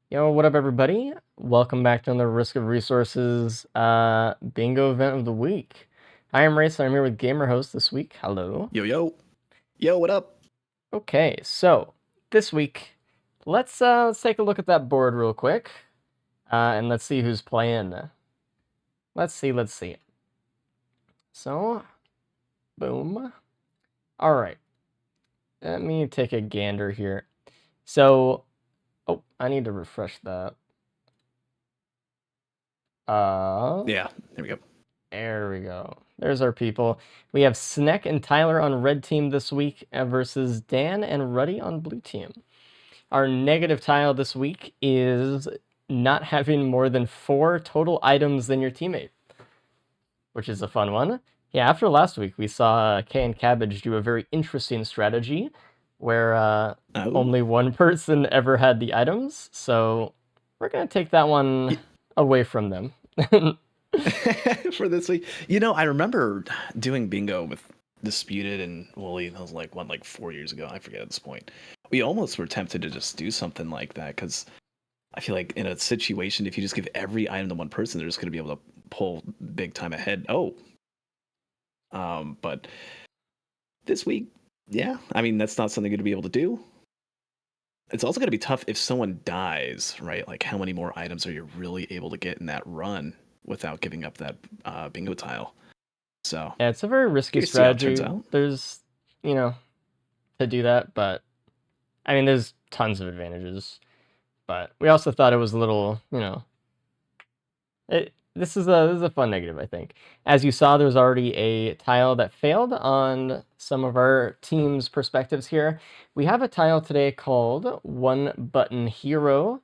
Yo, what up, everybody? Welcome back to another Risk of Resources bingo event of the week. I am Race, and I'm here with Gamer Host this week. Hello. Yo, what up? Okay, so this week, let's take a look at that board real quick, and let's see who's playing. Let's see. So, boom. All right, let me take a gander here. So, oh, I need to refresh that. Yeah, there we go. There we go. There's our people. We have Sneck and Tyler on red team this week versus Dan and Ruddy on blue team. Our negative tile this week is not having more than 4 total items than your teammate, which is a fun one. Yeah, after last week, we saw Kay and Cabbage do a very interesting strategy where Oh, only one person ever had the items, so we're going to take that one away from them. for this week. I remember doing bingo with Disputed and Wooly. That was like 4 years ago. I forget at this point. We almost were tempted to just do something like that because I feel like in a situation, if you just give every item to one person, they're just going to be able to pull big time ahead. But this week, yeah, I mean that's not something you're going to be able to do. It's also going to be tough if someone dies, right? Like, how many more items are you really able to get in that run without giving up that bingo tile? So, Yeah, it's a very risky curious to see how it turns strategy. out. There's, you know, to do that, but I mean, there's tons of advantages. But we also thought it was a little, this is a fun negative, I think. As you saw, there's already a tile that failed on some of our team's perspectives here. We have a tile today called One Button Hero,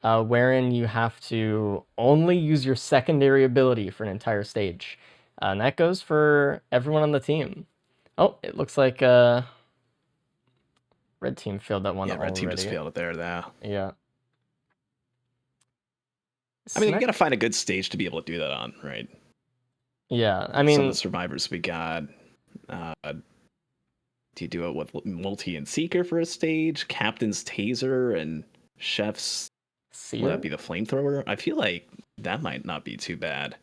wherein you have to only use your secondary ability for an entire stage. And that goes for everyone on the team. Oh, it looks like red team failed that one Yeah, red team just already. failed it there. Now, Yeah. I mean, you Snack. got to find a good stage to be able to do that on, right? Yeah, I Some of the mean, survivors we got. Do you do it with multi and seeker for a stage? Captain's taser and chef's. Would that Seer. be the flamethrower? I feel like that might not be too bad.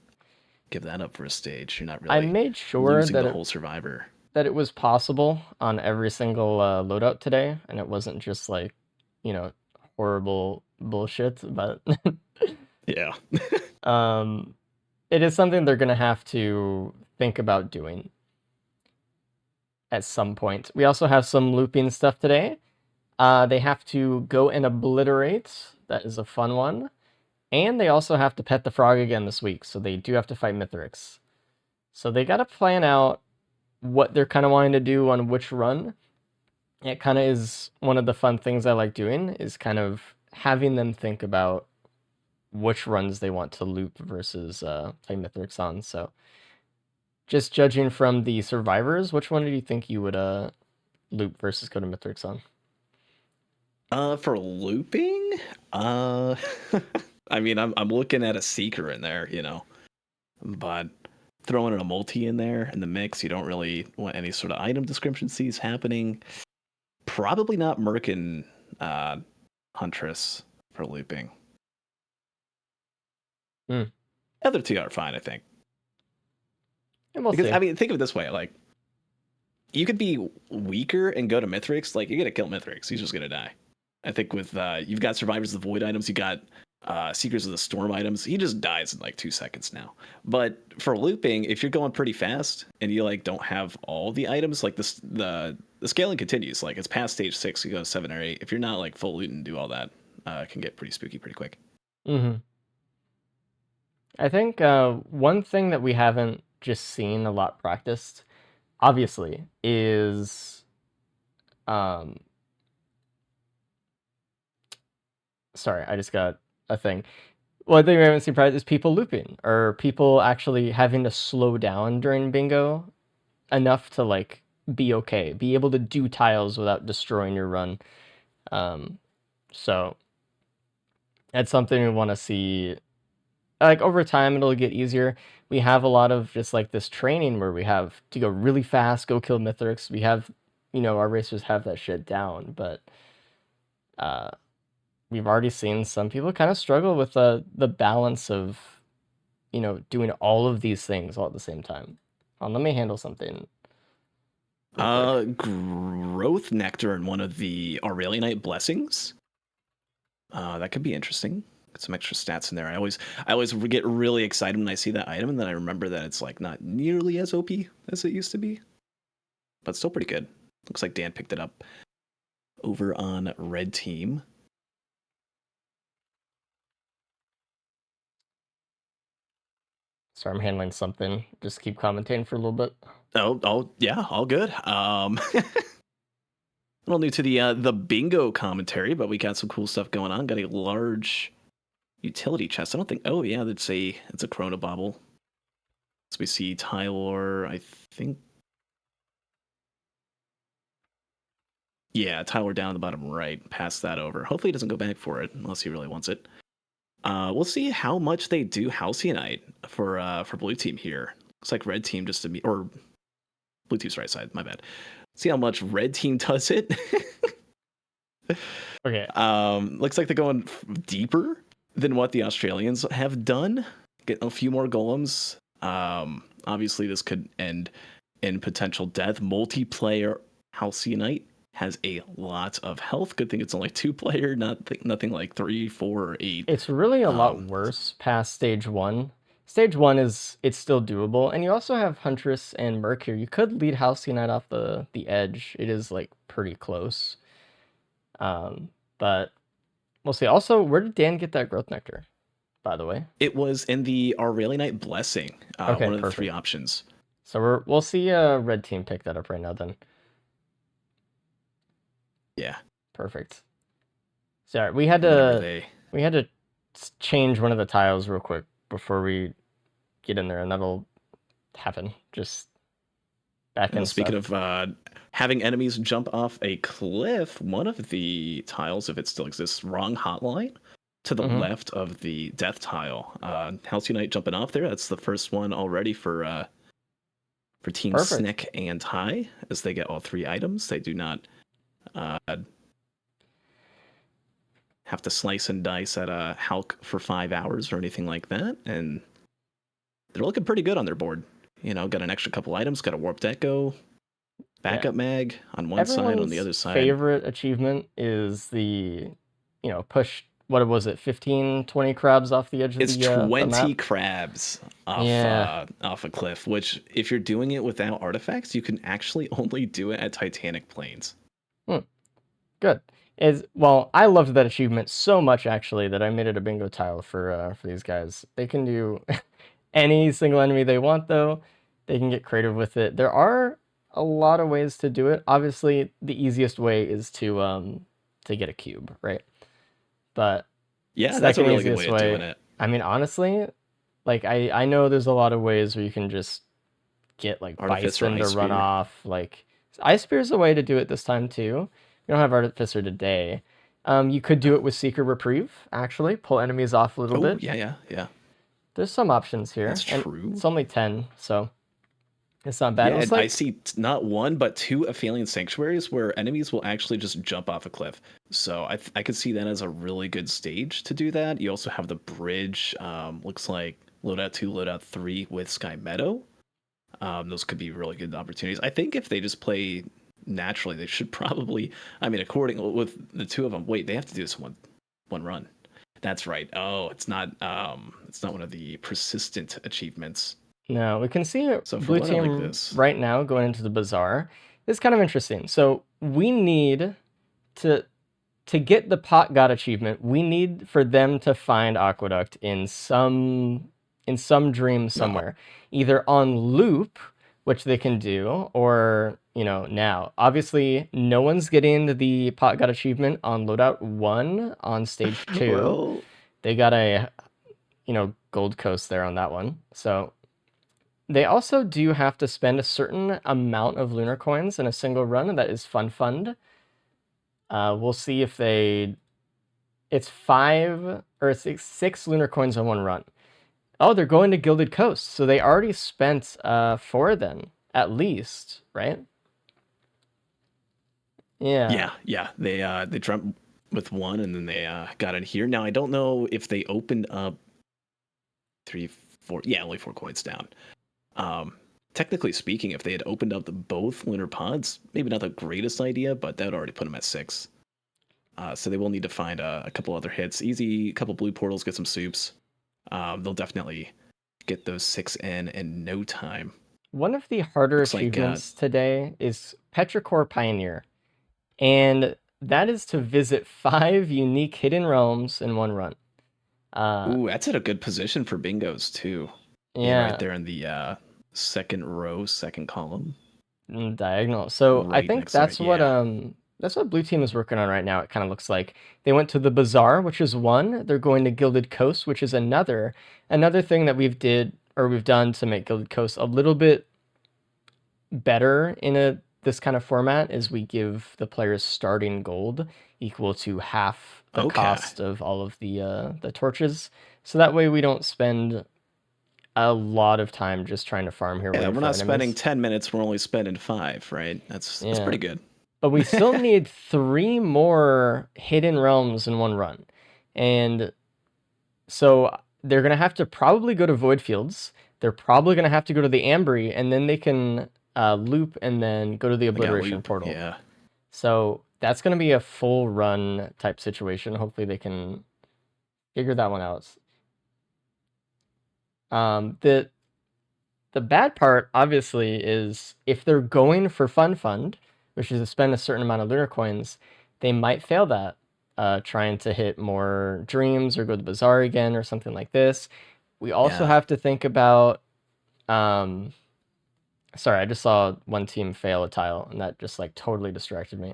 Give that up for a stage. You're not I really made sure losing that the it whole survivor. that it was possible on every single loadout today, and it wasn't just like, you know, horrible bullshit. But Yeah. um, it is something they're gonna have to think about doing at some point. We also have some looping stuff today. They have to go and obliterate. That is a fun one. And they also have to pet the frog again this week, so they do have to fight Mithrix. So they got to plan out what they're kind of wanting to do on which run. It kind of is one of the fun things I like doing, is kind of having them think about which runs they want to loop versus play Mithrix on. So just judging from the survivors, which one do you think you would loop versus go to Mithrix on? For looping, uh, I mean, I'm looking at a seeker in there, but throwing in a multi in there in the mix, you don't really want any sort of item discrepancies happening. Probably not Merkin, uh, Huntress for looping. Hmm. Other two are fine, I think, And we'll because see. I mean, think of it this way: like, you could be weaker and go to Mithrix, like you're gonna kill Mithrix, he's just gonna die. I think with you've got Survivors of the Void items, you got Seekers of the Storm items. He just dies in like 2 seconds now. But for looping, if you're going pretty fast and you like don't have all the items, like this the scaling continues. Like it's past stage 6, you go to 7 or 8. If you're not like full loot and do all that, it can get pretty spooky pretty quick. Hmm. I think one thing that we haven't just seen a lot practiced, obviously, is um, sorry, I just got a thing. One thing we haven't seen practice is people looping, or people actually having to slow down during bingo enough to like be okay, be able to do tiles without destroying your run. Um, so that's something we want to see. Like over time, it'll get easier. We have a lot of just like this training where we have to go really fast, go kill Mithrix. We have, our racers have that shit down, but uh, we've already seen some people kind of struggle with the balance of, doing all of these things all at the same time. Let me handle something real quick. Growth Nectar in one of the Aurelianite blessings. That could be interesting. Get some extra stats in there. I always get really excited when I see that item, and then I remember that it's like not nearly as OP as it used to be, but still pretty good. Looks like Dan picked it up over on Red Team. Sorry, I'm handling something. Just keep commentating for a little bit. Oh, yeah, all good. A little new to the bingo commentary, but we got some cool stuff going on. Got a large utility chest. I don't think. Oh yeah, it's a Chrono Bobble. So we see Tyler. I think. Yeah, Tyler down at the bottom right. Pass that over. Hopefully he doesn't go back for it unless he really wants it. We'll see how much they do Halcyonite for blue team here. Looks like red team just to be, or blue team's right side. My bad. See how much red team does it. Okay. Looks like they're going deeper than what the Australians have done. Get a few more golems. Obviously, this could end in potential death. Multiplayer Halcyonite has a lot of health. Good thing it's only 2-player, nothing like 3, 4, or 8. It's really a lot worse past stage 1. Stage 1 it's still doable, and you also have Huntress and Merc here. You could lead Halcyon off the edge. It is like pretty close. But we'll see. Also, where did Dan get that growth nectar, by the way? It was in the Aurelianite Blessing, Okay, one of the perfect. 3 options. So we'll see red team pick that up right now then. Yeah. Perfect. Sorry, we had to change one of the tiles real quick before we get in there, and that'll happen. Just back in. Speaking of having enemies jump off a cliff, one of the tiles, if it still exists, wrong hotline to the left of the death tile. Halcyon jumping off there. That's the first one already for Team Snick and Ty, as they get all 3 items. They do not have to slice and dice at a Hulk for 5 hours or anything like that, and they're looking pretty good on their board. Got an extra couple items, got a Warped Echo, backup mag on one side, on the other side. Favorite achievement is the, push, what was it, 15, 20 crabs off the edge of the map? It's 20 crabs off a cliff, which if you're doing it without artifacts, you can actually only do it at Titanic Plains. Good. Well, I loved that achievement so much, actually, that I made it a bingo tile for these guys. They can do any single enemy they want, though. They can get creative with it. There are a lot of ways to do it. Obviously, the easiest way is to get a cube, right? But yeah, that's a really good way of doing it. I mean, honestly, like I know there's a lot of ways where you can just get like Bison to run off. Like Ice Spear is a way to do it this time too. We don't have Artificer today. You could do it with Secret Reprieve, actually. Pull enemies off a little bit. Yeah. There's some options here. That's true. It's only 10, so it's not bad. Yeah, I see not 1, but 2 Aphelion Sanctuaries where enemies will actually just jump off a cliff. So I could see that as a really good stage to do that. You also have the bridge. Looks like Loadout 2, Loadout 3 with Sky Meadow. Those could be really good opportunities. I think if they just play naturally, they should probably, according with the 2 of them, they have to do this one run. That's right. Oh, it's not one of the persistent achievements. No, we can see blue team right now going into the bazaar. It's kind of interesting. So we need to get the pot god achievement. We need for them to find Aqueduct in some dream somewhere, either on loop, which they can do, or now. Obviously, no one's getting the pot god achievement on loadout 1 on stage 2. Well, they got a Gold Coast there on that one. So they also do have to spend a certain amount of lunar coins in a single run, and that is fund. We'll see if it's 5 or 6 lunar coins on one run. Oh, they're going to Gilded Coast, so they already spent 4 then, at least, right? Yeah. They with one, and then they got in here. Now I don't know if they opened up three, four. Yeah, only 4 coins down. Um, Technically speaking, if they had opened up both lunar pods, maybe not the greatest idea, but that would already put them at 6. So they will need to find a couple other hits. Easy, couple blue portals, get some soups. They'll definitely get those 6 in no time. One of the harder Looks like, achievements today is Petrichor Pioneer, and that is to visit 5 unique hidden realms in one run. Ooh, that's at a good position for bingos too. Being right Yeah, there in the second row, second column, diagonal. So I right think next to it. Yeah. that's what Blue Team is working on right now. It kind of looks like they went to the Bazaar, which is one. They're going to Gilded Coast, which is another. Another thing that we've done to make Gilded Coast a little bit better in this kind of format is we give the players starting gold equal to half the Okay. cost of all of the torches. So that way we don't spend a lot of time just trying to farm here. Yeah, waiting we're for not spending enemies. 10 minutes. We're only spending 5, right? That's Yeah. pretty good. But we still need 3 more hidden realms in one run. And so they're going to have to probably go to Void Fields. They're probably going to have to go to the Ambry, and then they can loop and then go to the Obliteration portal. Yeah. So that's going to be a full run type situation. Hopefully they can figure that one out. The bad part, obviously, is if they're going for Fund, which is to spend a certain amount of lunar coins, they might fail that, trying to hit more dreams or go to the Bazaar again or something like this. We also have to think about... sorry, I just saw one team fail a tile, and that just like totally distracted me.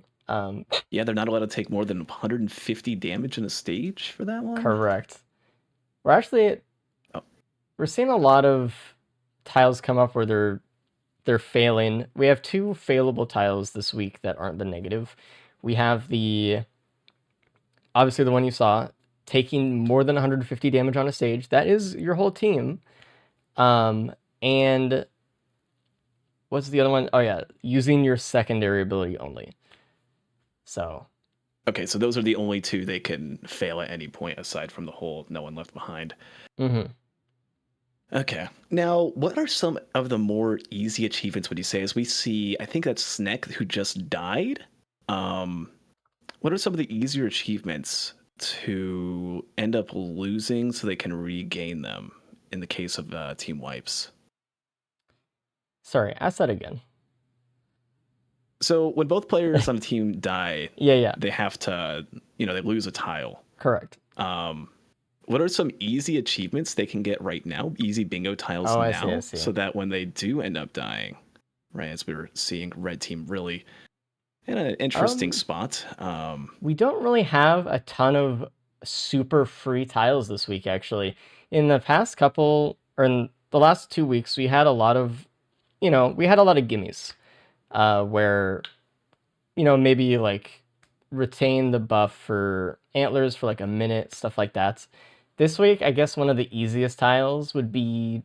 Yeah, they're not allowed to take more than 150 damage in a stage for that one? Correct. We're seeing a lot of tiles come up where they're failing. We have 2 failable tiles this week that aren't the negative. We have obviously the one you saw, taking more than 150 damage on a stage. That is your whole team. And what's the other one? Oh yeah, using your secondary ability only. So. Okay, so those are the only 2 they can fail at any point aside from the whole no one left behind. Mm-hmm. Okay. Now, what are some of the more easy achievements would you say? As we see, I think that's Sneck who just died. What are some of the easier achievements to end up losing so they can regain them in the case of team wipes? Sorry, ask that again. So when both players on a team die, yeah, they have to, they lose a tile. Correct. What are some easy achievements they can get right now? Easy bingo tiles now, I see. So that when they do end up dying, right, as we were seeing red team really in an interesting spot. We don't really have a ton of super free tiles this week, actually. In the past couple, or in the last 2 weeks, we had a lot of gimmies, where, maybe like retain the buff for antlers for like a minute, stuff like that. This week, I guess one of the easiest tiles would be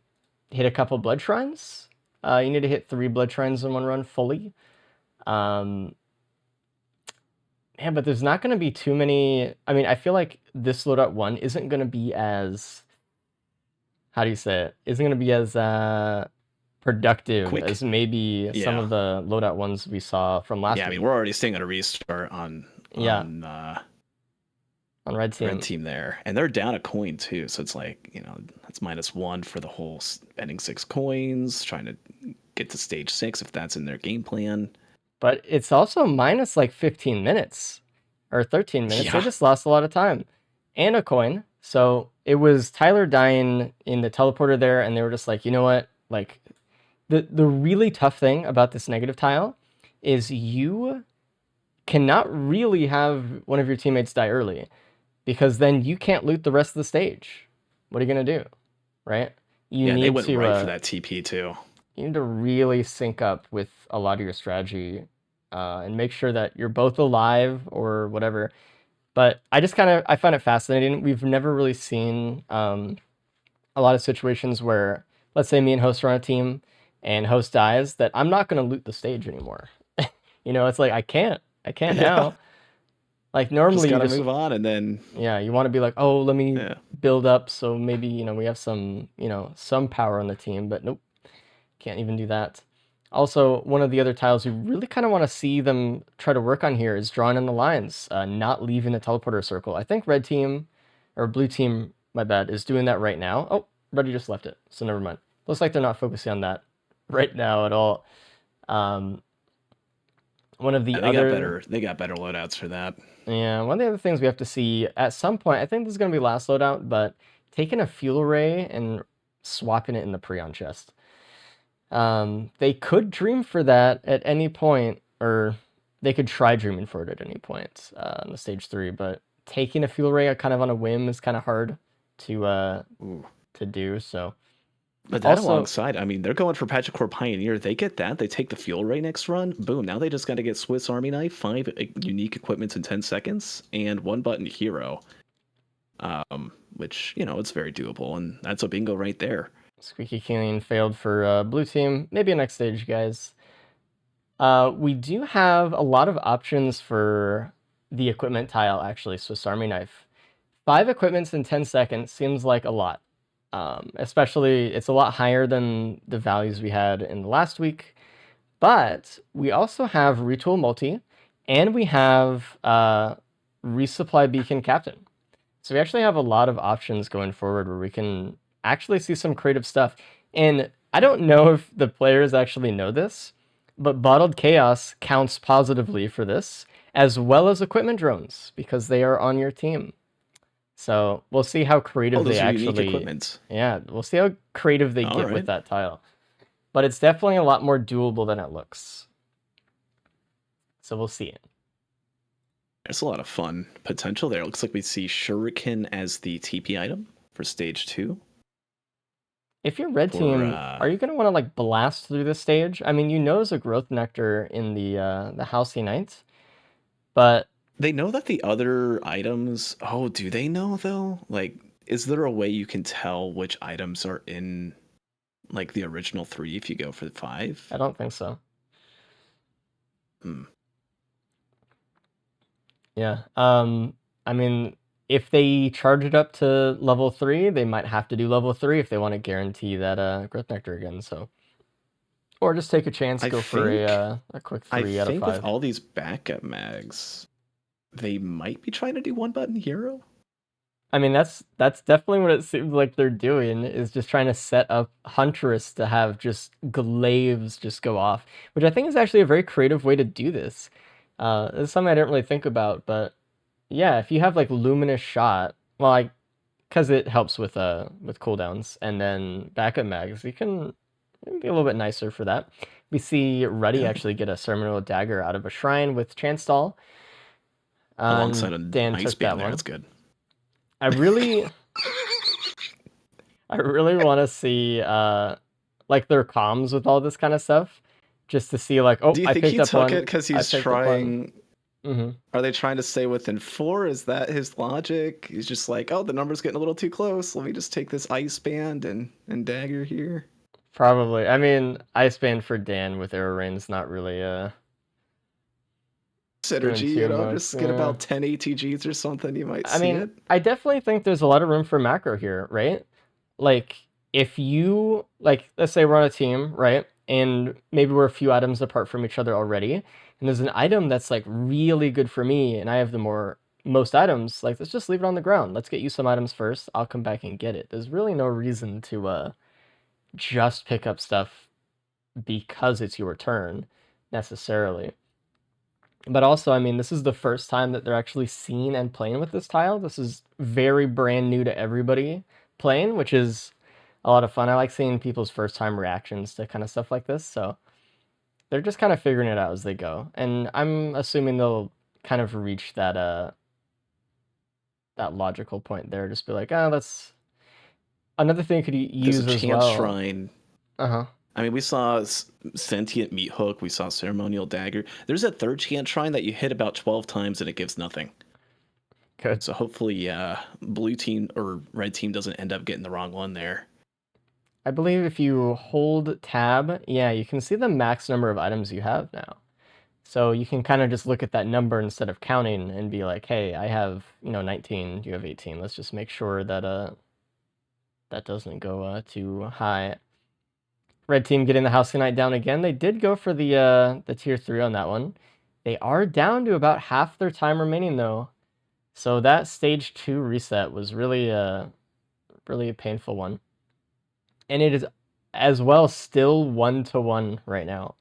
hit a couple blood shrines. You need to hit 3 blood shrines in one run fully. Man, but there's not going to be too many. I mean, I feel like this loadout 1 isn't going to be as... How do you say it? Isn't going to be as productive quick as maybe some of the loadout ones we saw from last week. Yeah, I mean, we're already seeing a restart on red team. Red team there, and they're down a coin too, so it's like, that's -1 for the whole spending 6 coins, trying to get to stage 6 if that's in their game plan. But it's also minus like 15 minutes or 13 minutes. They just lost a lot of time and a coin. So it was Tyler dying in the teleporter there, and they were just like, you know what? Like, the really tough thing about this negative tile is you cannot really have one of your teammates die early, because then you can't loot the rest of the stage. What are you gonna do, right? They went right for that TP too. You need to really sync up with a lot of your strategy, and make sure that you're both alive or whatever. But I find it fascinating. We've never really seen a lot of situations where, let's say me and Host are on a team and Host dies, that I'm not going to loot the stage anymore. It's like, I can't now. Like Just normally you gotta just move on, and then you want to be like, oh, let me yeah. build up so maybe we have some some power on the team, but nope, can't even do that. Also, one of the other tiles we really kind of want to see them try to work on here is drawing in the lines, not leaving the teleporter circle. I think red team, or blue team, my bad, is doing that right now. Oh, red just left it, so never mind. Looks like they're not focusing on that right now at all. One of the other They got better loadouts for that. Yeah, one of the other things we have to see at some point, I think this is going to be last loadout, but taking a fuel array and swapping it in the Prion chest. They could dream for that at any point, or they could try dreaming for it at any point in the stage 3, but taking a fuel array kind of on a whim is kind of hard to do, so... But that alongside, I mean, they're going for Patrick Pioneer. They get that. They take the fuel ray next run. Boom. Now they just got to get Swiss Army Knife, 5 unique equipments in 10 seconds, and 1 button hero. Which, it's very doable. And that's a bingo right there. Squeaky Clean failed for blue team. Maybe next stage, guys. We do have a lot of options for the equipment tile, actually, Swiss Army Knife. 5 equipments in 10 seconds seems like a lot. Especially, it's a lot higher than the values we had in the last week. But we also have Retool Multi, and we have Resupply Beacon Captain. So we actually have a lot of options going forward where we can actually see some creative stuff. And I don't know if the players actually know this, but Bottled Chaos counts positively for this, as well as equipment drones, because they are on your team. So we'll see how creative they actually... Yeah, we'll see how creative they get with that tile. But it's definitely a lot more doable than it looks. So we'll see it. There's a lot of fun potential there. It looks like we see Shuriken as the TP item for stage 2. If you're red team, are you going to want to like blast through this stage? I mean, there's a growth nectar in the Halcyon Knight, but... They know that the other items... Oh, do they know, though? Like, is there a way you can tell which items are in, like, the original 3 if you go for the 5? I don't think so. Yeah. I mean, if they charge it up to level 3, they might have to do level 3 if they want to guarantee that growth nectar again, so... Or just take a chance, go for a quick 3 out of 5. I think with all these backup mags... They might be trying to do 1 button hero. I mean, that's definitely what it seems like they're doing, is just trying to set up Huntress to have just glaives just go off, which I think is actually a very creative way to do this. It's something I didn't really think about, but yeah, if you have like Luminous Shot, well, because it helps with cooldowns, and then backup mags, you can be a little bit nicer for that. We see Ruddy actually get a Ceremonial Dagger out of a shrine with Chance Stall. Alongside a Dan ice took that one. That's good. I really want to see like their comms with all this kind of stuff, just to see like, oh, do you think he took it because he's trying? Are they trying to stay within 4? Is that his logic? He's just like, oh, the number's getting a little too close. Let me just take this ice band and dagger here. Probably. I mean, ice band for Dan with arrow rain's not really synergy, just get about 10 ATGs or something, you might see it. I definitely think there's a lot of room for macro here, right? Like, if you, like, let's say we're on a team, right? And maybe we're a few items apart from each other already, and there's an item that's, like, really good for me, and I have the most items, like, let's just leave it on the ground. Let's get you some items first. I'll come back and get it. There's really no reason to just pick up stuff because it's your turn, necessarily. But also, I mean, this is the first time that they're actually seeing and playing with this tile. This is very brand new to everybody playing, which is a lot of fun. I like seeing people's first time reactions to kind of stuff like this. So they're just kind of figuring it out as they go. And I'm assuming they'll kind of reach that logical point there. Just be like, oh, that's another thing you could use as well. Chance Shrine. I mean, we saw Sentient Meat Hook. We saw Ceremonial Dagger. There's a 3rd Chance Shrine that you hit about 12 times and it gives nothing. Good. So hopefully blue team or red team doesn't end up getting the wrong one there. I believe if you hold tab, yeah, you can see the max number of items you have now. So you can kind of just look at that number instead of counting and be like, hey, I have 19, you have 18. Let's just make sure that that doesn't go too high. Red team getting the House Knight down again. They did go for the tier 3 on that one. They are down to about half their time remaining though. So that stage 2 reset was really really a painful one. And it is as well still 1-1 right now.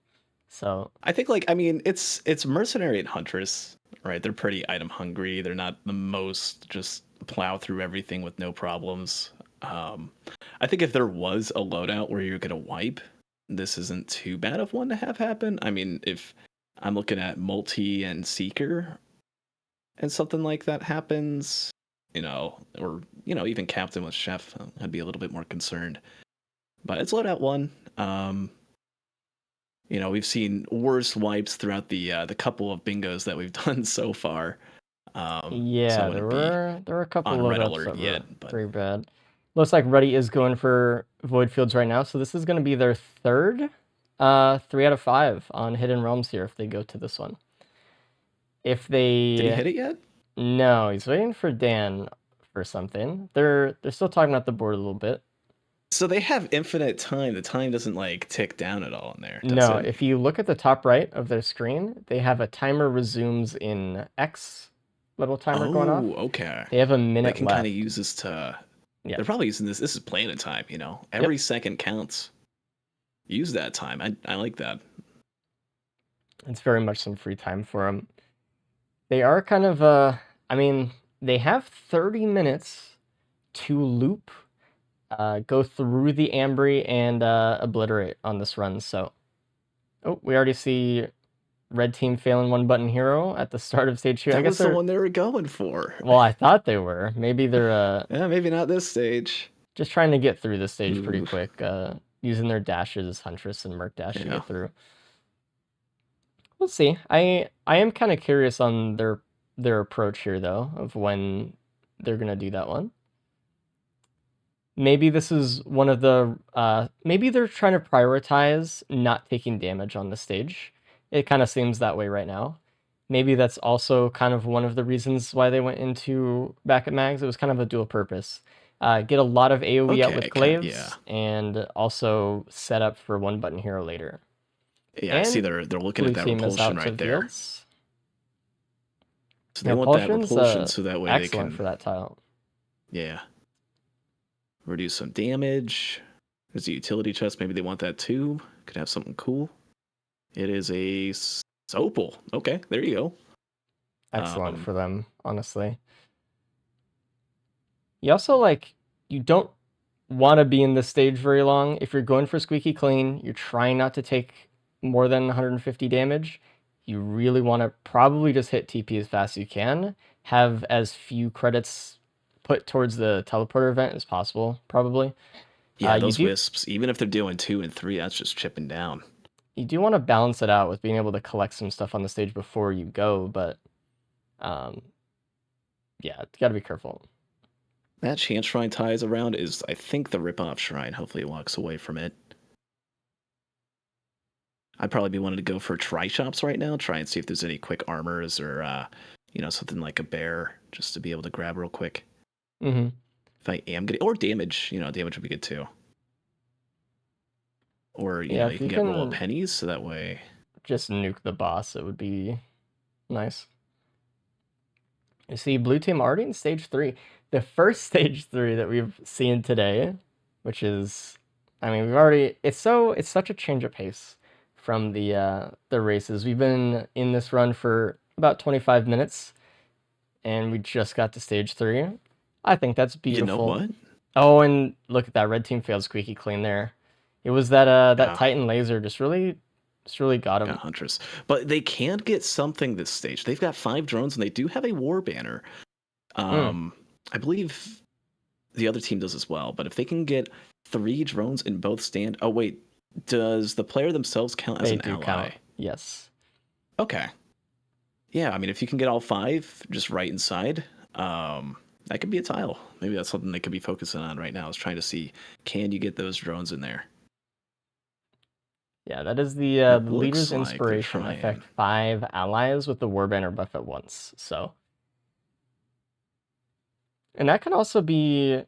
So I think it's Mercenary and Huntress, right? They're pretty item hungry. They're not the most just plow through everything with no problems. I think if there was a loadout where you're gonna wipe, this isn't too bad of one to have happen. I mean, if I'm looking at multi and seeker and something like that happens, or even captain with chef, I'd be a little bit more concerned. But it's loadout one. We've seen worse wipes throughout the couple of bingos that we've done so far. So I yeah, there wouldn't were a couple on red loadouts alert that were yet, but pretty bad. Looks like Ruddy is going for Void Fields right now, so this is going to be their third 3 out of 5 on Hidden Realms here if they go to this one. If they did he hit it yet? No, he's waiting for Dan for something. They're still talking about the board a little bit. So they have infinite time. The time doesn't tick down at all in there, does No, it? if you look at the top right of their screen, they have a timer resumes in X little timer going off. Oh, okay. They have a They minute can left. kind of use this to. Yeah. They're probably using this. This is planning time. Every second counts. Use that time. I like that. It's very much some free time for them. They are kind of I mean, they have 30 minutes to loop, go through the Ambry and obliterate on this run. So, we already see red team failing one button hero at the start of stage 2. That I guess was the one they were going for. Well, I thought they were. Maybe they're Yeah, maybe not this stage. just trying to get through this stage pretty Ooh. quick, using their dashes, Huntress and Merc Dash to Yeah. get through. We'll see. I am kind of curious on their approach here though, of when they're gonna do that one. Maybe this is one of the maybe they're trying to prioritize not taking damage on the stage. It kind of seems that way right now. Maybe that's also kind of one of the reasons why they went into back at Mags. It was kind of a dual purpose. Get a lot of AoE out with Okay, glaives, yeah. and also set up for one button hero later. Yeah, I see And they're looking Blue at that team is out repulsion to right there. Fields. So they Yeah, want that Repulsion's, repulsion so that way they excellent can for that tile. yeah. Reduce some damage. There's a utility chest. Maybe they want that too. Could have something cool. It is a Sopal. Okay, there you go. Excellent for them, honestly. You also you don't want to be in this stage very long. If you're going for squeaky clean, you're trying not to take more than 150 damage. You really want to probably just hit TP as fast as you can. Have as few credits put towards the teleporter event as possible, probably. Yeah, those wisps, even if they're doing 2 and 3, that's just chipping down. You do want to balance it out with being able to collect some stuff on the stage before you go, but yeah, you got to be careful. That Chance Shrine ties around is, I think, the rip-off shrine. Hopefully it walks away from it. I'd probably be wanting to go for Tri-Shops right now, try and see if there's any quick armors or, something like a bear, just to be able to grab real quick. Mm-hmm. If I am getting, or damage, damage would be good too. Or, you can get roll of pennies, so that way... Just nuke the boss, it would be nice. You see, blue team already in stage 3. The first stage 3 that we've seen today, which is, I mean, it's such a change of pace from the races. We've been in this run for about 25 minutes, and we just got to stage 3. I think that's beautiful. You know what? Oh, and look at that, red team failed squeaky clean there. It was that Titan laser just really got him. Yeah, Huntress. But they can't get something this stage. They've got 5 drones, and they do have a war banner. I believe the other team does as well. But if they can get 3 drones in both stand... Oh, wait. Does the player themselves count as an ally? Count. Yes. Okay. Yeah, I mean, if you can get all 5 just right inside, that could be a tile. Maybe that's something they could be focusing on right now, is trying to see, can you get those drones in there? Yeah, that is the It leader's looks like they're inspiration. trying. Affect 5 allies with the Warbanner buff at once. So, and that can also be.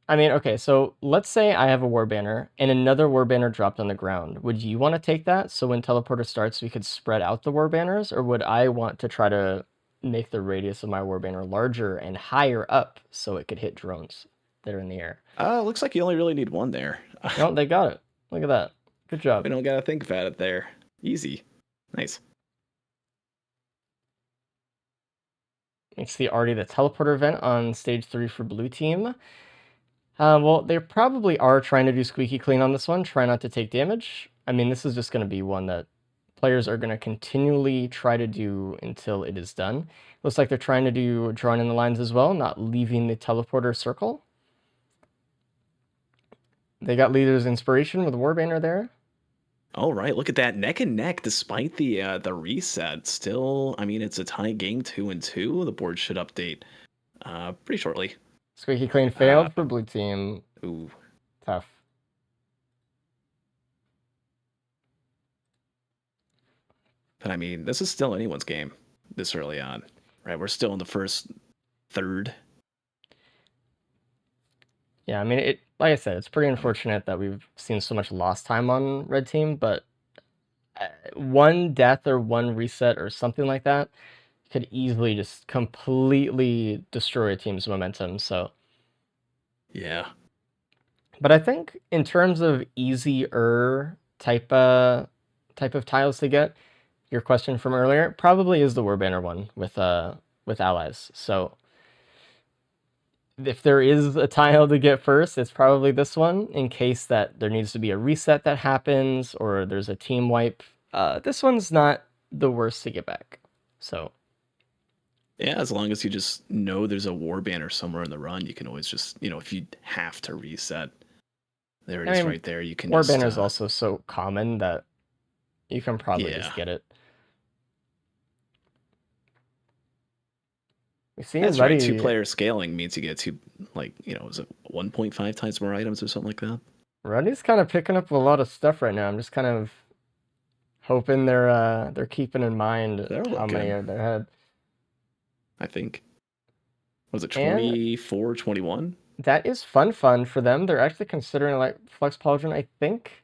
I mean, okay, so let's say I have a Warbanner and another Warbanner dropped on the ground. Would you want to take that so when Teleporter starts, we could spread out the Warbanners, or would I want to try to make the radius of my Warbanner larger and higher up so it could hit drones that are in the air? Looks like you only really need one there. No, they got it. Look at that. Good job. We don't gotta think about it there. Easy. Nice. It's the already the Teleporter event on stage 3 for blue team. Well, they probably are trying to do squeaky clean on this one. Try not to take damage. I mean, this is just going to be one that players are going to continually try to do until it is done. Looks like they're trying to do drawing in the lines as well, not leaving the teleporter circle. They got leader's inspiration with Warbanner there. All right, look at that, neck and neck. Despite the reset, still, I mean, it's a tie game, 2-2. The board should update pretty shortly. Squeaky clean failed for blue team. Ooh, Tough. but I mean, this is still anyone's game this early on, right? We're still in the first third. Yeah, I mean, like I said, it's pretty unfortunate that we've seen so much lost time on red team, but one death or one reset or something like that could easily just completely destroy a team's momentum. So Yeah. but I think in terms of easier type of tiles to get, your question from earlier probably is the Warbanner one with allies. So if there is a tile to get first, it's probably this one in case that there needs to be a reset that happens or there's a team wipe. This one's not the worst to get back. So Yeah, as long as you just know there's a Warbanner somewhere in the run, you can always just, if you have to reset, there it is right there. You can Warbanner is also so common that you can probably Yeah. just get it. We see That's Letty. right. 2-player scaling means you get is it 1.5 times more items or something like that? Ruddy's kind of picking up a lot of stuff right now. I'm just kind of hoping they're keeping in mind how many are their head. I think. Was it 24, 21? That is fun for them. They're actually considering like Flex Pauldron, I think.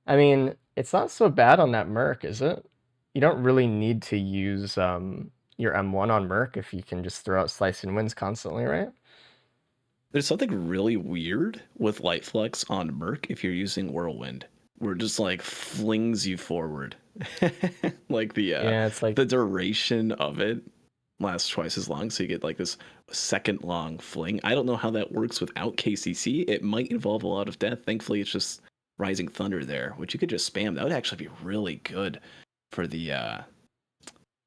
I mean, it's not so bad on that Merc, is it? You don't really need to use your M1 on Merc if you can just throw out Slicing Winds constantly, right? There's something really weird with Light Flux on Merc if you're using Whirlwind, where it just like flings you forward. Like it's like the duration of it lasts twice as long, so you get like this second long fling. I don't know how that works without KCC. It might involve a lot of death. Thankfully, it's just Rising Thunder there, which you could just spam. That would actually be really good for the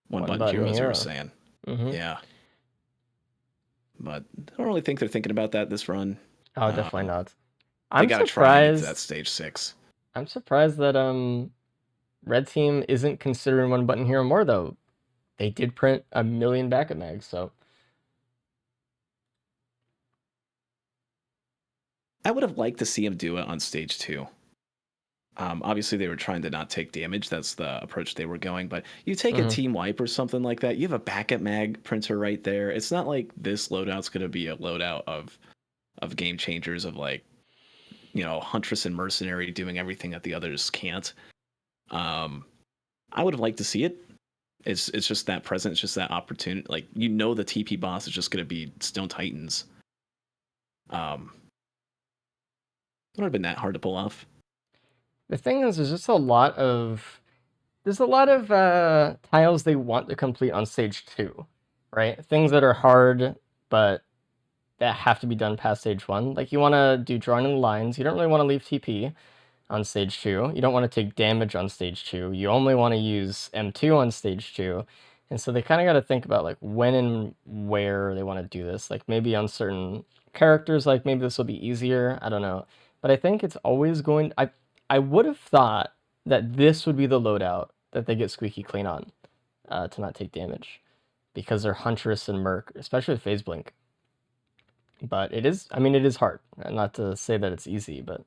one button hero, as you were saying. Mm-hmm. Yeah. But I don't really think they're thinking about that this run. Oh, definitely not. They gotta try to get to that stage 6. I'm surprised that red team isn't considering one button hero more though. They did print 1 million backup mags, so I would have liked to see him do it on stage 2. Obviously, they were trying to not take damage. That's the approach they were going. But you take a team wipe or something like that. You have a backup mag printer right there. It's not like this loadout's going to be a loadout of game changers of like, Huntress and Mercenary doing everything that the others can't. I would have liked to see it. It's just that present. It's just that opportunity. Like, the TP boss is just going to be Stone Titans. It would have been that hard to pull off. The thing is, there's a lot of tiles they want to complete on stage 2, right? Things that are hard, but that have to be done past stage 1. Like you want to do drawing in the lines. You don't really want to leave TP on stage 2. You don't want to take damage on stage 2. You only want to use M2 on stage 2. And so they kind of got to think about like when and where they want to do this. Like maybe on certain characters, like maybe this will be easier. I don't know. But I think it's always going... I would have thought that this would be the loadout that they get squeaky clean on to not take damage. Because they're Huntress and Merc, especially with Phase Blink. But it is hard. Not to say that it's easy, but...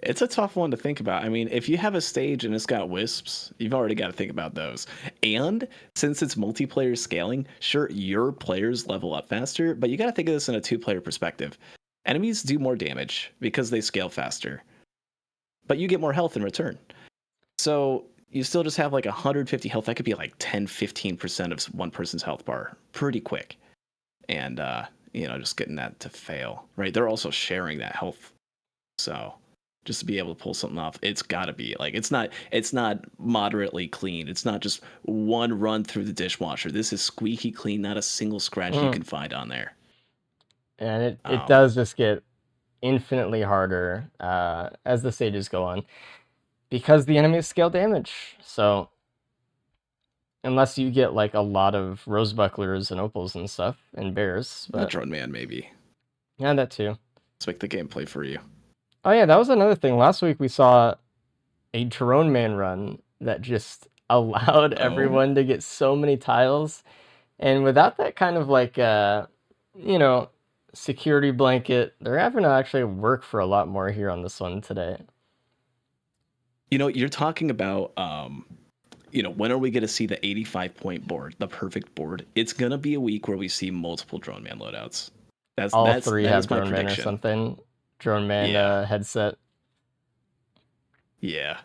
It's a tough one to think about. I mean, if you have a stage and it's got wisps, you've already got to think about those. And since it's multiplayer scaling, sure, your players level up faster, but you got to think of this in a two-player perspective. Enemies do more damage because they scale faster, but you get more health in return. So you still just have like 150 health. That could be like 10-15% of one person's health bar pretty quick. And, just getting that to fail, right? They're also sharing that health. So just to be able to pull something off, it's got to be like it's not moderately clean. It's not just one run through the dishwasher. This is squeaky clean, not a single scratch you can find on there. And it does just get infinitely harder as the stages go on because the enemies scale damage. So unless you get like a lot of rose bucklers and opals and stuff and bears, but Drone Man maybe. Yeah, that too. Let's make the gameplay for you. Oh yeah, that was another thing. Last week we saw a Drone Man run that just allowed everyone to get so many tiles, and without that kind of like security blanket, they're having to actually work for a lot more here on this one today. You're talking about when are we going to see the 85-point board, the perfect board? It's going to be a week where we see multiple Drone Man loadouts. All three have Drone Man or something. Drone Man headset. Yeah.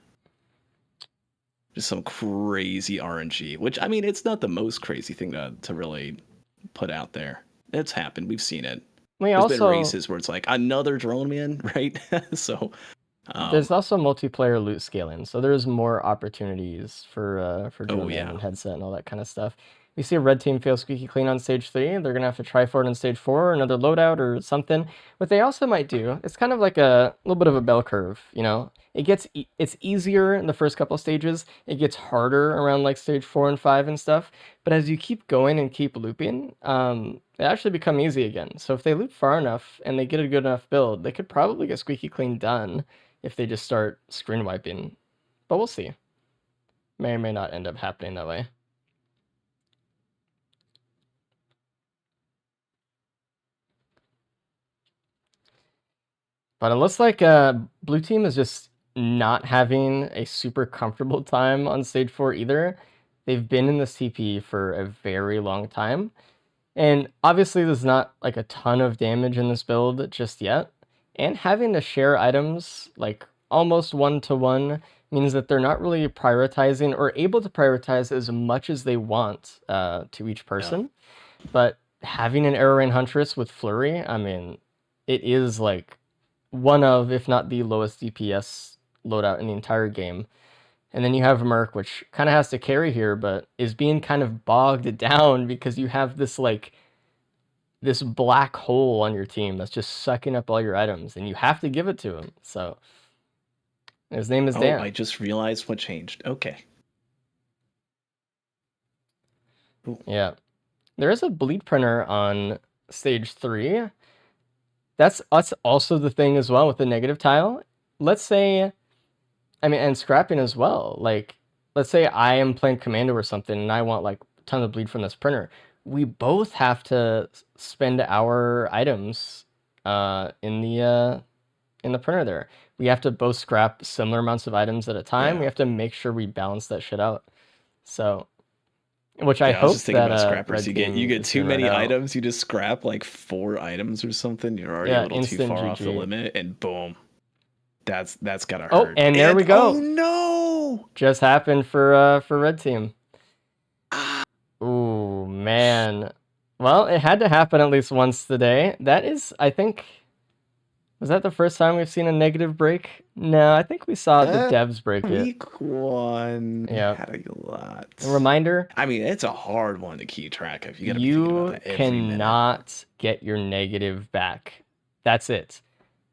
Just some crazy RNG, which, I mean, it's not the most crazy thing to really put out there. It's happened. We've seen it. There's been races where it's like another Drone Man, right? So there's also multiplayer loot scaling, so there's more opportunities for Drone Man and headset and all that kind of stuff. We see a red team fail squeaky clean on stage 3. They're going to have to try for it on stage 4, another loadout or something. What they also might do, it's kind of like a little bit of a bell curve, it's easier in the first couple stages. It gets harder around like stage 4 and 5 and stuff. But as you keep going and keep looping, they actually become easy again. So if they loop far enough and they get a good enough build, they could probably get squeaky clean done if they just start screen wiping. But we'll see. May or may not end up happening that way. But it looks like blue team is just not having a super comfortable time on stage 4 either. They've been in this TP for a very long time. And obviously there's not like a ton of damage in this build just yet. And having to share items like almost 1-to-1 means that they're not really prioritizing or able to prioritize as much as they want to each person. Yeah. But having an Arrow Rain Huntress with Flurry, I mean, it is like one of, if not the lowest DPS loadout in the entire game. And then you have Merc, which kind of has to carry here, but is being kind of bogged down because you have this like this black hole on your team that's just sucking up all your items, and you have to give it to him. So his name is Dan. I just realized what changed. Okay. Ooh. Yeah. There is a bleed printer on stage 3. That's also the thing as well with the negative tile. Let's say, and scrapping as well. Like, let's say I am playing Commando or something and I want like a ton of bleed from this printer. We both have to spend our items in the printer there. We have to both scrap similar amounts of items at a time. Yeah. We have to make sure we balance that shit out. So, which I hope was just thinking about scrappers. You get too many items. You just scrap like 4 items or something. You're already a little too far off the limit, and boom, that's gotta hurt. Oh, and there we go. Oh no! Just happened for red team. Ooh, man. Well, it had to happen at least once today. That is, I think, was that the first time we've seen a negative break? No, I think we saw the devs break it. Week 1 had a lot. A reminder. I mean, it's a hard one to keep track of. You cannot get your negative back. That's it.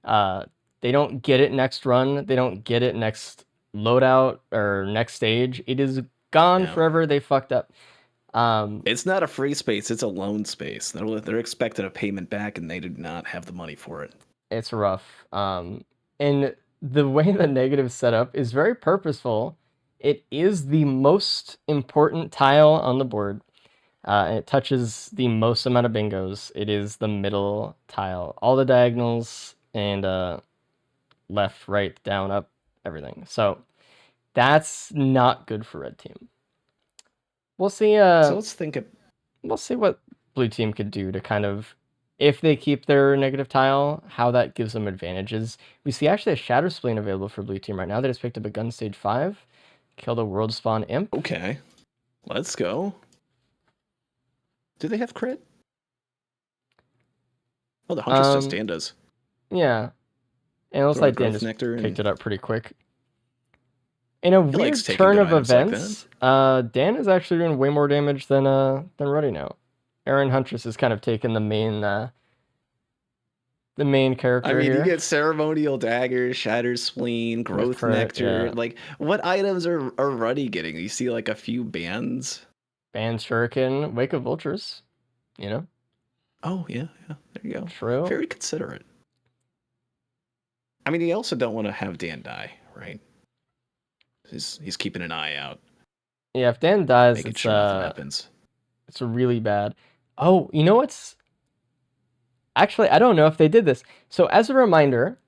They don't get it next run. They don't get it next loadout or next stage. It is gone forever. They fucked up. It's not a free space. It's a loan space. They're expected a payment back, and they do not have the money for it. It's rough. And the way the negative setup is very purposeful. It is the most important tile on the board. It touches the most amount of bingos. It is the middle tile. All the diagonals and left, right, down, up, everything. So that's not good for red team. We'll see. So let's think of We'll see what blue team could do to kind of, if they keep their negative tile, how that gives them advantages. We see actually a Shatter Spleen available for blue team right now. They just picked up a gun stage 5, killed a World Spawn Imp. okay. Let's go. Do they have crit? Oh, the Huntress does. Dan does. Yeah. And it looks Throw a like Dan Growth just Nectar picked and- it up pretty quick. In a weird likes taking turn good of items like events, Dan is actually doing way more damage than Ruddy now. Aaron Huntress has kind of taken the main character I mean, here. you get Ceremonial Dagger, Shatter Spleen, Growth crit, Nectar. yeah. Like, what items are Ruddy getting? You see, like, a few bands. Band Shuriken, Wake of Vultures, you know? Oh, yeah. There you go. True. Very considerate. I mean, you also don't want to have Dan die, right? He's keeping an eye out, Yeah, if Dan dies, making it's sure nothing happens. it's really bad. Oh, you know what's... Actually, I don't know if they did this. So as a reminder,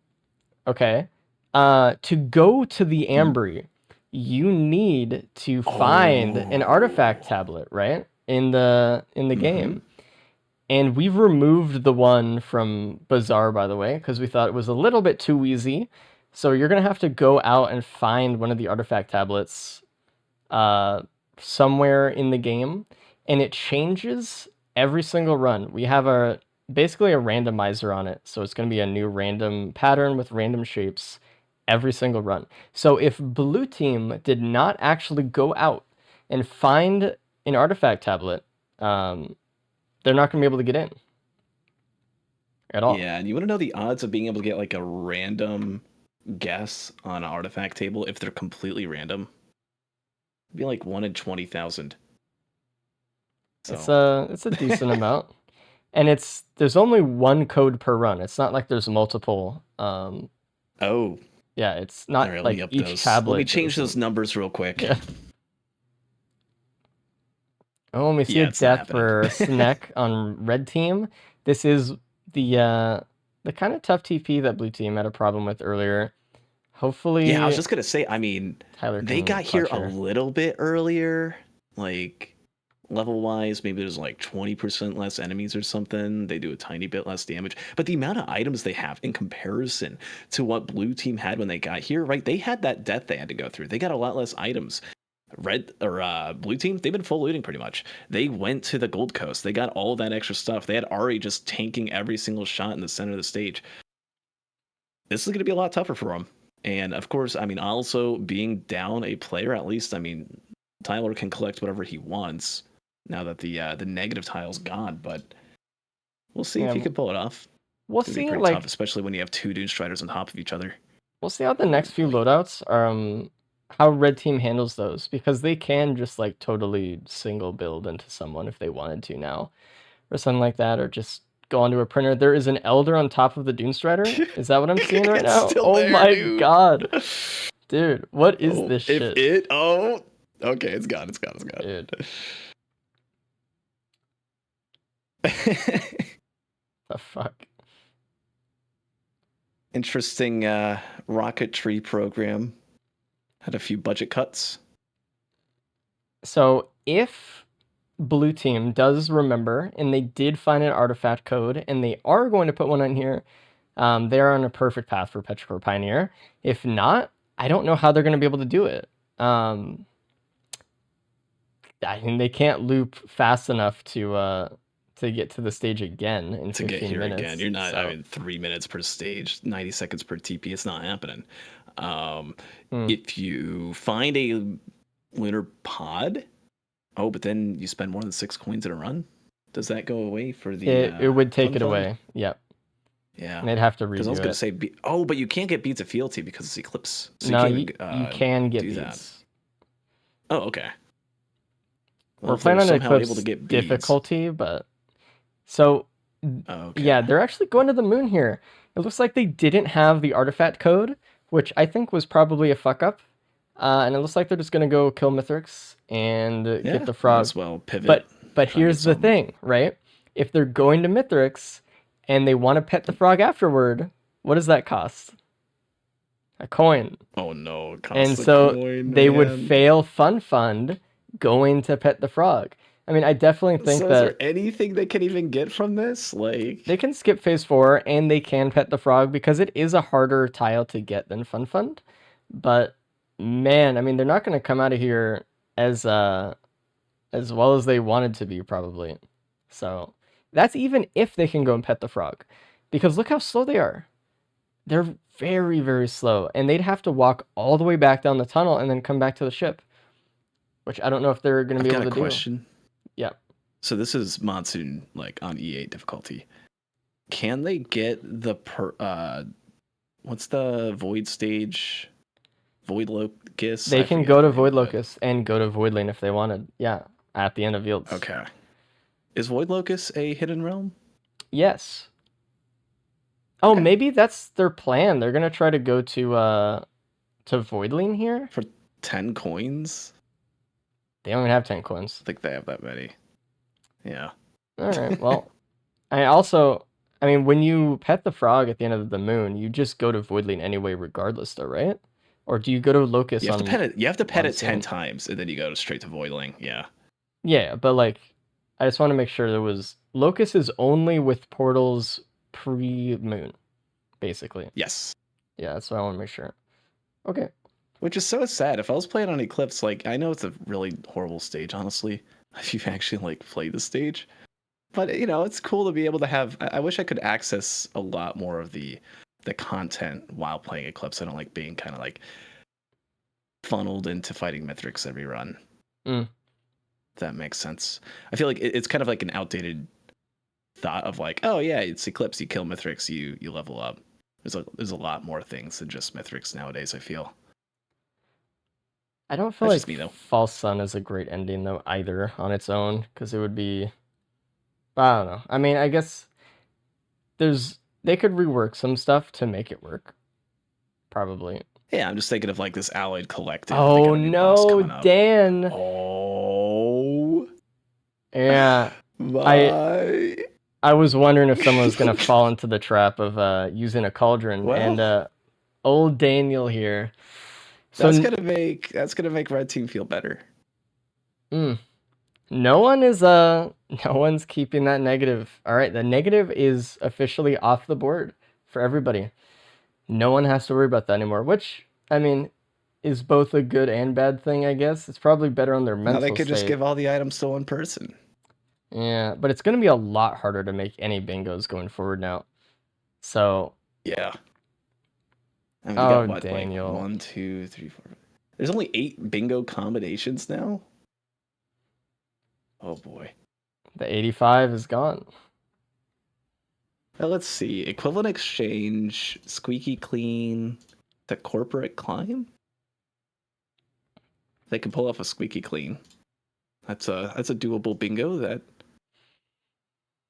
okay, to go to the Ambry, you need to find an artifact tablet, right? In the game. And we've removed the one from Bazaar, by the way, because we thought it was a little bit too easy. So you're going to have to go out and find one of the artifact tablets somewhere in the game. And it changes every single run. We have basically a randomizer on it. So it's going to be a new random pattern with random shapes every single run. So if blue team did not actually go out and find an artifact tablet, they're not going to be able to get in at all. Yeah, and you want to know the odds of being able to get like a random guess on an artifact table if they're completely random? It'd be like 1 in 20,000. So. It's a decent amount, and there's only one code per run. It's not like there's multiple. Oh, yeah, it's not right, like each tablet. Let me change those numbers real quick. Yeah. Oh, and we see a death for Sneck on red team. This is the kind of tough TP that blue team had a problem with earlier. Hopefully, yeah, I was just gonna say. I mean, Tyler they got here a little bit earlier, like level wise. Maybe there's like 20% less enemies or something. They do a tiny bit less damage, but the amount of items they have in comparison to what blue team had when they got here, right? They had that death they had to go through. They got a lot less items. Red or blue team, they've been full looting pretty much. They went to the Gold Coast. They got all that extra stuff. They had Ahri just tanking every single shot in the center of the stage. This is going to be a lot tougher for them. And of course, I mean, also being down a player, at least, I mean, Tyler can collect whatever he wants now that the negative tile's gone. But we'll see if he can pull it off. We'll see, like, tough, especially when you have two Dune Striders on top of each other. We'll see how the next few loadouts are. How red team handles those, because they can just like totally single build into someone if they wanted to now, or something like that, or just go onto a printer. There is an Elder on top of the Dune Strider. Is that what I'm seeing right now? Oh there, my dude. God, dude, what is this shit? Okay, it's gone. Dude. The fuck. Interesting rocket tree program. Had a few budget cuts. So if blue team does remember, and they did find an artifact code, and they are going to put one in here, they are on a perfect path for Petrichor Pioneer. If not, I don't know how they're going to be able to do it. I mean, they can't loop fast enough to get to the stage again in 15 minutes. To get here again, you're not. I mean, 3 minutes per stage, 90 seconds per TP. It's not happening. If you find a lunar pod, but then you spend more than 6 coins in a run. Does that go away for the? It would take it away. Yep. Yeah. And they'd have to redo it. Because I was going to say, but you can't get beads of fealty because it's Eclipse. So no, you can get beads. That. Oh, okay. We're planning on Eclipse able to get difficulty, but so yeah, they're actually going to the moon here. It looks like they didn't have the artifact code, which I think was probably a fuck up. And it looks like they're just going to go kill Mithrix and get the frog. As well, pivot. But here's the thing, right? If they're going to Mithrix and they want to pet the frog afterward, what does that cost? a coin. Oh no, it And costs a so coin, they would man. fail Fun Fund going to pet the frog. I mean, I definitely think So is there that anything they can even get from this? Like, they can skip phase 4 and they can pet the frog because it is a harder tile to get than Fun Fund. But man, I mean, they're not going to come out of here as well as they wanted to be, probably. So that's even if they can go and pet the frog, because look how slow they are. They're very, very slow, and they'd have to walk all the way back down the tunnel and then come back to the ship, which I don't know if they're going to I've be got able a to question. do. Yeah. So this is Monsoon, like on E8 difficulty. Can they get the what's the void stage? Void Locust? They I can forget go the to name Void of it. Locust and go to Void Lane if they wanted. Yeah, at the end of Yields. Okay. Is Void Locust a hidden realm? Yes. Oh, Okay. maybe that's their plan. They're gonna try to go to Void Lane here. For 10 coins? They don't even have 10 coins. I think they have that many. Yeah. All right. Well, I mean, when you pet the frog at the end of the moon, you just go to Void Lane anyway, regardless, though, right? Or do you go to Locust You have on? to pet it. You have to pet it 10 Monsoon? times, and then you go straight to Voidling. Yeah. Yeah, but like, I just want to make sure there was Locust is only with portals pre-moon, basically. Yes. Yeah, that's what I want to make sure. Okay. Which is so sad. If I was playing on Eclipse, like I know it's a really horrible stage, honestly. If you've actually like played the stage, but you know it's cool to be able to have. I wish I could access a lot more of the content while playing Eclipse. I don't like being kind of like funneled into fighting Mithrix every run. Mm. If that makes sense. I feel like it's kind of like an outdated thought of like, oh yeah, it's Eclipse. You kill Mithrix, you level up. There's a lot more things than just Mithrix nowadays. I feel. I don't feel That's like just me though. False Sun is a great ending though either on its own, because it would be. I don't know. I mean, I guess they could rework some stuff to make it work. Probably. Yeah, I'm just thinking of like this Allied Collective. Oh no, Dan. Oh. Yeah. My. I was wondering if someone was gonna fall into the trap of using a cauldron, Well, and old Daniel here. So that's gonna make Red Team feel better. no one's keeping that negative. All right, the negative is officially off the board for everybody. No one has to worry about that anymore, which I mean is both a good and bad thing, I guess. It's probably better on their mental Now they could state. just give all the items to one person. Yeah, but it's going to be a lot harder to make any bingos going forward now. So Yeah. I mean, you oh, got what, Daniel. like 1, 2, 3, 4. There's only 8 bingo combinations now. Oh boy. The 85 is gone. Now let's see. Equivalent exchange, squeaky clean, the corporate climb. They can pull off a squeaky clean. That's a doable bingo that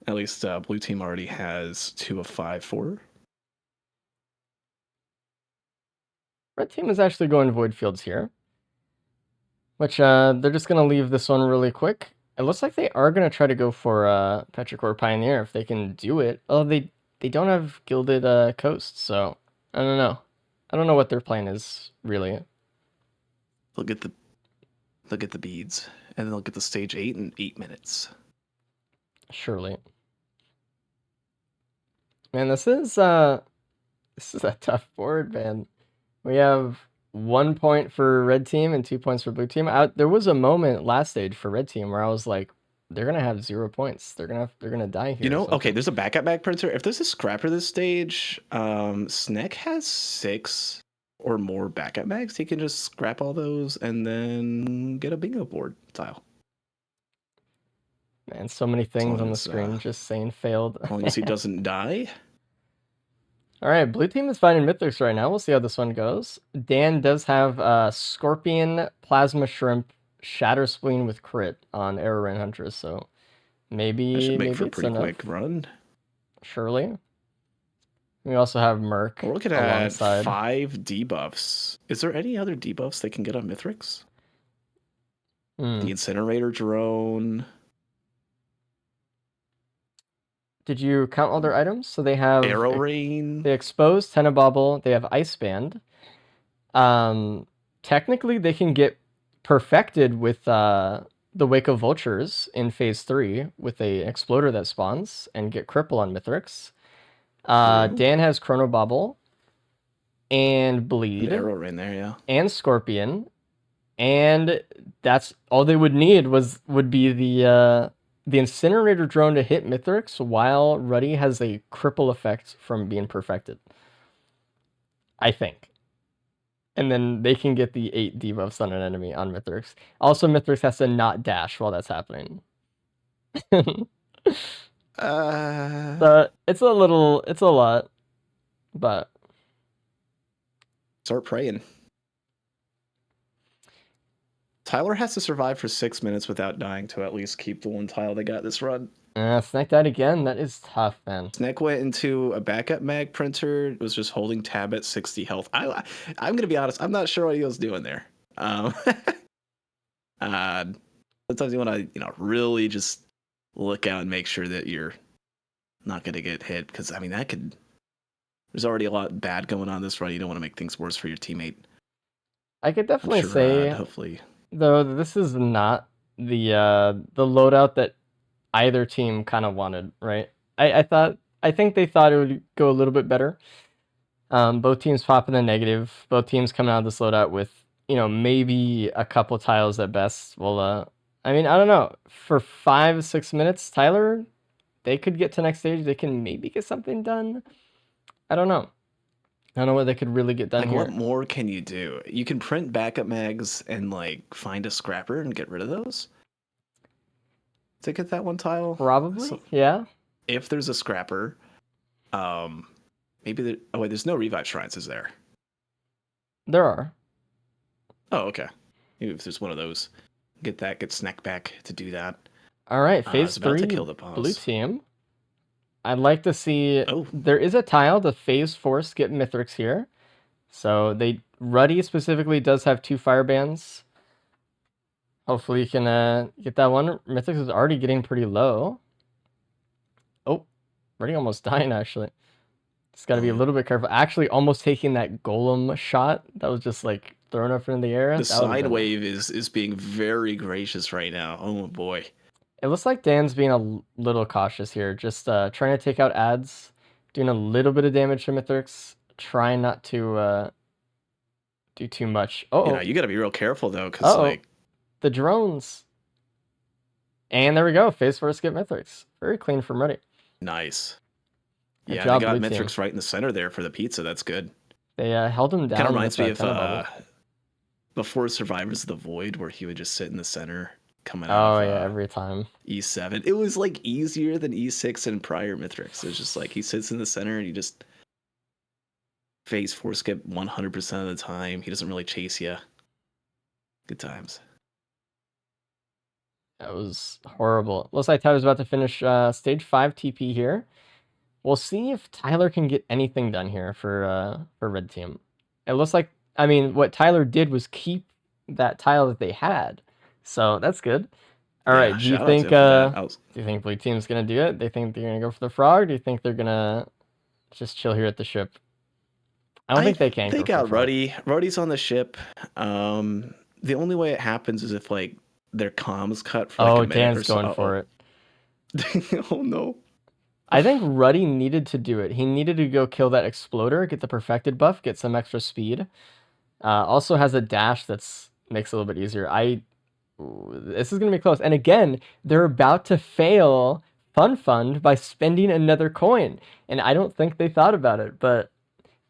at least blue team already has 2 of 5 for. Red team is actually going Void Fields here, which they're just going to leave this one really quick. It looks like they are going to try to go for Petrichor Pioneer if they can do it. Oh, they don't have Gilded Coast, so I don't know. I don't know what their plan is really. They'll get the beads, and then they'll get the stage 8 in 8 minutes. Surely. Man, this is a tough board, man. We have 1 point for red team and 2 points for blue team. There was a moment last stage for red team where I was like, they're gonna have 0 points. They're gonna die here. You know, okay, there's a backup bag printer. If there's a scrapper this stage, Snek has 6 or more backup bags. He can just scrap all those and then get a bingo board tile. Man, so many things on the screen just saying failed. As long as he doesn't die. All right, blue team is fighting Mythics right now. We'll see how this one goes. Dan does have Scorpion, Plasma Shrimp, Shatter Spleen with crit on Arrow Rain Huntress, so maybe That should make maybe for a it's pretty enough. quick run. Surely. We also have Merc. We're looking at alongside 5 debuffs. Is there any other debuffs they can get on Mithrix? The Incinerator Drone. Did you count all their items? So they have Arrow Rain. They Expose, Tenabobble, they have Ice Band, Technically they can get perfected with the Wake of Vultures in phase 3 with a exploder that spawns and get cripple on Mithrix. True. Dan has Chrono Bobble and Bleed An arrow right there, yeah. and Scorpion, and that's all they would need would be the Incinerator drone to hit Mithrix while Ruddy has a cripple effect from being perfected. I think. And then they can get the 8 debuffs on an enemy on Mithrix. Also, Mithrix has to not dash while that's happening. So it's a lot, but start praying. Tyler has to survive for 6 minutes without dying to at least keep the one tile they got this run. Snack that again. That is tough, man. Snack went into a backup mag printer, was just holding tab at 60 health. I'm gonna be honest, I'm not sure what he was doing there. Sometimes you want to, really just look out and make sure that you're not gonna get hit, because I mean there's already a lot bad going on this run. You don't want to make things worse for your teammate. I could definitely say, hopefully, though, this is not the loadout that either team kind of wanted, right? I think they thought it would go a little bit better. Both teams popping the negative. Both teams coming out of this loadout with, maybe a couple tiles at best. Well, I mean, I don't know. For 5-6 minutes, Tyler, they could get to next stage. They can maybe get something done. I don't know. I don't know what they could really get done here. What more can you do? You can print backup mags and find a scrapper and get rid of those to get that one tile. Probably, yeah. If there's a scrapper, maybe there's no revive shrines, is there? There are. Oh, okay. Maybe if there's one of those, get snack back to do that. All right, phase 3, to kill the boss. Blue team. I'd like to see. There is a tile to phase force get Mithrix here, so Ruddy specifically does have 2 fire bands. Hopefully you can get that one. Mithrix is already getting pretty low. Oh, Ruddy almost dying actually. Just got to be a little bit careful. Actually, almost taking that golem shot that was just thrown up in the air. The side wave is being very gracious right now. Oh boy. It looks like Dan's being a little cautious here, just trying to take out ads, doing a little bit of damage to Mithrix, trying not to do too much. Oh, you got to be real careful though, because the drones. And there we go, phase first get Mithrix. Very clean from Ruddy. Nice. Good yeah, job, they got Blue Mithrix team. right in the center there for the pizza. That's good. They held him down. Kind of reminds me of before Survivors of the Void, where he would just sit in the center. Coming out of, every time. E7. It was easier than E6 and prior Mithrix. It's just he sits in the center and you just phase force skip 100% of the time. He doesn't really chase you. Good times. That was horrible. Looks like Tyler's about to finish stage 5 TP here. We'll see if Tyler can get anything done here for red team. It looks like, I mean, what Tyler did was keep that tile that they had. So that's good. All right. Do you think blue team's gonna do it? They think they're gonna go for the frog? Do you think they're gonna just chill here at the ship? I don't think they can. They got Ruddy. Ruddy's on the ship. The only way it happens is if their comms cut for a minute Dan's or so. going for it. Oh no. I think Ruddy needed to do it. He needed to go kill that exploder, get the perfected buff, get some extra speed. Also has a dash that's makes it a little bit easier. This is going to be close. And again, they're about to fail Fund by spending another coin. And I don't think they thought about it, but...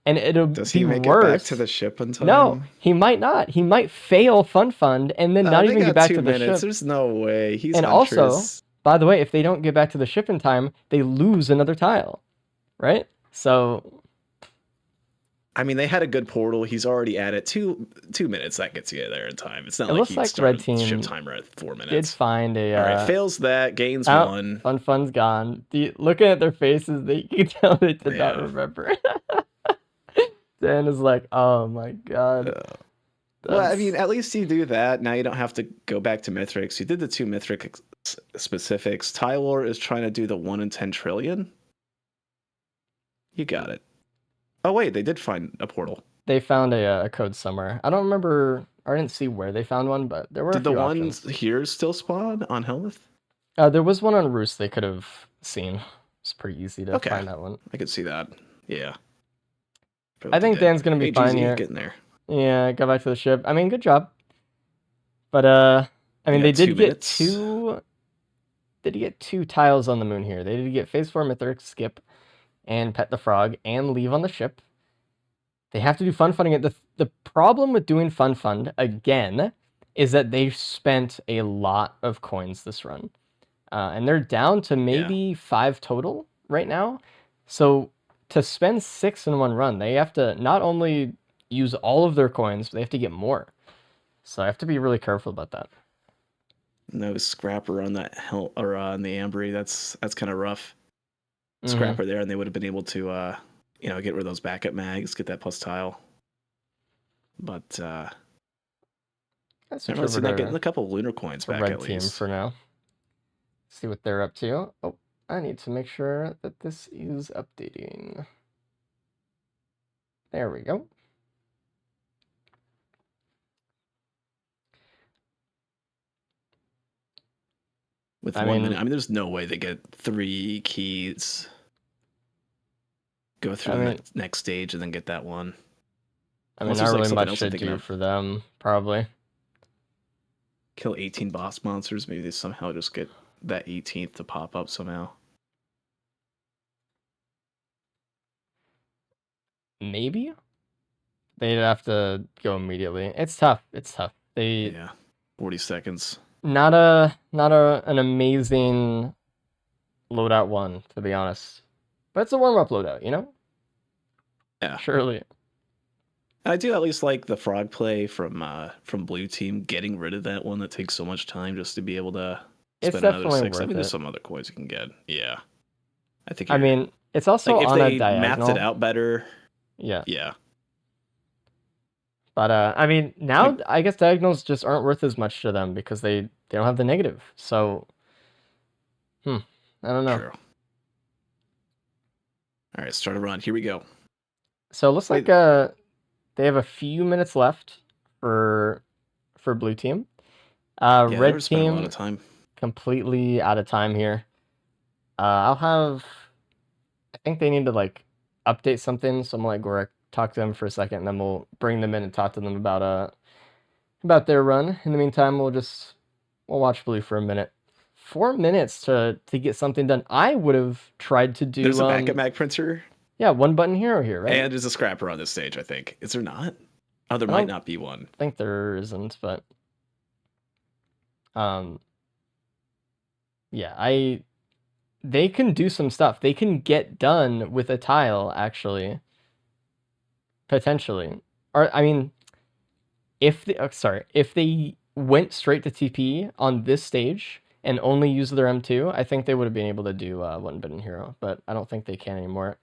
And it'll Does he be make worse. It back to the ship in time? No, he might not. He might fail Fund and then not even get back to the ship. There's no way. He's and also, by the way, if they don't get back to the ship in time, they lose another tile. Right? So... I mean, they had a good portal. He's already at it. 2 minutes, that gets you there in time. It's not it like he started red team ship timer at 4 minutes. Did find a... All right, fails that, gains 1. Fund's gone. Looking at their faces, you can tell they did not remember. Dan is like, oh my god. Well, I mean, at least you do that. Now you don't have to go back to Mithrix. You did the 2 Mithrix specifics. Tylor is trying to do the 1 in 10 trillion. You got it. Oh wait, they did find a portal. they found a code somewhere. I don't remember. I didn't see where they found one, but there were a Did the few ones options. here still spawn on Helmuth? There was one on Roost they could have seen. It's pretty easy to Okay. find that one. I could see that. Yeah. I think Dan's gonna be Hey, fine GZ, here. getting there. Yeah, go back to the ship. I mean, good job. But I mean, got they did 2 get minutes. two. Did get 2 tiles on the moon here. They did get Phase 4 Mythic skip, and Pet the Frog, and leave on the ship. They have to do fun funding it. The problem with doing fun fund again is that they spent a lot of coins this run, and they're down to maybe 5 total right now. So to spend 6 in one run, they have to not only use all of their coins, but they have to get more. So I have to be really careful about that. No scrapper on that or on the Ambry. That's kind of rough. Mhm. Scrapper there, and they would have been able to, get rid of those backup mags, get that plus tile. But Let's I've switch seen over that getting to a couple lunar coins the back red at team least. for now. See what they're up to. Oh, I need to make sure that this is updating. There we go. With I 1 mean- minute, I mean, there's no way they get 3 keys, go through the next stage, and then get that one. I mean, Unless not there's, like, really something much else to I'm thinking do of. for them, probably. Kill 18 boss monsters. Maybe they somehow just get that 18th to pop up somehow. Maybe they'd have to go immediately. It's tough. It's tough. Yeah, 40 seconds. Not an amazing loadout one, to be honest. But it's a warm-up loadout, you know? Yeah. Surely. I do at least like the frog play from Blue Team, getting rid of that one that takes so much time just to be able to It's spend another definitely 6. I worth mean, there's it. some other coins you can get. Yeah. I think I mean, it's also like if on a they diagonal. mapped it out better. Yeah. Yeah. But I mean, now I guess diagonals just aren't worth as much to them because they don't have the negative. So, I don't know. True. All right, start a run. Here we go. So it looks like they have a few minutes left for Blue Team. Red Team a lot of time. Completely out of time here. I think they need to like update something, so I'm gonna let Gorek talk to them for a second, and then we'll bring them in and talk to them about their run. In the meantime, we'll watch Blue for a minute. 4 minutes to get something done. I would have tried to do. There's a backup mag printer. Yeah, one button hero here, right? And there's a scrapper on this stage, I think. Is there not? Oh, there might not be one. I think there isn't, but yeah, they can do some stuff. They can get done with a tile, actually. Potentially. Or I mean, if they went straight to TP on this stage and only used their M2, I think they would have been able to do one button hero, but I don't think they can anymore.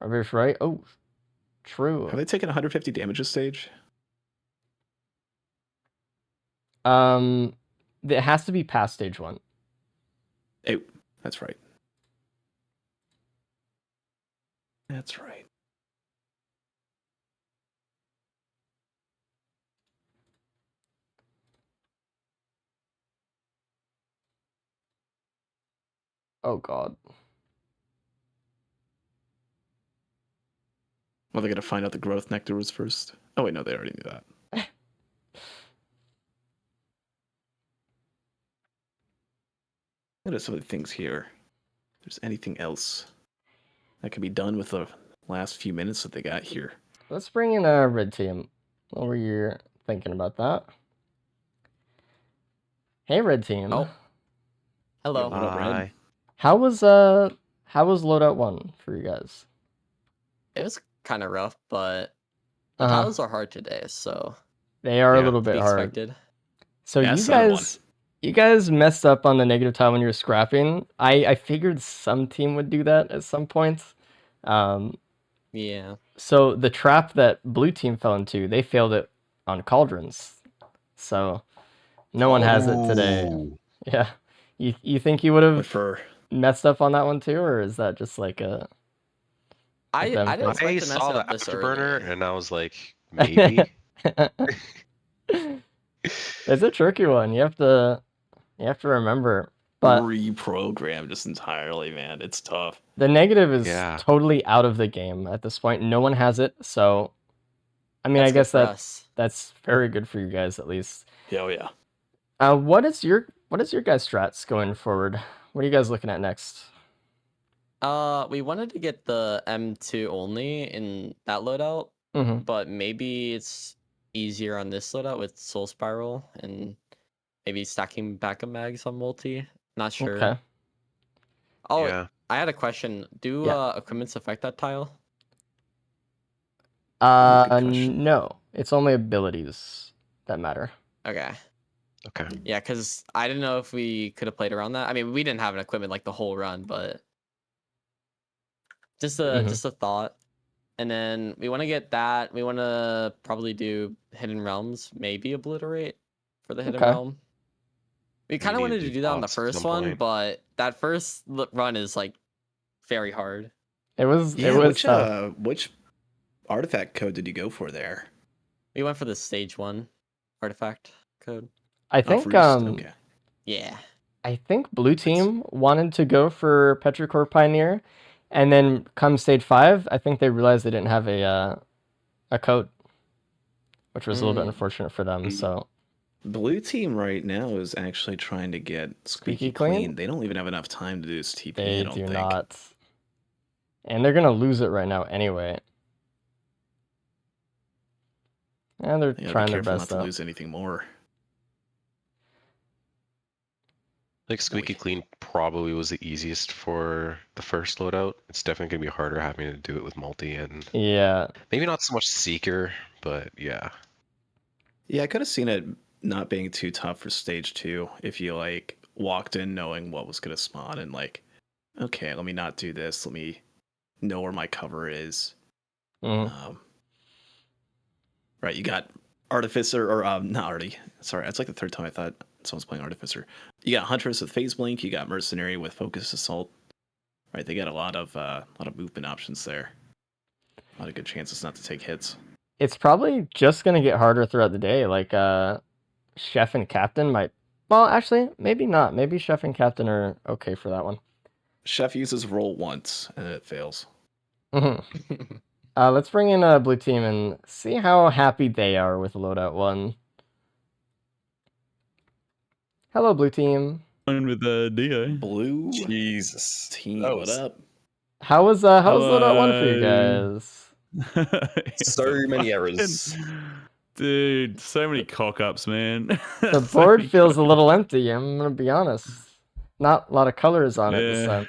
Arvish, right? Oh, true. Have they taken 150 damage this stage? It has to be past stage 1. Oh, that's right. That's right. Oh god. Well, they're gonna find out the growth nectar was first. Oh wait, no, they already knew that. What are some of the things here? If there's anything else that can be done with the last few minutes that they got here. Let's bring in a red team. What were you thinking about that? Hey, red team. Oh. Hello. Yo, what up, Red? How was loadout 1 for you guys? It was kind of rough, but the Uh-huh. tiles are hard today, so They are a Yeah, little to bit be hard. expected. So Yeah, you guys messed up on the negative tile when you were scrapping. I figured some team would do that at some point. Yeah. So the trap that blue team fell into, they failed it on cauldrons. So no one has it today. Yeah. You think you would have For messed up on that one too, or is that just like a I them didn't things. expect I to mess saw it the up this afterburner early. and I was like, maybe. It's a tricky one. You have to remember. But Reprogram just entirely, man. It's tough. the negative is Yeah. totally out of the game at this point. No one has it, so I mean, That's I guess good for us. that's very good for you guys at least. Yeah, oh, yeah. What is your guys' strats going forward? What are you guys looking at next? We wanted to get the M2 only in that loadout, Mm-hmm. but maybe it's easier on this loadout with Soul Spiral and maybe stacking backup mags on multi. Not sure. Okay. Oh, Yeah. I had a question. Do Yeah. equipments affect that tile? Good question. No. It's only abilities that matter. Okay. Okay. Yeah, because I didn't know if we could have played around that. I mean, we didn't have an equipment like the whole run, but just a Mhm. just a thought. And then we want to get that. We want to probably do Hidden Realms, maybe Obliterate for the Hidden Okay. Realm. We kind of need to wanted to do do that on the boss at first some one, point. but that first run is like very hard. It was tough. Which artifact code did you go for there? We went for the stage 1 artifact code. I think First? Okay. Yeah. I think blue team wanted to go for Petrichor Pioneer, and then come stage 5, I think they realized they didn't have a code, which was a little bit unfortunate for them. So Blue team right now is actually trying to get Squeaky squeaky clean? clean. They don't even have enough time to do this TP. they I don't do think. not, and they're gonna lose it right now anyway. And they're They gotta trying be their careful best not to though. lose anything more. Like Squeaky Clean probably was the easiest for the first loadout. It's definitely gonna be harder having to do it with multi and Yeah, maybe not so much Seeker, but yeah. Yeah, I could have seen it not being too tough for stage 2 if you like walked in knowing what was gonna spawn and like, okay, let me not do this. Let me know where my cover is. Mhm. Right, you got Artificer, or not Artie. Sorry, that's like the third time I thought someone's playing Artificer. You got Huntress with Phase Blink. You got Mercenary with Focus Assault. Right, they got a lot of movement options there. A lot of good chances not to take hits. it's probably just gonna get harder throughout the day. Like Chef and Captain might. Well, actually, maybe not. Maybe Chef and Captain are okay for that one. Chef uses roll once and it fails. Mm-hmm. Let's bring in blue team and see how happy they are with loadout 1. Hello, blue team. With Dio. Blue Jesus. team, That what was- up? How was loadout 1 for you Hello. guys? So many errors. Dude, so many cock ups, man. The So board many feels a cock-ups. little empty. I'm gonna be honest. Not a lot of colors on it this Yeah. time.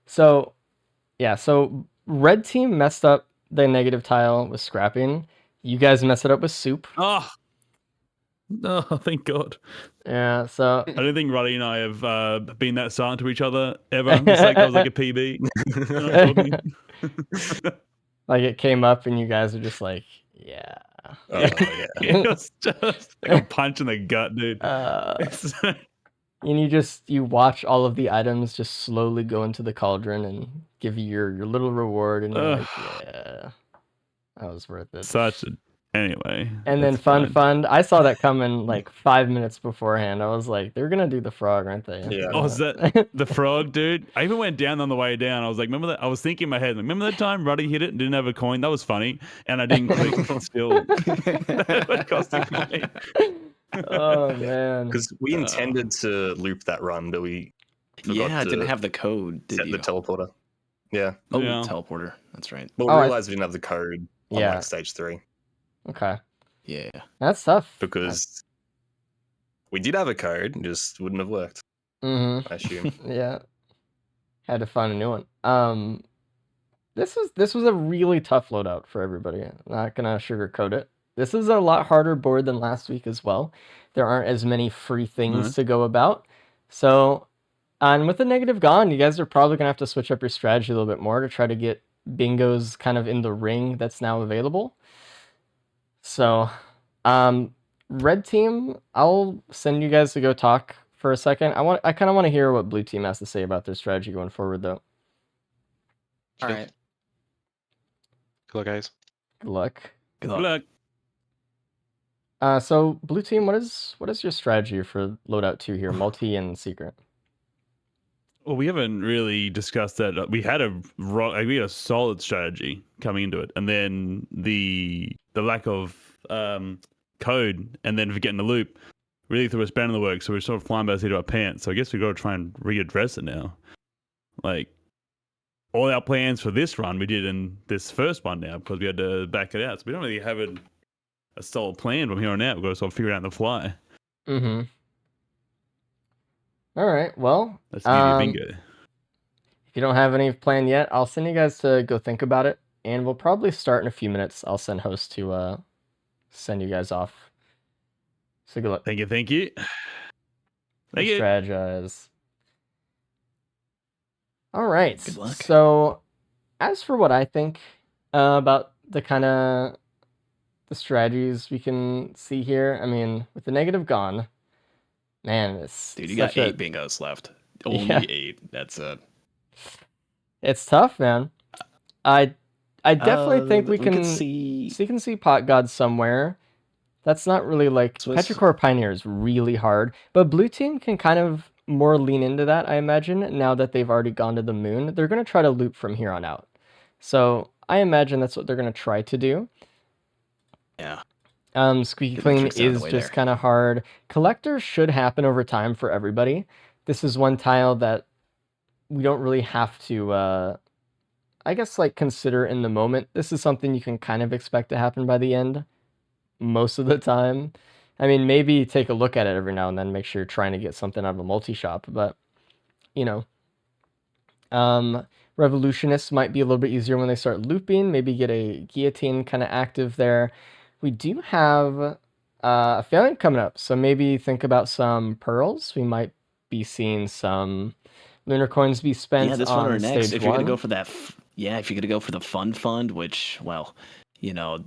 So, yeah. So red team messed up the negative tile with scrapping. You guys messed it up with soup. Oh, thank God. Yeah. So I don't think Ruddy and I have been that silent to each other ever. It's like I was like a PB. We're not talking. like it came up and you guys are just like, yeah. Oh, yeah. It was just like a punch in the gut, dude. And you watch all of the items just slowly go into the cauldron and give you your little reward, and you're like, yeah, that was worth it. Such a anyway. And then it's fun. fine. I saw that coming like 5 minutes beforehand. I was like, they're gonna do the frog, aren't they? Yeah. Oh, is that the frog, dude? I even went down on the way down. I was like, remember that? I was thinking in my head, like, remember that time Ruddy hit it and didn't have a coin? That was funny. And I didn't click still. That cost him money. Oh man. Because we intended to loop that run, but we forgot Yeah, I to didn't have the code, did set you? the teleporter. Yeah. Oh, Yeah. teleporter. That's right. But Oh, we I- realized we didn't have the code on Yeah. like stage 3 Okay. Yeah. That's tough. because we did have a code, it just wouldn't have worked, Mm-hmm. I assume. Yeah. Had to find a new one. This was a really tough loadout for everybody. Not gonna sugarcoat it. This is a lot harder board than last week as well. There aren't as many free things Mhm. to go about. So, and with the negative gone, you guys are probably gonna have to switch up your strategy a little bit more to try to get bingos kind of in the ring that's now available. So, red team, I'll send you guys to go talk for a second. I kind of want to hear what blue team has to say about their strategy going forward, though. All right. Good luck, guys. Good luck. Good Good luck. luck. So blue team, what is your strategy for loadout 2 here, multi and secret? Well, we haven't really discussed that. We had a solid strategy coming into it, and then the lack of code, and then forgetting the loop, really threw us down in the work. So we're sort of flying by the seat of our pants. So I guess we've got to try and readdress it now. Like all our plans for this run, we did in this first one now because we had to back it out. So we don't really have a solid plan from here on out. We've got to sort of figure it out on the fly. Mm-hmm. All right. Well, That's the beauty of bingo. if you don't have any plan yet, I'll send you guys to go think about it, and we'll probably start in a few minutes. I'll send host to send you guys off. So good luck. Thank you. Thank you. Thank you. Strategize. All right. Good luck. So, as for what I think about the strategies we can see here, I mean, with the negative gone, man, it's Dude, you got such a- 8 bingos left. Only Yeah. 8. That's it. It's tough, man. I definitely think we can see. see Pot God somewhere. That's not really like Swiss. Petrichor Pioneer is really hard, but blue team can kind of more lean into that, I imagine, now that they've already gone to the moon. They're going to try to loop from here on out. So I imagine that's what they're going to try to do. Yeah. Squeaky Get Clean Matrix out of the is way just there. kind of hard. Collector should happen over time for everybody. This is one tile that we don't really have to, I guess, like consider in the moment. This is something you can kind of expect to happen by the end most of the time. I mean, maybe take a look at it every now and then, make sure you're trying to get something out of a multi-shop, but, you know. Revolutionists might be a little bit easier when they start looping, maybe get a guillotine kind of active there. We do have a Phalanx coming up, so maybe think about some pearls. We might be seeing some lunar coins be spent Yeah, this one on or next. stage If you're 1. gonna go for that, if you're gonna go for the fun fund, which, well, you know,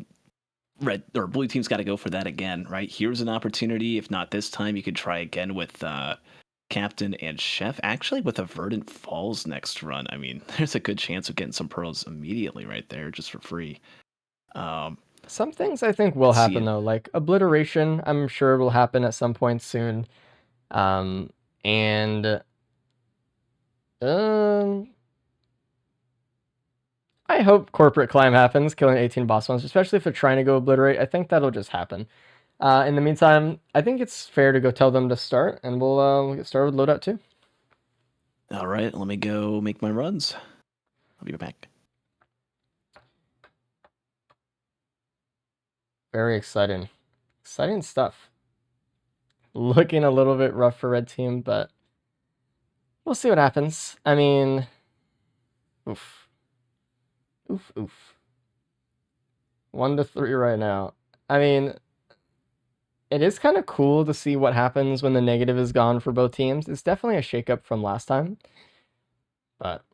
red or blue team's got to go for that again, right? Here's an opportunity. If not this time, you could try again with Captain and Chef. Actually, with a Verdant Falls next run, I mean, there's a good chance of getting some pearls immediately right there, just for free. Some things I think will Let's see happen it. though, like Obliteration, I'm sure will happen at some point soon. And I hope Corporate Climb happens, killing 18 boss ones, especially if they're trying to go Obliterate. I think that'll just happen. In the meantime, I think it's fair to go tell them to start, and we'll get started with loadout 2. All right, let me go make my runs. I'll be right back. Very exciting. Exciting stuff. Looking a little bit rough for red team, but we'll see what happens. I mean, oof. Oof, oof. 1 to 3 right now. I mean, it is kind of cool to see what happens when the negative is gone for both teams. It's definitely a shakeup from last time, but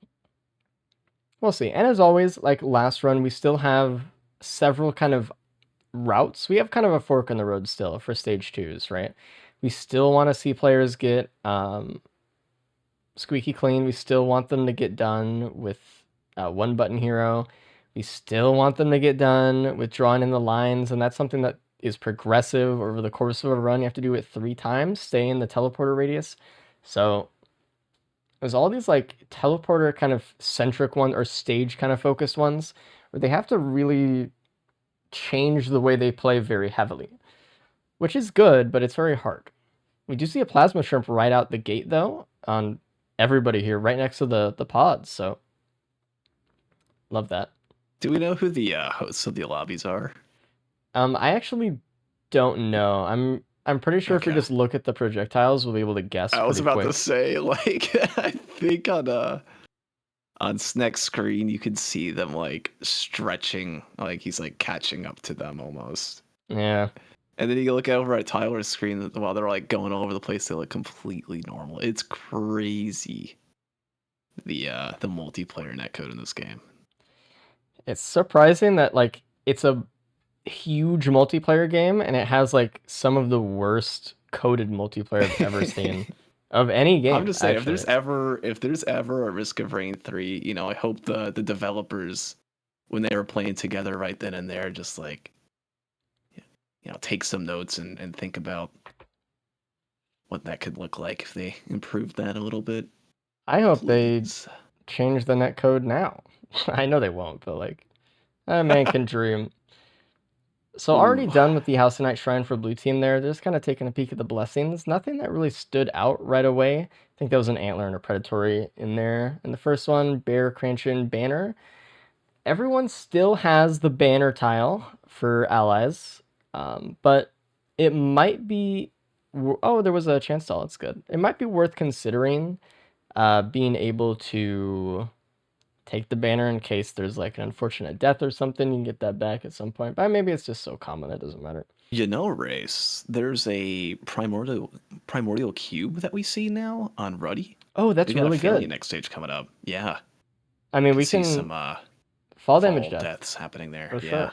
we'll see. And as always, like last run, we still have several kind of routes. We have kind of a fork in the road still for stage 2s, right? We still want to see players get squeaky clean. We still want them to get done with one button hero. We still want them to get done with drawing in the lines, and that's something that is progressive over the course of a run. You have to do it 3 times, stay in the teleporter radius. So there's all these like teleporter kind of centric ones or stage kind of focused ones where they have to really change the way they play very heavily, which is good, but it's very hard. We do see a plasma shrimp right out the gate though on everybody here, right next to the pods. So love that. Do we know who the hosts of the lobbies are? I actually don't know. I'm pretty sure if we Okay. just look at the projectiles, we'll be able to guess. I was pretty about quick. to say, like, I think on next screen you could see them like stretching, like he's like catching up to them almost. Yeah. And then you look over at Tyler's screen while they're like going all over the place. They look completely normal. It's crazy. The multiplayer netcode in this game. It's surprising that like it's a huge multiplayer game and it has like some of the worst coded multiplayer I've ever seen of any game. I'm just saying, actually. if there's ever a Risk of Rain 3, you know, I hope the developers when they were playing together right then and there, just like, take some notes and think about what that could look like if they improved that a little bit. I hope they Please. change the netcode now. I know they won't, but like, a man can dream. So already Ooh. done with the House of Night Shrine for blue team there. Just kind of taking a peek at the blessings. Nothing that really stood out right away. I think there was an antler and a predatory in there. And the first one, bear, cranchin, banner. Everyone still has the banner tile for allies, but it might be. Oh, there was a chance stall. It's good. It might be worth considering being able to take the banner in case there's like an unfortunate death or something. You can get that back at some point, but maybe it's just so common it doesn't matter. Race, there's a primordial cube that we see now on Ruddy. Oh, that's We got really a fairly good. next stage coming up. Yeah. I mean, You we see can some fall damage fall death. deaths happening there. For Yeah. sure.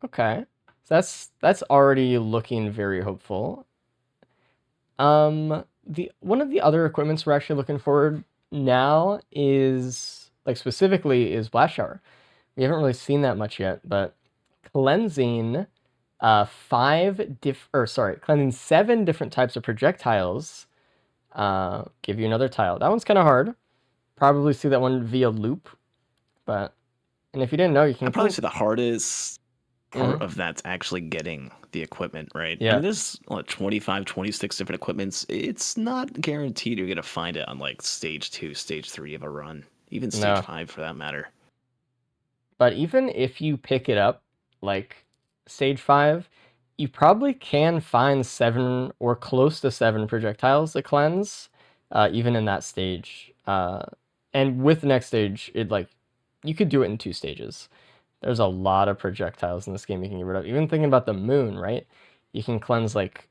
Okay, so that's already looking very hopeful. The one of the other equipments we're actually looking forward now is like specifically is blast shower. We haven't really seen that much yet, but cleansing cleansing 7 different types of projectiles give you another tile. That one's kind of hard. Probably see that one via loop, and if you didn't know, you can I'd probably say the hardest part Mhm. of that's actually getting the equipment, right? Yeah. I mean, there's 25, 26 different equipments. It's not guaranteed you're going to find it on like stage 2, stage 3 of a run, even stage No. 5 for that matter. But even if you pick it up like stage 5, you probably can find 7 or close to 7 projectiles to cleanse, even in that stage. And with the next stage, you could do it in 2 stages. There's a lot of projectiles in this game you can get rid of. Even thinking about the moon, right? You can cleanse like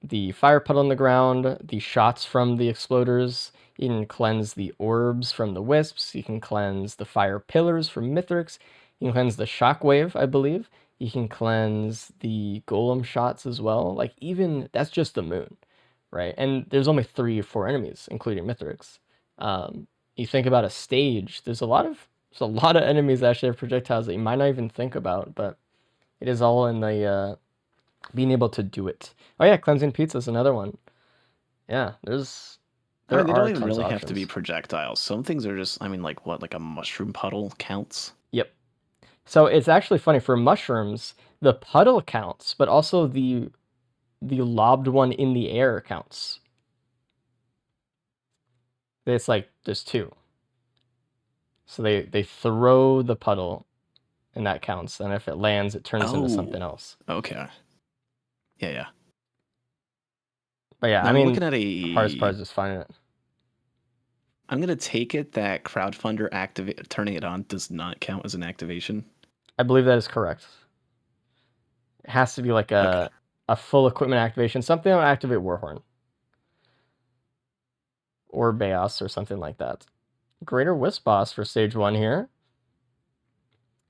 the fire puddle on the ground, the shots from the exploders. You can cleanse the orbs from the wisps. You can cleanse the fire pillars from Mithrix. You can cleanse the shockwave, I believe. You can cleanse the golem shots as well. Like even that's just the moon, right? And there's only 3 or 4 enemies, including Mithrix. You think about a stage. There's a lot of enemies that actually have projectiles that you might not even think about, but it is all in the being able to do it. Oh yeah, cleansing pizza is another one. Yeah, They are don't even tons really of have to be options. projectiles. Some things are just, like a mushroom puddle counts. Yep. So it's actually funny for mushrooms, the puddle counts, but also the lobbed one in the air counts. It's like there's 2. So they throw the puddle, and that counts. And if it lands, it turns into something Oh. else. Okay. Yeah. But yeah, Now, I I'm mean, looking at the hardest part is just finding it. I'm going to take it that crowdfunder turning it on does not count as an activation. I believe that is correct. It has to be like a full equipment activation, something that will activate Warhorn. Or Baos or something like that. Greater Wisp Boss for stage 1 here.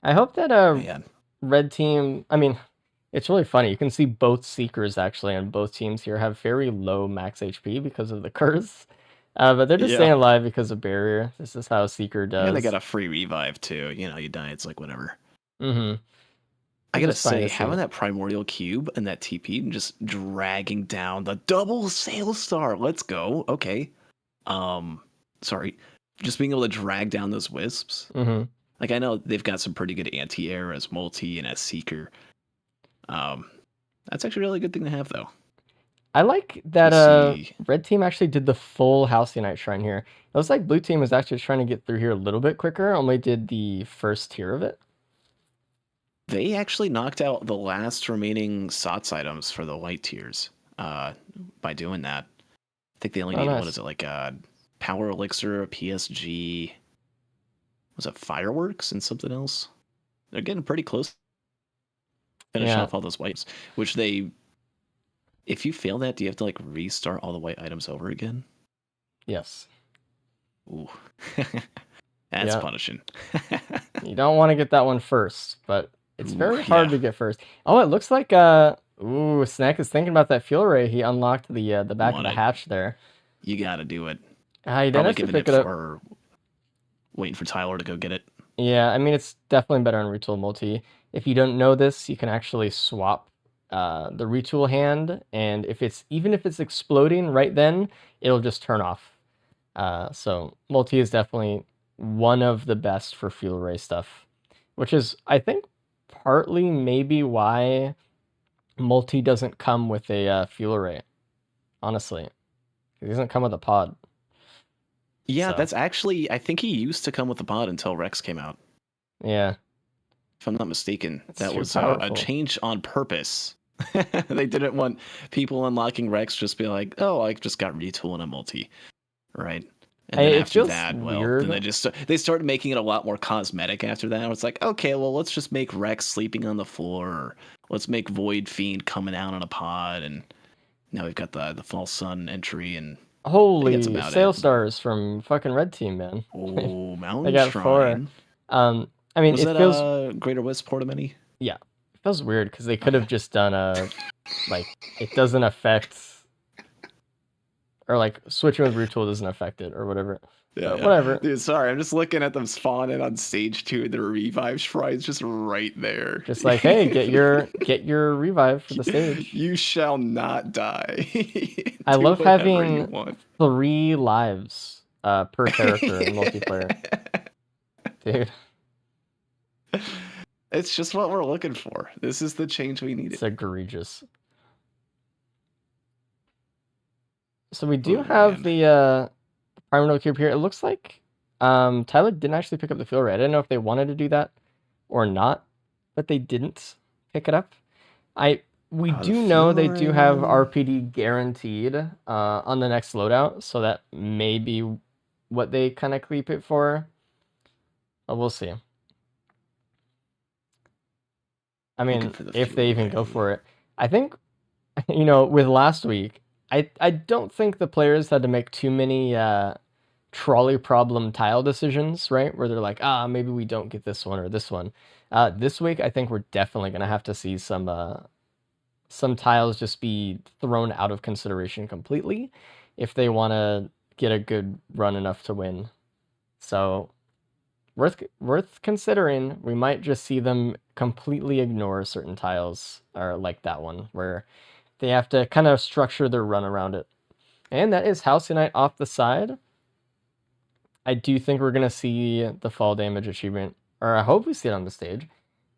I hope that Man. red team, I mean, it's really funny. You can see both Seekers actually on both teams here have very low max HP because of the curse. But they're just Yeah. staying alive because of barrier. This is how a Seeker does. Yeah, they got a free revive too. You die, it's like whatever. Mm-hmm. I gotta just funny say, to see. having that primordial cube and that TP and just dragging down the double sail star. Let's go. Okay. Sorry. Just being able to drag down those wisps. Mm-hmm. Like I know they've got some pretty good anti-air as multi and as seeker. That's actually a really good thing to have though. I like that Let's see. red team actually did the full Halcyon Shrine here. It looks like blue team was actually trying to get through here a little bit quicker, only did the first tier of it. They actually knocked out the last remaining SOTS items for the white tiers by doing that. I think they only need, nice. what is it, like a Power Elixir, a PSG, was it Fireworks and something else? They're getting pretty close to finishing off all those whites, which if you fail that, do you have to like restart all the white items over again? Yes. Ooh. That's Yeah. punishing. You don't want to get that one first, but it's Ooh, very hard yeah. to get first. Oh, it looks like Snack is thinking about that fuel ray. He unlocked the back of the hatch there. You gotta do it. He didn't Probably actually giving pick it it up. for waiting for Tyler to go get it. Yeah, I mean, it's definitely better on Retool Multi. If you don't know this, you can actually swap the Retool hand, and even if it's exploding right then, it'll just turn off. So Multi is definitely one of the best for Fuel Ray stuff, which is, I think, partly maybe why Multi doesn't come with a Fuel Ray, honestly. It doesn't come with a pod. Yeah, So. that's actually, I think he used to come with the pod until Rex came out. Yeah. If I'm not mistaken, That's that too was a powerful. change on purpose. They didn't want people unlocking Rex just be like, oh, I just got Retool and a multi, right? And then It after feels that, well, weird. then they started making it a lot more cosmetic after that. It's like, okay, well, let's just make Rex sleeping on the floor, or let's make Void Fiend coming out on a pod, and now we've got the False Sun entry, and that's Holy about Sail it. Stars from fucking Red Team, man. Oh, They Mountain got 4. Shrine. I mean, Was it that feels Greater Wisp Portamini? yeah, it feels weird because they could have Okay. just done a like it doesn't affect, or like switching with Retool doesn't affect it or whatever. Yeah, yeah. Whatever. Dude, sorry, I'm just looking at them spawning on stage 2, and the revive shrine's just right there. Just like, hey, get your revive for the stage. You shall not die. I Do love whatever you having want. 3 lives per character in multiplayer. Dude, It's just what we're looking for. This is the change we needed. it's egregious. So we do Oh, have man. the Primordial Cube here. It looks like Tyler didn't actually pick up the Fuel Ray. I didn't know if they wanted to do that or not, but they didn't pick it up. We The do know they Fuel do have Ray. RPD guaranteed on the next loadout, so that may be what they kind of creep it for. But we'll see. I mean, Looking for the if they Fuel even go Ray. for it. I think, with last week, I don't think the players had to make too many trolley problem tile decisions, right? Where they're like, maybe we don't get this one or this one. This week, I think we're definitely gonna have to see some tiles just be thrown out of consideration completely if they want to get a good run enough to win. So worth considering. We might just see them completely ignore certain tiles, or like that one where they have to kind of structure their run around it. And that is Halcyon off the side. I do think we're gonna see the fall damage achievement, or I hope we see it on the stage.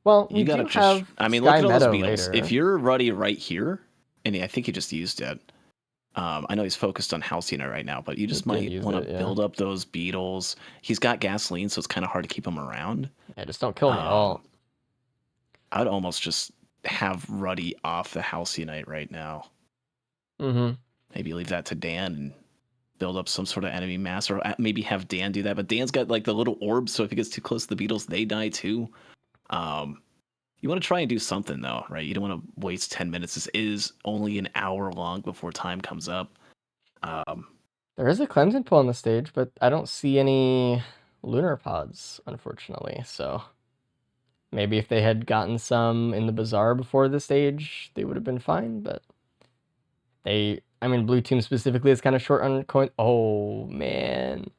Well, we You gotta do just. have I mean, Sky look at all those Meadow beetles. later. If you're Ruddy right here, and I think he just used it. I know he's focused on Halcyon right now, but you just He did might use want it, to yeah. build up those beetles. He's got gasoline, so it's kind of hard to keep him around. Yeah, just don't kill him at all. I'd almost just have Ruddy off the Halcyonite right now. Mm-hmm. Maybe leave that to Dan and build up some sort of enemy mass, or maybe have Dan do that. But Dan's got like the little orbs, so if he gets too close to the beetles, they die too. You want to try and do something though, right? You don't want to waste 10 minutes. This is only an hour long before time comes up. There is a cleansing pull on the stage, but I don't see any lunar pods, unfortunately. So maybe if they had gotten some in the bazaar before the stage, they would have been fine. But blue team specifically is kind of short on coin. Oh man,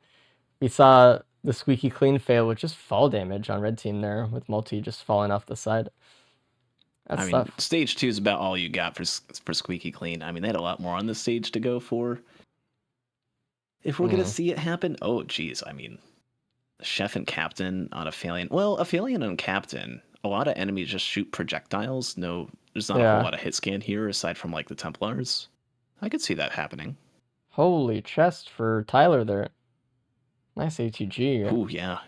we saw the squeaky clean fail with just fall damage on red team there, with multi just falling off the side. That's tough. Stage 2 is about all you got for Squeaky Clean. I mean, they had a lot more on the stage to go for. If we're gonna see it happen, oh geez, I mean, Chef and Captain on Aphelion. Well, Aphelion and Captain, a lot of enemies just shoot projectiles. No, there's not a whole lot of hit scan here aside from like the Templars. I could see that happening. Holy chest for Tyler there. Nice ATG. Oh yeah,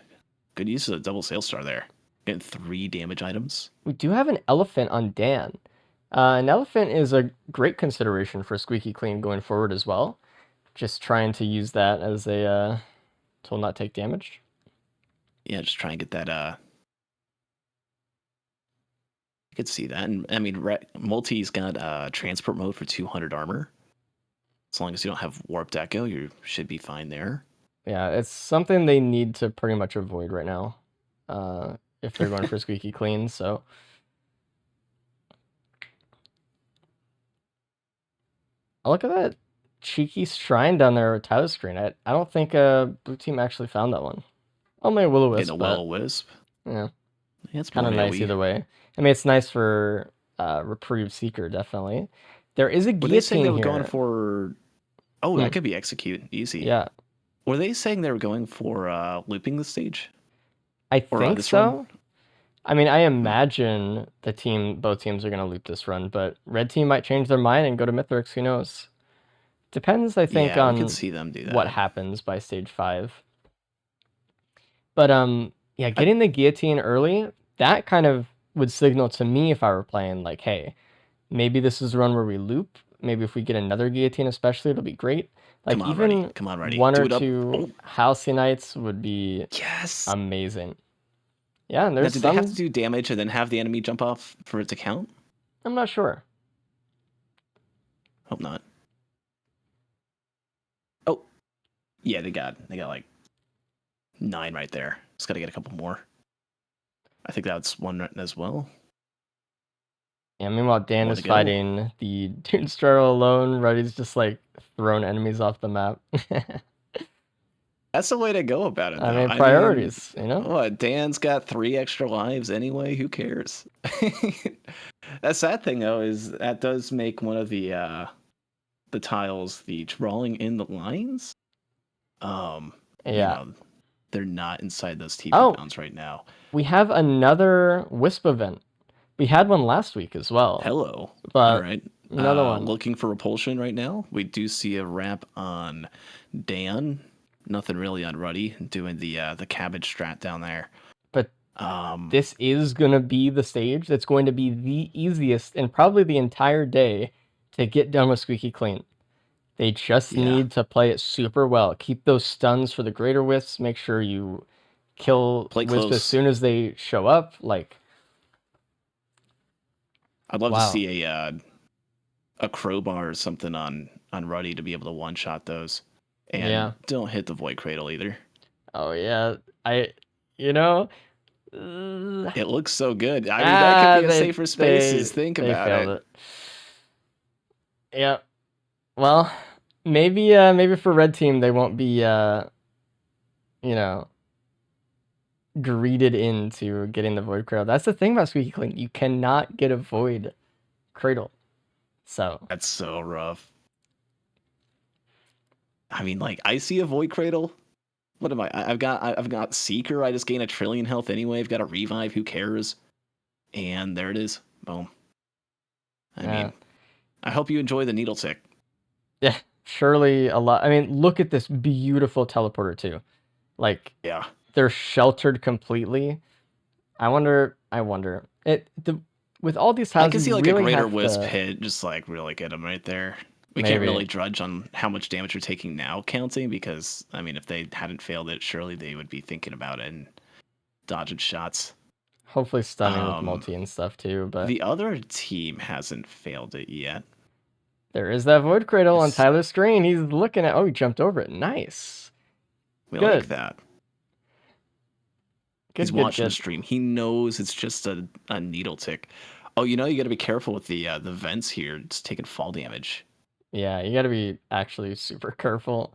good use of the double Sail Star there. Getting 3 damage items. We do have an elephant on Dan. An elephant is a great consideration for Squeaky Clean going forward as well. Just trying to use that as a tool not take damage. Yeah, just try and get that. You could see that, and I mean, Multi's got transport mode for 200 armor. As long as you don't have warped echo, you should be fine there. Yeah, it's something they need to pretty much avoid right now, if they're going for Squeaky Clean. So. Oh, look at that cheeky shrine down there with Tyler's screen. I don't think blue team actually found that one. Only a will-o-wisp, Getting a but will-o-wisp. yeah, Yeah, it's kind of more nice AoE. either way. I mean, it's nice for Reprieve Seeker, definitely. There is a Were they saying they guillotine were going here. for? Oh, Hmm. that could be execute easy. Yeah, Were they saying they were going for looping the stage? I Or, think this so. run? I mean, I imagine both teams are going to loop this run, but red team might change their mind and go to Mithrix. Who knows? Depends, I think, Yeah, we on could see them do that. what happens by stage 5. But yeah, getting the guillotine early, that kind of would signal to me if I were playing like, hey, maybe this is a run where we loop. Maybe if we get another guillotine, especially, it'll be great. Like Come on, even Reddy. Come on, Reddy. one Do or it up. two Oh, Halcyonites would be yes. amazing. Yeah, and Now, there's did some. they have to do damage and then have the enemy jump off for it to count? I'm not sure. Hope not. Oh, yeah, they got like 9 right there. Just got to get a couple more. I think that's one as well. Yeah, meanwhile, Dan More is to go. fighting the Toonstraddle alone. Reddy's just like throwing enemies off the map. That's the way to go about it. I Though. mean, priorities, you know? What? Dan's got 3 extra lives anyway. Who cares? That sad thing though is that does make one of the tiles, the drawing in the lines. Yeah. You know, they're not inside those TP Oh. bounds right now. We have another Wisp event. We had one last week as well. Hello. But All right. another one. Looking for repulsion right now. We do see a wrap on Dan. Nothing really on Ruddy doing the cabbage strat down there. But This this is going to be the stage that's going to be the easiest and probably the entire day to get done with Squeaky Clean. They just Yeah. need to play it super well. Keep those stuns for the greater wisps. Make sure you kill Play wisps close. as soon as they show up. Like, I'd love Wow. to see a crowbar or something on Ruddy to be able to one shot those. And Yeah. don't hit the Void Cradle either. oh yeah, you know, It looks so good. I mean, that could be a safer spaces. Think they about failed it. Yeah. Well, maybe for red team they won't be greeted into getting the void cradle. That's the thing about Squeaky Clean. You cannot get a void cradle. So That's so rough. I mean, like, I see a Void Cradle. What am I? I've got Seeker. I just gain 1 trillion health anyway. I've got a revive. Who cares? And there it is. Boom. I Yeah. mean, I hope you enjoy the needle tick. yeah, surely a lot. I mean, look at this beautiful teleporter too. Like, Yeah. they're sheltered completely. I wonder. With all these tiles, I can see you like really a greater have wisp to- hit, just like really get him right there. We can't Maybe. really judge on how much damage you're taking now counting because, I mean, if they hadn't failed it, surely they would be thinking about it and dodging shots. Hopefully stunning with Um, multi and stuff too. But The other team hasn't failed it yet. there is that void cradle on Yes. Tyler's screen. He's looking at. Oh, he jumped over it. Nice. We Good. like that. Good, He's good, watching the good. stream. He knows it's just a needle tick. Oh, you got to be careful with the vents here. It's taking fall damage. Yeah, you got to be actually super careful.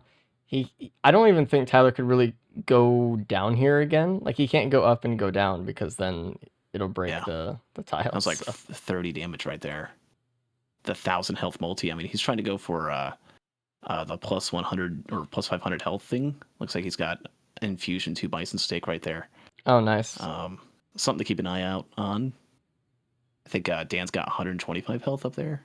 I don't even think Tyler could really go down here again. Like, he can't go up and go down because then it'll break Yeah. the tiles. That was like so. 30 damage right there. The 1,000 health multi. I mean, he's trying to go for the plus 100 or plus 500 health thing. Looks like he's got Infusion 2 Bison Steak right there. Oh, nice. Something to keep an eye out on. I think Dan's got 125 health up there.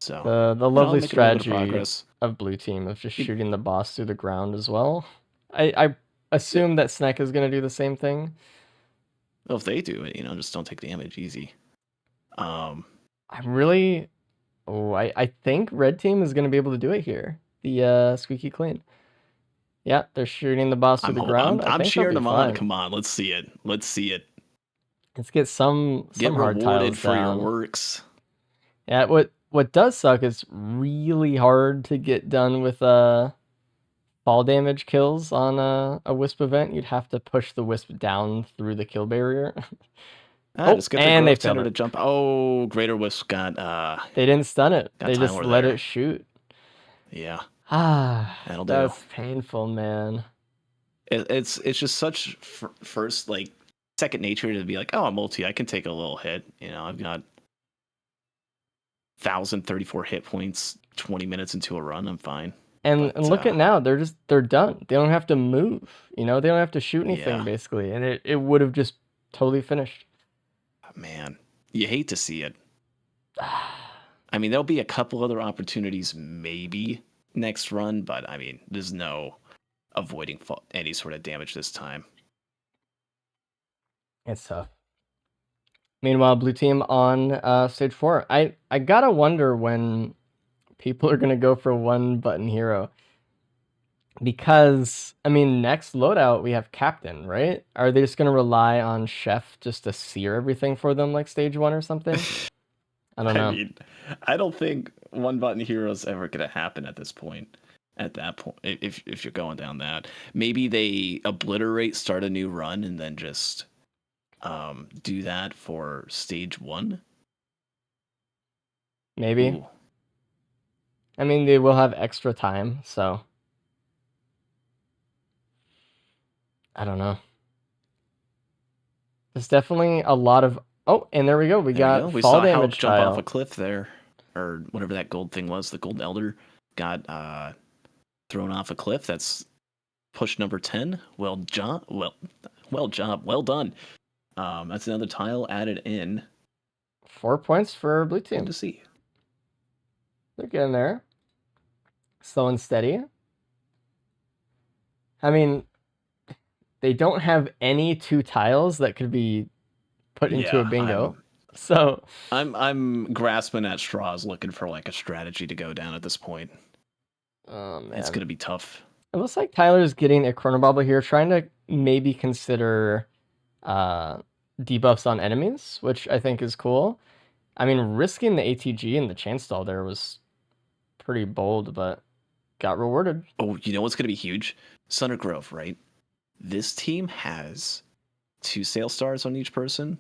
So The lovely making a little bit of strategy progress. of blue team of just He- shooting the boss through the ground as well. I assume that Snack is going to do the same thing. Well, if they do it, just don't take damage. Easy. I'm really... Oh, I think red team is going to be able to do it here. The Squeaky Clean. Yeah, they're shooting the boss through the ground. I I'm think they'll cheering be them on. fine. Come on, let's see it. Let's see it. Let's get some Get hard rewarded tiles for down. your works. Yeah, what does suck is really hard to get done with fall damage kills on a wisp event. You'd have to push the wisp down through the kill barrier. Oh, Just get the and they growth center failed to it. jump. Oh, Greater Wisp got They didn't stun it. Got They Time just Lord let there. it shoot. yeah. Ah, That'll do. that's painful, man. It's just such first like second nature to be like, oh, I'm multi, I can take a little hit. You know, I've got 1,034 hit points, 20 minutes into a run, I'm fine. And But, look at now, they're done. They don't have to move. You know, they don't have to shoot anything Yeah. basically, and it would have just totally finished. Man, you hate to see it. I mean, there'll be a couple other opportunities maybe next run, but I mean, there's no avoiding any sort of damage this time. It's tough. Meanwhile, blue team on stage 4. I gotta wonder when people are gonna go for one button hero. Because, I mean, next loadout we have Captain, right? Are they just gonna rely on Chef just to sear everything for them like stage 1 or something? I don't know. I mean, I don't think one button hero is ever going to happen at this point. At that point, if you're going down that, maybe they obliterate, start a new run, and then just do that for stage 1. Maybe. Ooh. I mean, they will have extra time, so I don't know. There's definitely a lot of... Oh, and there we go. We There got we go. We fall saw Hulk damage jump tile. off a cliff there, or whatever that gold thing was. The gold elder got thrown off a cliff. That's push number 10. Well job. Well done. That's another tile added in. 4 points for blue Good team. to see. They're getting there. Slow and steady. I mean, they don't have any 2 tiles that could be put into a bingo. So I'm grasping at straws, looking for like a strategy to go down at this point. man. It's gonna be tough. It looks like Tyler's getting a Chronobauble here, trying to maybe consider debuffs on enemies, which I think is cool. I mean, risking the ATG and the chain stall there was pretty bold, but got rewarded. Oh, you know what's gonna be huge? Sunder Grove, right? This team has 2 sale stars on each person.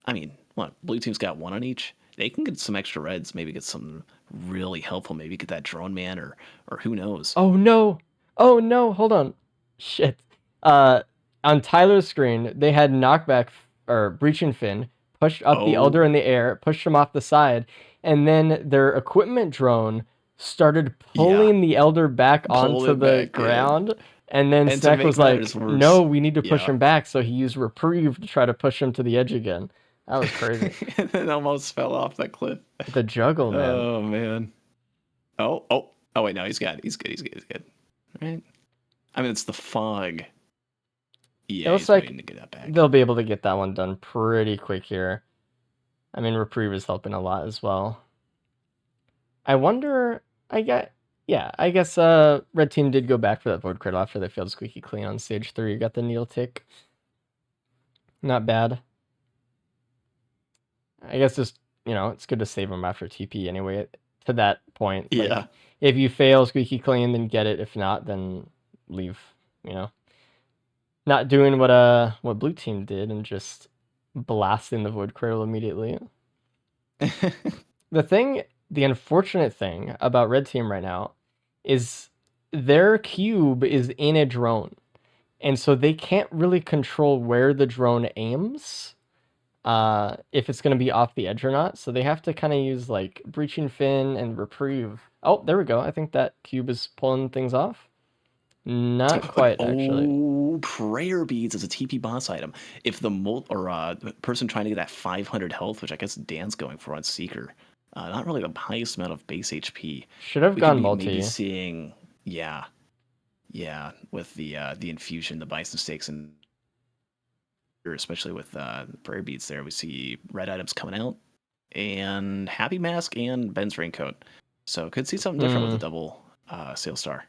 I mean, what? Blue team's got 1 on each. They can get some extra reds, maybe get something really helpful, maybe get that drone man or who knows. Oh no! Oh no! Hold on. Shit. On Tyler's screen, they had knockback or breaching fin, pushed up the elder in the air, pushed him off the side, and then their equipment drone started pulling the elder back Pull onto it the back, ground. And then And to Snack make was like, matters worse- no, we need to push Yeah. him back. So he used Reprieve to try to push him to the edge again. That was crazy. And then almost fell off that cliff. The juggle, man. Oh man. Oh wait, no, he's good. He's good. Right? I mean, it's the fog. Yeah, looks he's like waiting to get that back. They'll be able to get that one done pretty quick here. I mean, Reprieve is helping a lot as well. I wonder... I guess red team did go back for that Void Cradle after they failed squeaky clean on stage 3. Got the Needle Tick. Not bad. I guess just, it's good to save them after TP anyway, to that point. Like, Yeah. if you fail squeaky clean, then get it. If not, then leave, Not doing what blue team did and just blasting the Void Cradle immediately. The unfortunate thing about red team right now is their cube is in a drone. And so they can't really control where the drone aims, if it's going to be off the edge or not. So they have to kind of use like Breaching Fin and Reprieve. Oh, there we go. I think that cube is pulling things off. Not quite, actually. Oh, prayer beads is a TP boss item. If the the person trying to get that 500 health, which I guess Dan's going for on Seeker, not really the highest amount of base HP. Should have We gone could be multi. maybe seeing, with the infusion, the bison stakes, and especially with prayer beads there, we see red items coming out, and Happy Mask and Ben's Raincoat. So could see something different with the double Sail Star.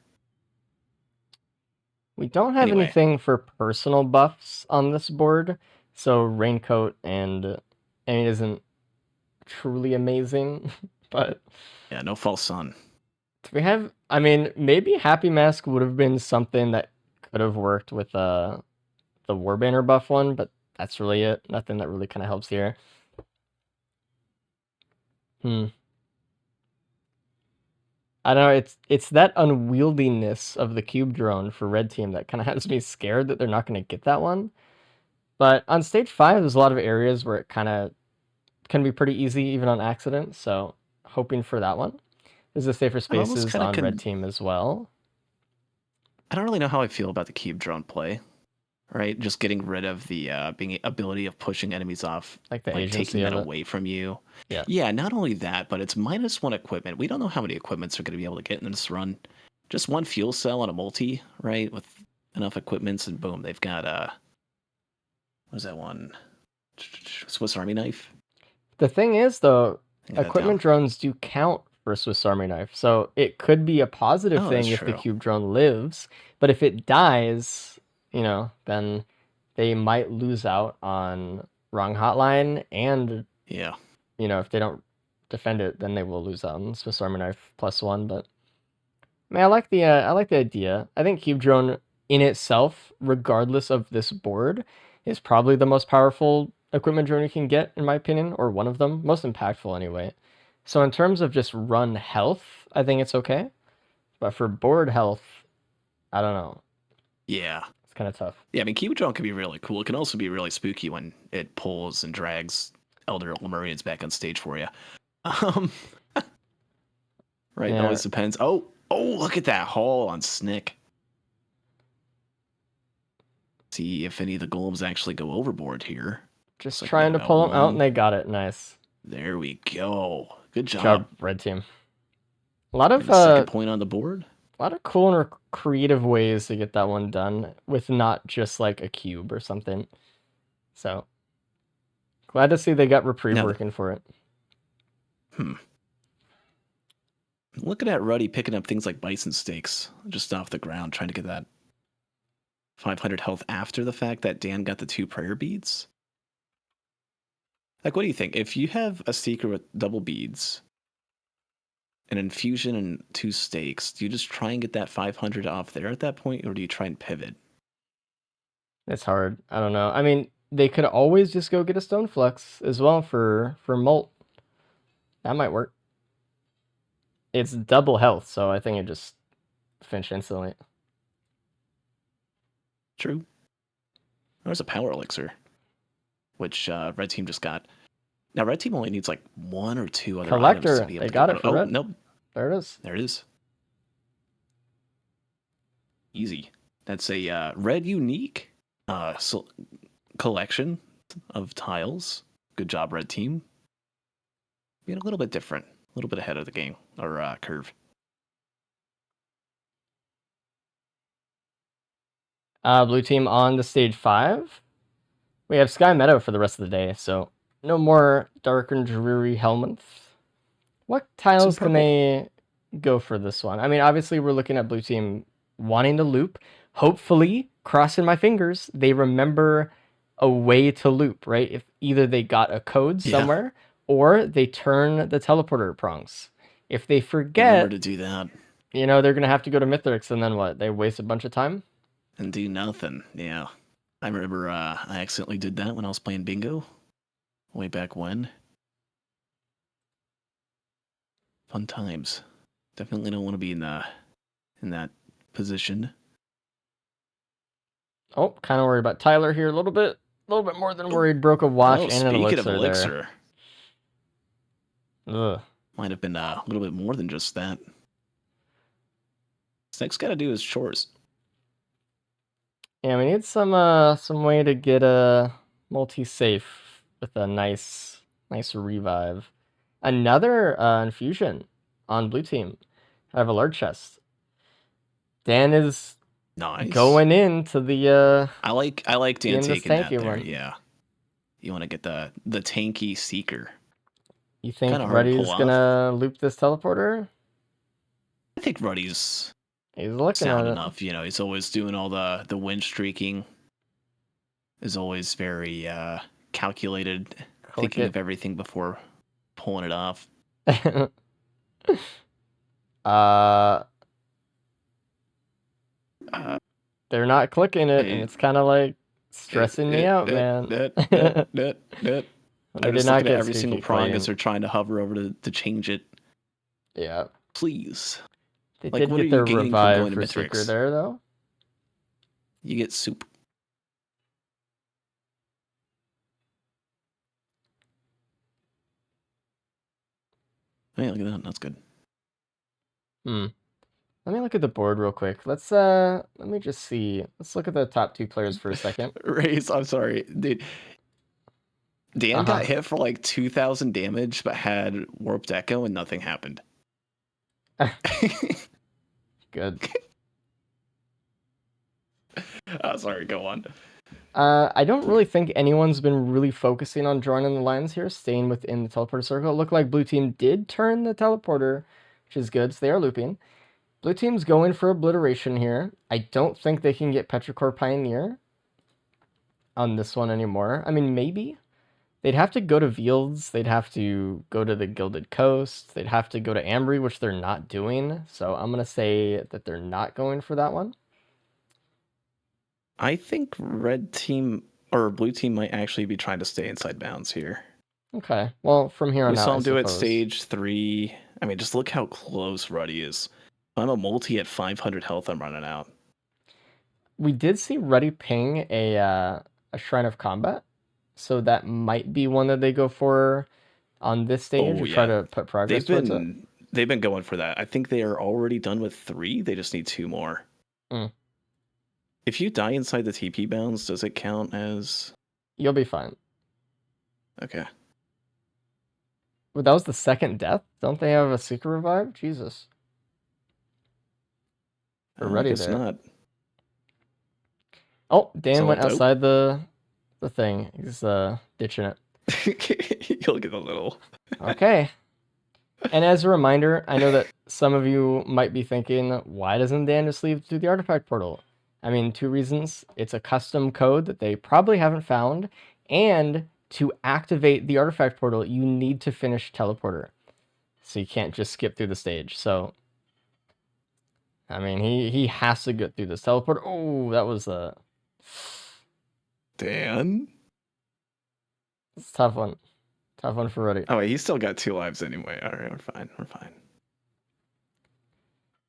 We don't have Anyway. anything for personal buffs on this board, so Raincoat isn't truly amazing, but Yeah, no false sun. we have, maybe Happy Mask would have been something that could have worked with the Warbanner buff one, but that's really it. Nothing that really kind of helps here. I don't know, it's that unwieldiness of the cube drone for red team that kind of has me scared that they're not going to get that one. But on stage 5, there's a lot of areas where it kind of can be pretty easy even on accident, so hoping for that one. There's the safer I almost spaces kinda on red team as well. I don't really know how I feel about the cube drone play. Right, just getting rid of the ability of pushing enemies off, Like the like agency taking that of it. away from you. Yeah. Yeah, not only that, but it's -1 equipment. We don't know how many equipments are going to be able to get in this run. Just one fuel cell on a multi, right? With enough equipments, and boom, they've got what is that one? Swiss Army knife. The thing is, though, I got that equipment down. drones do count for Swiss Army knife, so it could be a positive Oh, thing that's if the true. cube drone lives, but if it dies, you know, then they might lose out on wrong hotline, and Yeah. you know, if they don't defend it, then they will lose out on Swiss Army knife +1. But man, I like the idea. I think cube drone in itself, regardless of this board, is probably the most powerful equipment drone you can get, in my opinion, or one of them, most impactful anyway. So in terms of just run health, I think it's okay. But for board health, I don't know. Yeah. It's kind of tough. Yeah, I mean, cube drone can be really cool. It can also be really spooky when it pulls and drags Elder Lemurians back on stage for you. Right, it Yeah. always depends. Oh, look at that haul on Snick. See if any of the golems actually go overboard here. Just like we trying to got pull them out, one. and they got it. Nice There we go. Good job. job, red team. A lot of And the second point on the board. A lot of cool and creative ways to get that one done with not just like a cube or something. So glad to see they got Reprieve Now- working for it. Looking at Ruddy picking up things like bison steaks just off the ground, trying to get that 500 health after the fact that Dan got the 2 prayer beads. Like, what do you think? If you have a seeker with double beads, an infusion, and 2 steaks, do you just try and get that 500 off there at that point, or do you try and pivot? It's hard. I don't know. I mean, they could always just go get a Stone Flux as well for Molt. That might work. It's double health, so I think it just finish instantly. True. There's a power elixir, which red team just got. Now red team only needs like 1 or 2 other items Collector, to be able they to got get it for one. red. Nope, There it is. there it is. Easy. That's a red unique collection of tiles. Good job, red team. Being a little bit different, a little bit ahead of the game or curve. Blue team on the stage 5. We have Sky Meadow for the rest of the day, so no more dark and dreary Helminth. What tiles can purple. they go for this one? I mean, obviously we're looking at blue team wanting to loop. Hopefully, crossing my fingers, they remember a way to loop, right? If either they got a code Yeah. somewhere or they turn the teleporter prongs. If they forget, Remember to do that you know, they're going to have to go to Mithrix, and then what? They waste a bunch of time? and do nothing. Yeah. I remember I accidentally did that when I was playing bingo way back when. Fun times. Definitely don't want to be in that position. Oh, kind of worried about Tyler here a little bit more than worried. Broke a watch and an speaking of elixir there. Ugh. might have been a little bit more than just that. Snake's got to do his chores. Yeah, we need some way to get a multi-safe with a nice revive. Another infusion on blue team out of a large chest. Dan is Nice. going into the I like Dan in this taking that tanky there. one. Yeah. You want to get the tanky seeker. You think Kinda hard to Ruddy's pull off. gonna loop this teleporter? I think Ruddy's He's looking sound at it. enough. You know, he's always doing all the wind streaking. Is always very calculated, Click thinking it. of everything before pulling it off. They're not clicking it, and Hey. it's kind of like stressing me out, man. They They I'm did just not looking at get every single squeaky prong clean. as they're trying to hover over to change it. Yeah. Please. They Like, did what are get you their gaining from revive going to for Seeker Mithrix? there, though. You get soup. Hey, look at that. That's good. Hmm. Let me look at the board real quick. Let me just see. Let's look at the top 2 players for a second. Raise, I'm sorry, dude. Dan got hit for like 2,000 damage, but had Warped Echo and nothing happened. Good. Sorry, go on. I don't really think anyone's been really focusing on drawing in the lines here, staying within the teleporter circle. It looked like blue team did turn the teleporter, which is good, so they are looping. Blue team's going for obliteration here. I don't think they can get Petrichor Pioneer on this one anymore. I mean, maybe. They'd have to go to Fields. They'd have to go to the Gilded Coast. They'd have to go to Ambry, which they're not doing. So I'm going to say that they're not going for that one. I think red team or blue team might actually be trying to stay inside bounds here. Okay. Well, from here on We out, saw I him do it suppose. stage 3. I mean, just look how close Ruddy is. If I'm a multi at 500 health, I'm running out. We did see Ruddy ping a Shrine of Combat. So that might be one that they go for on this stage Oh, or try yeah. to put progress towards it. They've been going for that. I think they are already done with 3. They just need 2 more. Mm. If you die inside the TP bounds, does it count as... You'll be fine. Okay. Well, that was the second death? Don't they have a Seeker Revive? Jesus. We're I ready guess there. not. Oh, Dan So went dope. outside the thing. He's ditching it. You'll get a little. Okay. And as a reminder, I know that some of you might be thinking, why doesn't Dan just leave through the artifact portal? I mean, 2 reasons. It's a custom code that they probably haven't found, and to activate the artifact portal, you need to finish teleporter. So you can't just skip through the stage. So, I mean, he has to get through this teleporter. Oh, that was Dan? it's a tough one. Tough one for Ruddy. Oh, wait, he's still got 2 lives anyway. All right, we're fine. We're fine.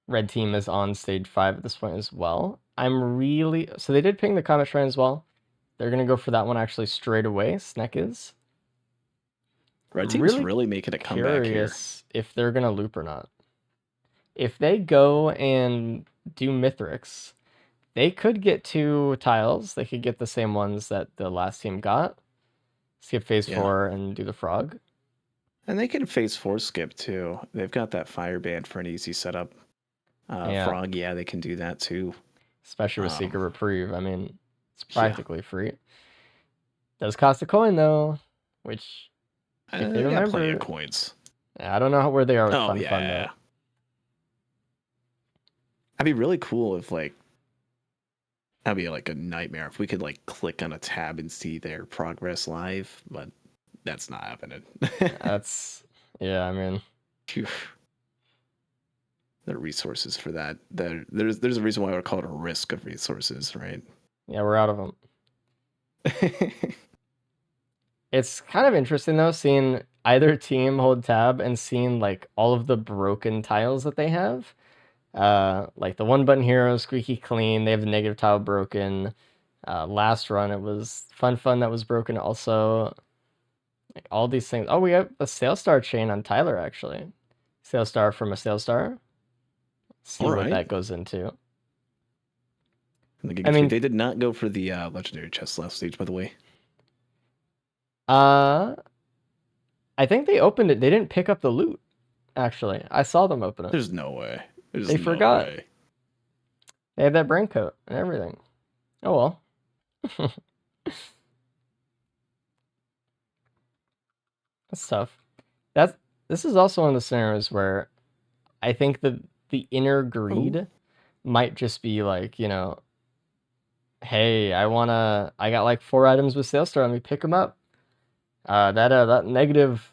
Red team is on stage 5 at this point as well. So they did ping the Comet Shrine as well. They're going to go for that one actually straight away. Sneck is. Red team's really making a comeback here. Curious if they're going to loop or not. If they go and do Mithrix, they could get 2 tiles. They could get the same ones that the last team got. Skip phase 4 and do the frog. And they can phase 4 skip too. They've got that fire band for an easy setup. Yeah. Frog, yeah, they can do that too. Especially with Seeker Reprieve. I mean, it's Yeah. practically free. Does cost a coin though, which if they They got plenty remember, of coins. I don't know where they are with Oh fun yeah. though. That'd be really cool if that'd be like a nightmare if we could like click on a tab and see their progress live, but that's not happening. Yeah, I mean, Phew. The resources for that. There's a reason why we're called a risk of resources, right? yeah, we're out of them. It's kind of interesting though, seeing either team hold tab and seeing like all of the broken tiles that they have. Like the one button hero, squeaky clean. They have the negative tile broken. Last run it was fun that was broken also. Like all these things. Oh, we have a Sailstar chain on Tyler actually. Sailstar from a Sailstar. See what Alright. that goes into. I mean, they did not go for the legendary chest last stage, by the way. I think they opened it. They didn't pick up the loot. Actually, I saw them open it. There's no way. They forgot. Way. They had that brain coat and everything. Oh well. That's tough. This is also one of the scenarios where I think the inner greed might just be like, you know, hey, I got like 4 items with Sailstar, let me pick them up. That negative,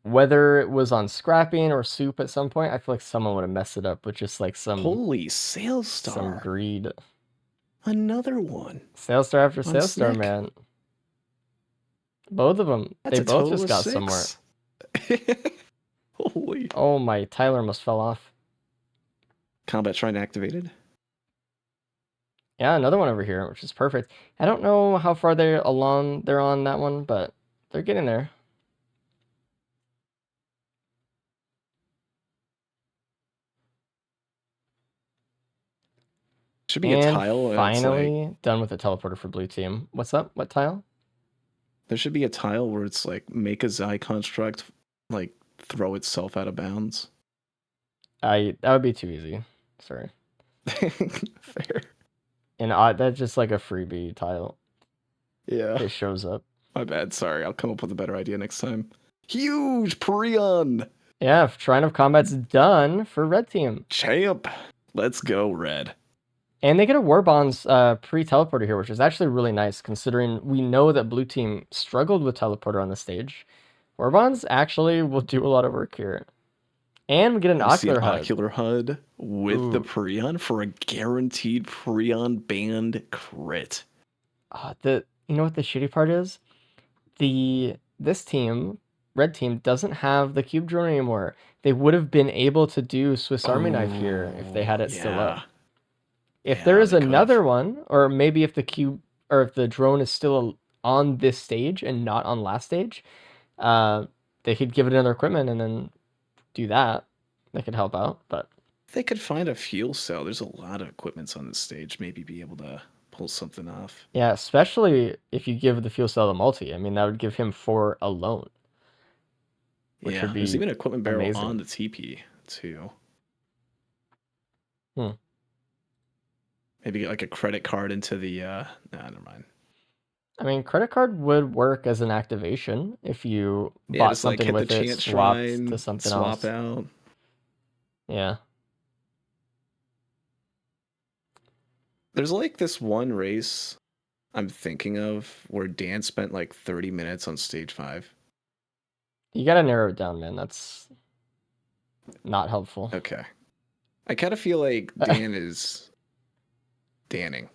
whether it was on scrapping or soup at some point, I feel like someone would have messed it up with just like some Holy Sailstar. some greed. Another one. Sailstar after On Sailstar, Snick. man. Both of them. That's They a both total just of got 6. somewhere. Holy. Oh my, Tyler almost fell off. Combat Shrine activated. Yeah, another one over here, which is perfect. I don't know how far they're on that one, but they're getting there. Should be And a tile. That's like, finally done with the teleporter for blue team. What's up? What tile? there should be a tile where it's like make a Xi construct, like throw itself out of bounds. That would be too easy. Sorry. Fair. And that's just like a freebie tile. Yeah. It shows up. My bad. Sorry. I'll come up with a better idea next time. Huge Prion Yeah, Shrine of Combat's done for red team. champ. Let's go, red. And they get a War Bonds pre-teleporter here, which is actually really nice considering we know that blue team struggled with teleporter on the stage. War Bonds actually will do a lot of work here. And we get an You see Ocular HUD. Ocular HUD with the Ooh. Prion for a guaranteed Prion band crit. You know what the shitty part is? This team, red team, doesn't have the cube drone anymore. They would have been able to do Swiss Army knife here if they had it still up. If Yeah, there is they could've. another one, or maybe if the cube or if the drone is still on this stage and not on last stage, they could give it another equipment and then do that. That could help out, but If they could find a fuel cell, there's a lot of equipments on this stage. Maybe be able to pull something off. yeah, especially if you give the fuel cell to multi. I mean, that would give him 4 alone. Which Yeah, would there's be even an equipment barrel amazing. on the TP too. Hmm. Maybe get like a credit card into the. Nah, never mind. I mean, credit card would work as an activation if you Yeah, bought just like something hit the with it, chant swapped shrine, to something swap else. out. Yeah. There's like this one race I'm thinking of where Dan spent like 30 minutes on stage 5. You gotta narrow it down, man. That's not helpful. Okay. I kind of feel like Dan is Danning.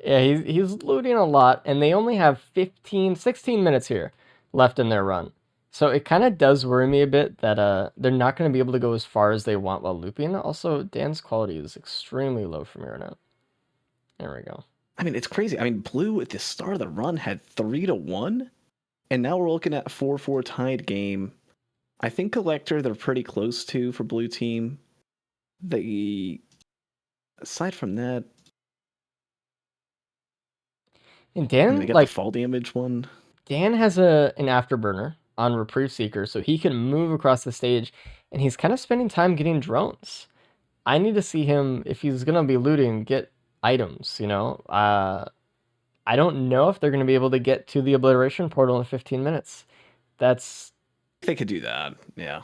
Yeah, he's looting a lot, and they only have 16 minutes here left in their run. So it kind of does worry me a bit that they're not going to be able to go as far as they want while looping. Also, Dan's quality is extremely low for Mirror. There we go. I mean, it's crazy. I mean, Blue at the start of the run had 3-1, and now we're looking at 4-4 tied game. I think Collector they're pretty close to for Blue team. Aside from that, And I mean, Dan, they got like, the fall damage one. Dan has an afterburner on Reprieve Seeker, so he can move across the stage, and he's kind of spending time getting drones. I need to see him, if he's going to be looting, get items, you know? I don't know if they're going to be able to get to the Obliteration Portal in 15 minutes. That's... They could do that, yeah.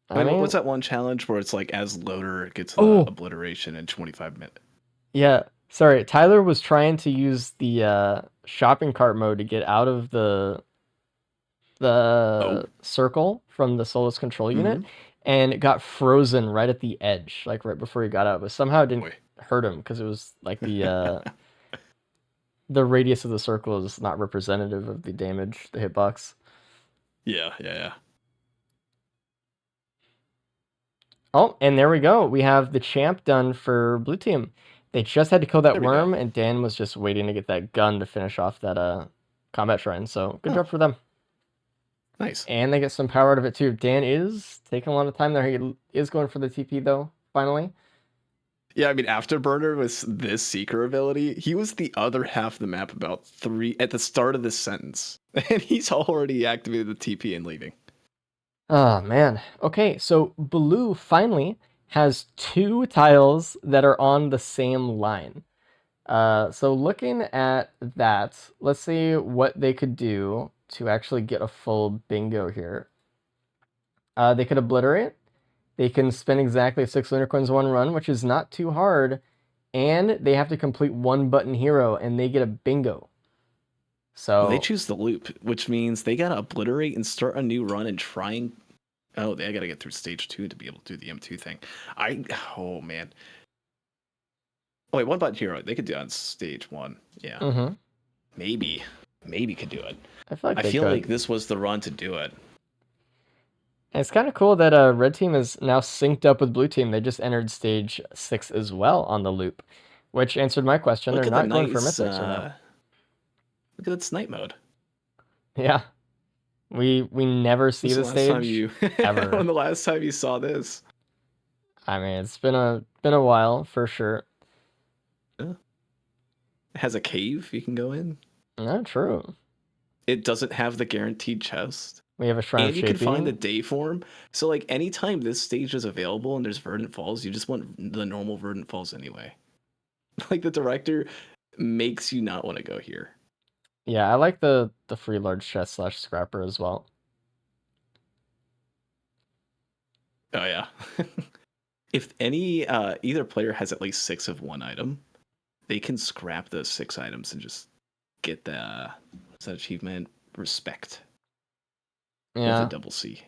I mean, what's that one challenge where it's like as loader gets the Oh. obliteration in 25 minutes? Yeah, sorry. Tyler was trying to use the shopping cart mode to get out of the circle from the Solus control unit, and it got frozen right at the edge, like right before he got out. But somehow it didn't Boy. hurt him because it was like the the radius of the circle is not representative of the damage, the hitbox. Yeah. Oh, and there we go. We have the champ done for blue team. They just had to kill that There we go. worm, and Dan was just waiting to get that gun to finish off that combat shrine. So good Oh. job for them. Nice. And they get some power out of it too. Dan is taking a lot of time there. He is going for the TP though, finally. Yeah, I mean, Afterburner with this Seeker ability, he was the other half of the map about 3 at the start of this sentence. And he's already activated the TP and leaving. Oh man. Okay, so blue finally has 2 tiles that are on the same line. So looking at that, let's see what they could do to actually get a full bingo here. They could obliterate. They can spend exactly 6 lunar coins 1 run, which is not too hard. And they have to complete 1 button hero, and they get a bingo. So Well, they choose the loop, which means they gotta obliterate and start a new run and try and... Oh, they gotta get through stage 2 to be able to do the M2 thing. Oh, man. Oh, wait, 1 button hero. They could do it on stage 1. Yeah. Mhm. Maybe could do it. I feel like I they feel could. like this was the run to do it. It's kind of cool that red team is now synced up with blue team. They just entered stage 6 as well on the loop, which answered my question. Look They're at the not going for nice. Mythics or not. Look at that snipe mode. Yeah, we never see When's the the last time stage you ever. when the last time you saw this? I mean, it's been a while for sure. It has a cave you can go in. Not true. It doesn't have the guaranteed chest. We have a Shrine And of you can find the Shaping. day form. So like anytime this stage is available and there's Verdant Falls, you just want the normal Verdant Falls anyway. Like the director makes you not want to go here. Yeah, I like the free large chest / scrapper as well. Oh yeah. If any either player has at least 6 of one item, they can scrap those 6 items and just get the what's that achievement? Respect. With Yeah. a double C.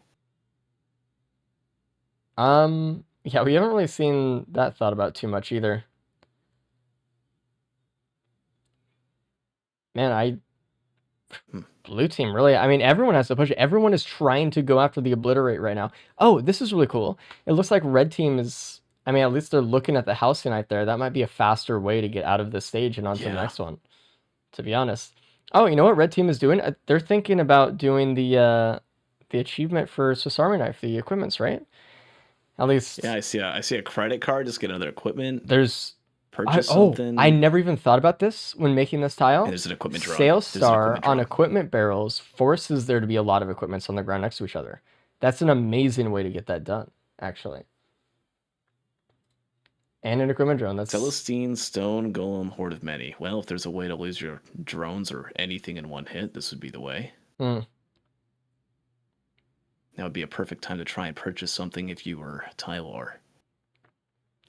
Yeah, we haven't really seen that thought about too much either. Man, blue team really. I mean, everyone has to push it. Everyone is trying to go after the obliterate right now. Oh, this is really cool. It looks like red team is. I mean, at least they're looking at the Halcyon there. That might be a faster way to get out of this stage and onto the Yeah. next one. To be honest. Oh, you know what red team is doing? They're thinking about doing the achievement for Swiss Army Knife, the equipments, right? At least Yeah, I see a credit card, just get another equipment, there's. purchase something. I never even thought about this when making this tile. And there's an equipment drop. Sales There's an star equipment on drop. equipment barrels forces there to be a lot of equipments on the ground next to each other. That's an amazing way to get that done, actually. And an equipment drone. That's Celestine, Stone, Golem, Horde of Many. Well, if there's a way to lose your drones or anything in one hit, this would be the way. Hmm. That would be a perfect time to try and purchase something if you were Tylor.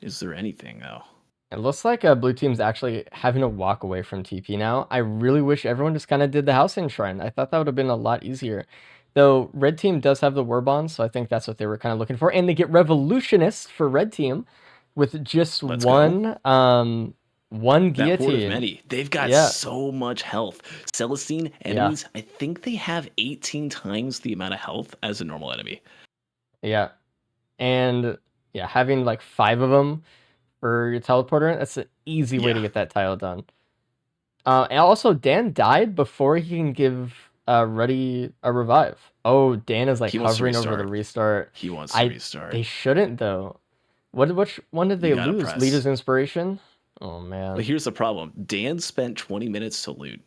Is there anything, though? It looks like blue team's actually having to walk away from TP now. I really wish everyone just kind of did the Halcyon Shrine. I thought that would have been a lot easier. Though red team does have the war bonds, so I think that's what they were kind of looking for. And they get Revolutionist for red team with just Let's one That Horde of guillotine. Many. They've got Yeah. so much health. Celestine enemies, I think they have 18 times the amount of health as a normal enemy. Yeah. And yeah, having like 5 of them for your teleporter, that's an easy way to Yeah. get that tile done. And also, Dan died before he can give Ruddy a revive. Oh, Dan is like He wants to hovering over the restart. He wants to restart. They shouldn't though. Which one did they gotta lose? press. Leader's Inspiration? Oh man. But here's the problem. Dan spent 20 minutes to loot.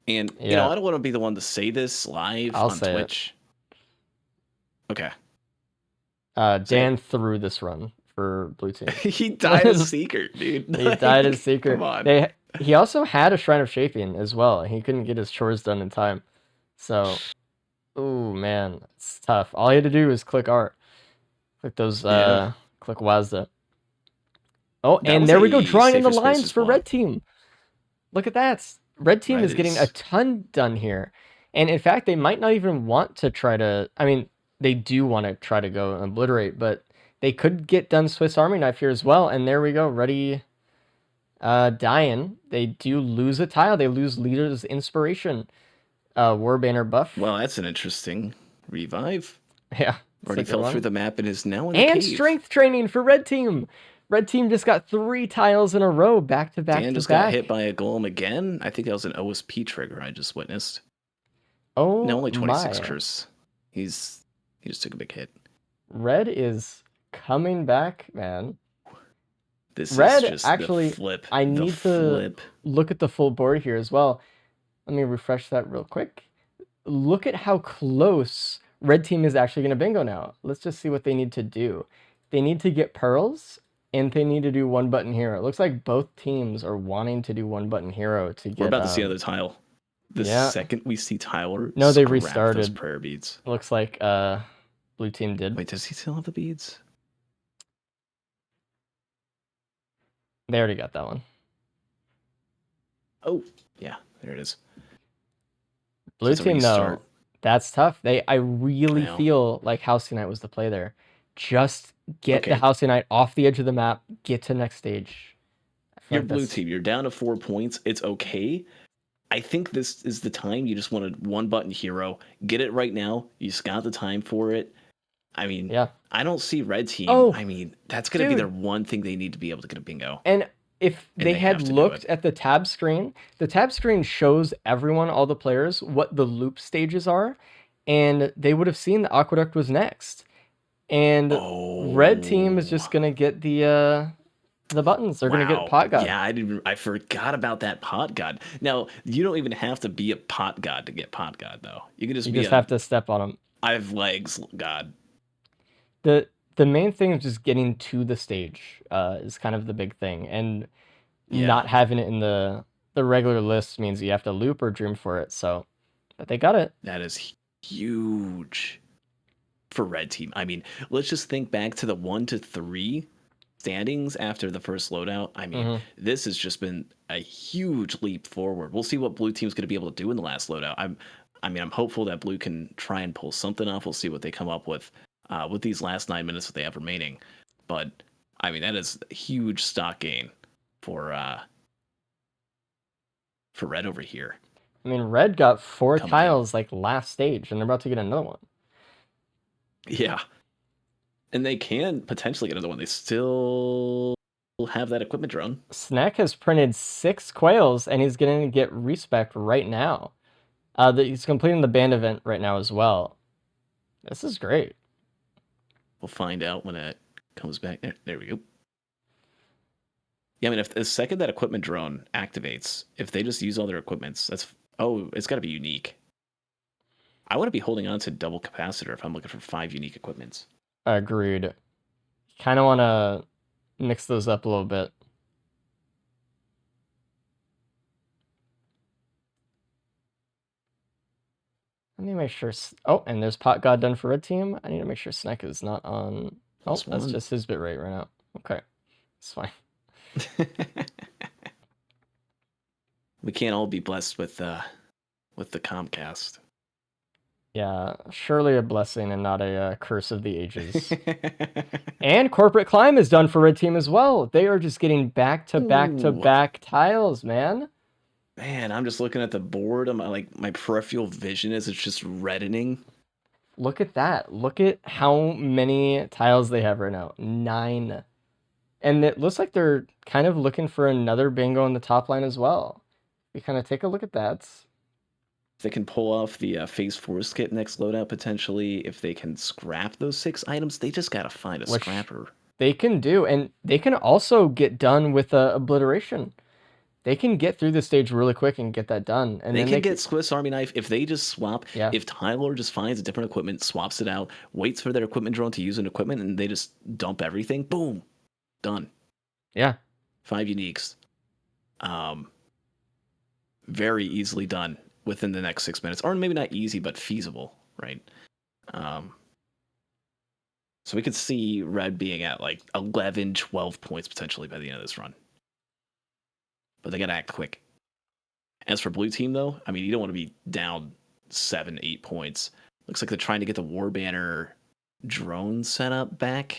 And, you Yeah. know, I don't want to be the one to say this live I'll on say it. Twitch. Okay. Dan threw this run for blue team. He died as Seeker, dude. He died as Seeker. Come on. He also had a Shrine of Shaping as well. He couldn't get his chores done in time. So, ooh, man, it's tough. All he had to do was click art. Click those, Yeah. click WASDA. Oh, That and was there we go, a drawing in the safer lines spaces for block. red team. Look at that. Red team Red is getting is- a ton done here. And in fact, they might not even want to try to, I mean, they do want to try to go and obliterate, but they could get done Swiss Army Knife here as well. And there we go, Ready dying. They do lose a tile. They lose Leader's Inspiration. Warbanner buff. Well, that's an interesting revive. Yeah. Already second fell one. through the map and is now in the And cave. strength training for red team. Red team just got 3 tiles in a row, back to back Dan to just got back. hit by a golem again. I think that was an OSP trigger I just witnessed. Oh, No, only 26 my. curse. He just took a big hit. Red is coming back, man. This Red, is just actually, the flip. I the need to flip. look at the full board here as well. Let me refresh that real quick. Look at how close red team is actually going to bingo now. Let's just see what they need to do. They need to get pearls, and they need to do one button hero. It looks like both teams are wanting to do one button hero to get. We're about to see another tile. The yeah. second we see Tyler, No, they scrap those restarted. prayer beads. Looks like blue team did. Wait, does he still have the beads? They already got that one. Oh, yeah, there it is. Blue It's a team, though, restart. that's tough. I really I know. feel like Halcyon Knight was the play there. Just get the Okay. Halcyon Knight off the edge of the map, get to next stage. I feel You're like blue that's- team. You're down to 4 points. It's okay. I think this is the time you just want a one button hero. Get it right now. You just got the time for it. I mean, Yeah. I don't see red team. Oh, I mean, that's going to be dude. their one thing they need to be able to get a bingo. And if And they they had have to do looked it. at the tab screen shows everyone, all the players, what the loop stages are, and they would have seen the Aqueduct was next. And red team is just gonna get the buttons. They're gonna get pot god. Yeah, I forgot about that pot god. Now you don't even have to be a pot god to get pot god though. You can just You be just a have to step on them. I have legs god. The main thing is just getting to the stage is kind of the big thing, and Yeah. not having it in the regular list means you have to loop or dream for it. So, but they got it. That is huge for red team. I mean, let's just think back to the 1 to 3 standings after the first loadout. I mean, this has just been a huge leap forward. We'll see what blue team's going to be able to do in the last loadout. I'm hopeful that blue can try and pull something off. We'll see what they come up with these last 9 minutes that they have remaining. But I mean, that is a huge stock gain for red over here. I mean, red got 4 Coming in. tiles like last stage, and they're about to get another one. Yeah. And they can potentially get another one. They still have that equipment drone. Snack has printed 6 quails, and he's going to get respec right now. He's completing the band event right now as well. This is great. We'll find out when it comes back. There we go. Yeah, I mean, if the second that equipment drone activates, if they just use all their equipments, it's got to be unique. I want to be holding on to double capacitor if I'm looking for 5 unique equipments. Agreed. Kind of want to mix those up a little bit. Let me make sure. Oh, and there's pot god done for red team. I need to make sure Snack is not on. Oh, Plus that's one. just his bit rate right now. Okay, it's fine. We can't all be blessed with the Comcast. Yeah, surely a blessing and not a curse of the ages. And corporate climb is done for red team as well. They are just getting back to back tiles, man. Man, I'm just looking at the board. My peripheral vision it's just reddening. Look at that. Look at how many tiles they have right now. 9. And it looks like they're kind of looking for another bingo in the top line as well. We kind of take a look at that. If they can pull off the Phase Force kit next loadout, potentially, if they can scrap those 6 items, they just gotta find a scrapper. They can do, and they can also get done with obliteration. They can get through this stage really quick and get that done. And they then can get Swiss Army Knife if they just swap. Yeah. If Tyler just finds a different equipment, swaps it out, waits for their equipment drone to use an equipment, and they just dump everything. Boom, done. Yeah. 5 uniques. Very easily done within the next 6 minutes, or maybe not easy, but feasible, right? So we could see red being at like 11, 12 points potentially by the end of this run. But they gotta act quick. As for blue team, though, I mean, you don't want to be down 7, 8 points. Looks like they're trying to get the War Banner drone setup back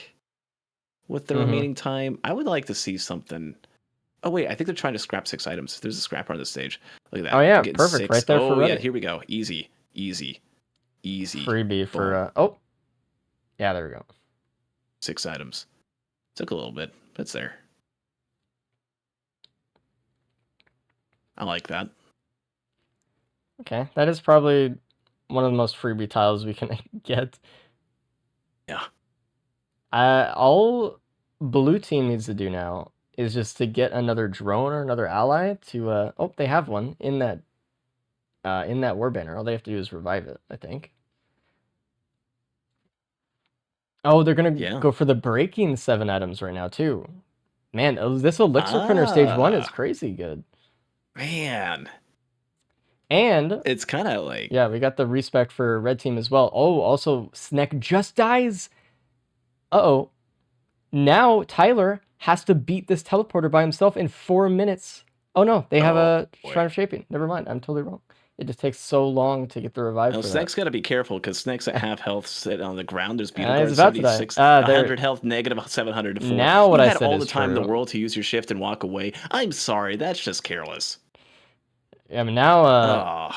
with the remaining time. I would like to see something. Oh, wait, I think they're trying to scrap 6 items. There's a scrapper on this stage. Look at that. Oh, yeah, Getting perfect. 6. Right there for yeah, Reddit. here we go. Easy. Freebie for, yeah, there we go. 6 items. Took a little bit, but it's there. I like that. Okay, that is probably one of the most freebie tiles we can get. Yeah. All blue team needs to do now is just to get another drone or another ally to they have one in that war banner. All they have to do is revive it, I think. Oh, they're gonna go for the breaking 7 items right now too. Man, this elixir printer stage 1 is crazy good. Man. And it's kind of like, yeah, we got the respect for red team as well. Oh, also Snack just dies. Uh-oh. Now Tyler has to beat this teleporter by himself in 4 minutes. Oh no, they have a Shrine of Shaping. Never mind, I'm totally wrong. It just takes so long to get the revive. No, for Snake's got to be careful because Snake's at half health, sitting on the ground. There's he's Beetle about to die. 76, 100 health, negative 704. Now what you I had said all is the time in true. the world to use your shift and walk away. I'm sorry, that's just careless. I mean, now,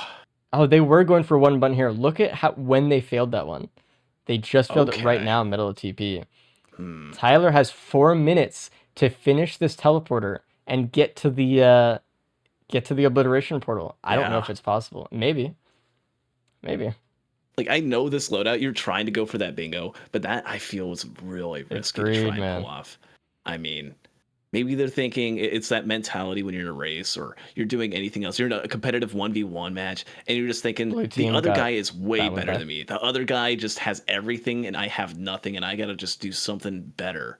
Oh, they were going for one button here. Look at when they failed that one. They just failed it right Okay. now, middle of TP. hmm. Tyler has 4 minutes to finish this teleporter and get to the obliteration portal. I don't know Yeah. if it's possible. Maybe. Like, I know this loadout, you're trying to go for that bingo, but that I feel was really risky to Agreed, try and man. pull off. I mean, maybe they're thinking it's that mentality when you're in a race or you're doing anything else. You're in a competitive 1v1 match, and you're just thinking, Blue the team other got guy is way that one better back. than me. The other guy just has everything, and I have nothing, and I gotta just do something better.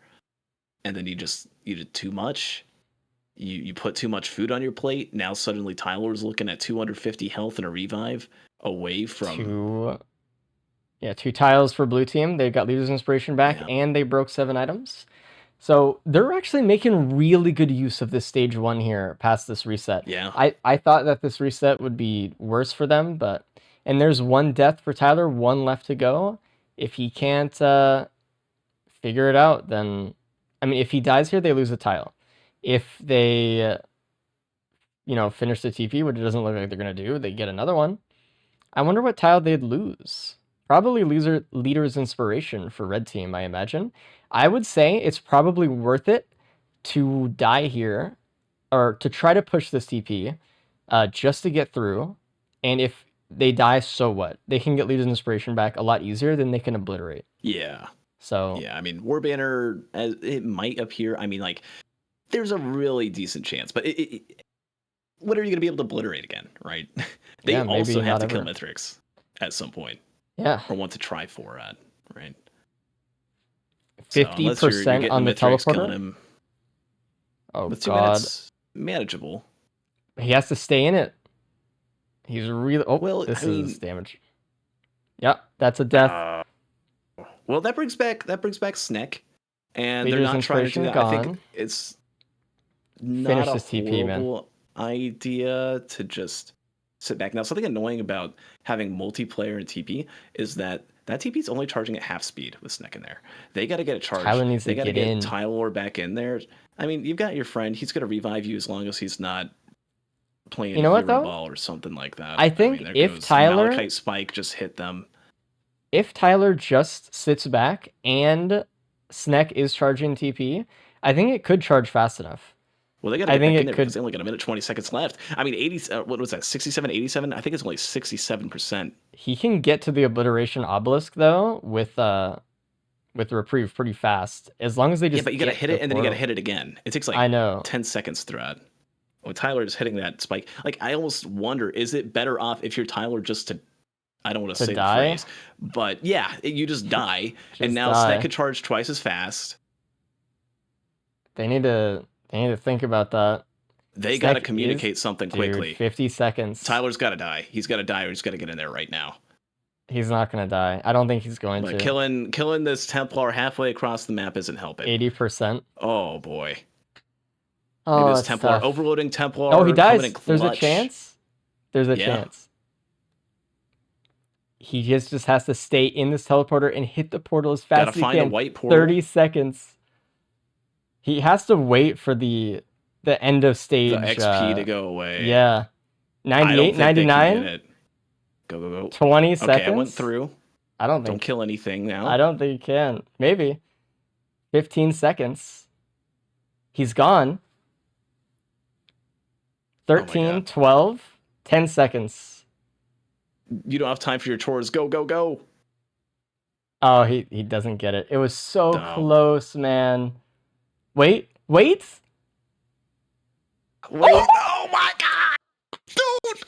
And then you did too much. You put too much food on your plate. Now suddenly Tyler's looking at 250 health and a revive away from. Two tiles for blue team. They got Leader's Inspiration back, Yeah. and they broke 7 items. So they're actually making really good use of this stage 1 here past this reset. Yeah. I thought that this reset would be worse for them, and there's 1 death for Tyler, 1 left to go. If he can't figure it out, then I mean, if he dies here, they lose a tile. If they finish the TP, which it doesn't look like they're gonna do, they get another one. I wonder what tile they'd lose. Probably Leader's Inspiration for red team, I imagine. I would say it's probably worth it to die here, or to try to push this TP, just to get through. And if they die, so what? They can get Leader's Inspiration back a lot easier than they can obliterate. Yeah. So Yeah. I mean, War Banner, as it might appear. I mean, like, there's a really decent chance, but when are you going to be able to obliterate again, right? They Yeah, maybe also have not to kill ever. Mithrix at some point, yeah, or want to try for it, right? So unless 50% getting on the Mithrix, killing teleporter. him Oh with 2 god, minutes, manageable. he has to stay in it. He's really. Oh, Well, this I is mean- damage. Yep, that's a death. Well, that brings back Sneck, and Leader's they're not trying to do Inspiration that. I think gone. it's Finish not a this TP, man. horrible idea to just sit back. Now, something annoying about having multiplayer and TP is that TP is only charging at half speed with Sneck in there. They got to get it charged. Tyler needs they to got to get get in. Tyler back in there. I mean, you've got your friend. He's going to revive you as long as he's not playing You know what, Hero though? Ball or something like that. I think there if goes Tyler- Malachite Spike just hit them. If Tyler just sits back and Sneck is charging TP, I think it could charge fast enough. Well, they got to I get think back it in there could- because they only got a minute 20 seconds left. I mean, 80. What was that? 67, 87. I think it's only 67%. He can get to the obliteration obelisk though with reprieve pretty fast, as long as they just Yeah, but you got to get hit the it and then you got to portal. hit it again. It takes like I know. 10 seconds throughout. When Tyler is hitting that spike, like I almost wonder, is it better off if you're Tyler just to, I don't want to To say die? the phrase, but yeah, you just die, and Just now die. Sneck could charge twice as fast. They need to think about that. They got to Sneck communicate something Dude, quickly. 50 seconds. Tyler's got to die. He's got to die, or he's got to get in there right now. He's not gonna die. I don't think he's going But to. killing this Templar halfway across the map isn't helping. 80%. Oh boy. Oh, Maybe this that's Templar tough. overloading Templar. Oh, he dies. coming in There's a clutch. chance. There's a Yeah. chance. He just has to stay in this teleporter and hit the portal as fast Gotta as he find a can. white portal. 30 seconds. He has to wait for the end of stage. The XP to go away. Yeah. I don't 98, think they can get 99, it. Go, go, go. 20 seconds. Okay, I went through. I don't Don't think. kill anything now. I don't think he can. Maybe. 15 seconds. He's gone. 13, God. 12, 10 seconds. You don't have time for your chores. Go, go, go. Oh, he doesn't get it. It was so No. close, man. Wait. Wait. Oh my god. Dude.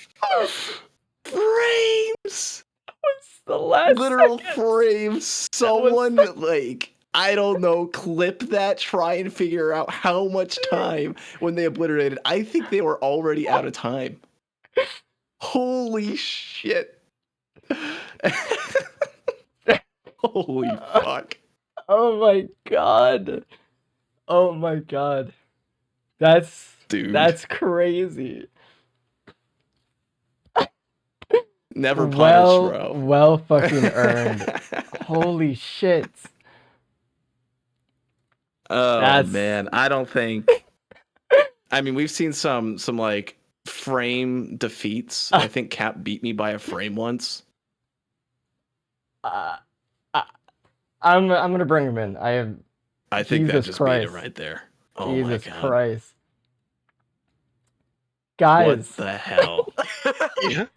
Frames. What's the last Literal second? frames. Someone like, I don't know, clip that, try and figure out how much time when they obliterated. I think they were already out of time. Holy shit. Holy fuck. Oh my god. Oh my god. Dude. That's crazy. Never punish, bro. Well fucking earned. Holy shit. Oh That's- man, I don't think. I mean, we've seen some like frame defeats. I think Cap beat me by a frame once. I'm gonna bring him in. I think that Jesus just Christ. beat it right there. Oh Jesus my god. Christ, What guys, the hell? dude,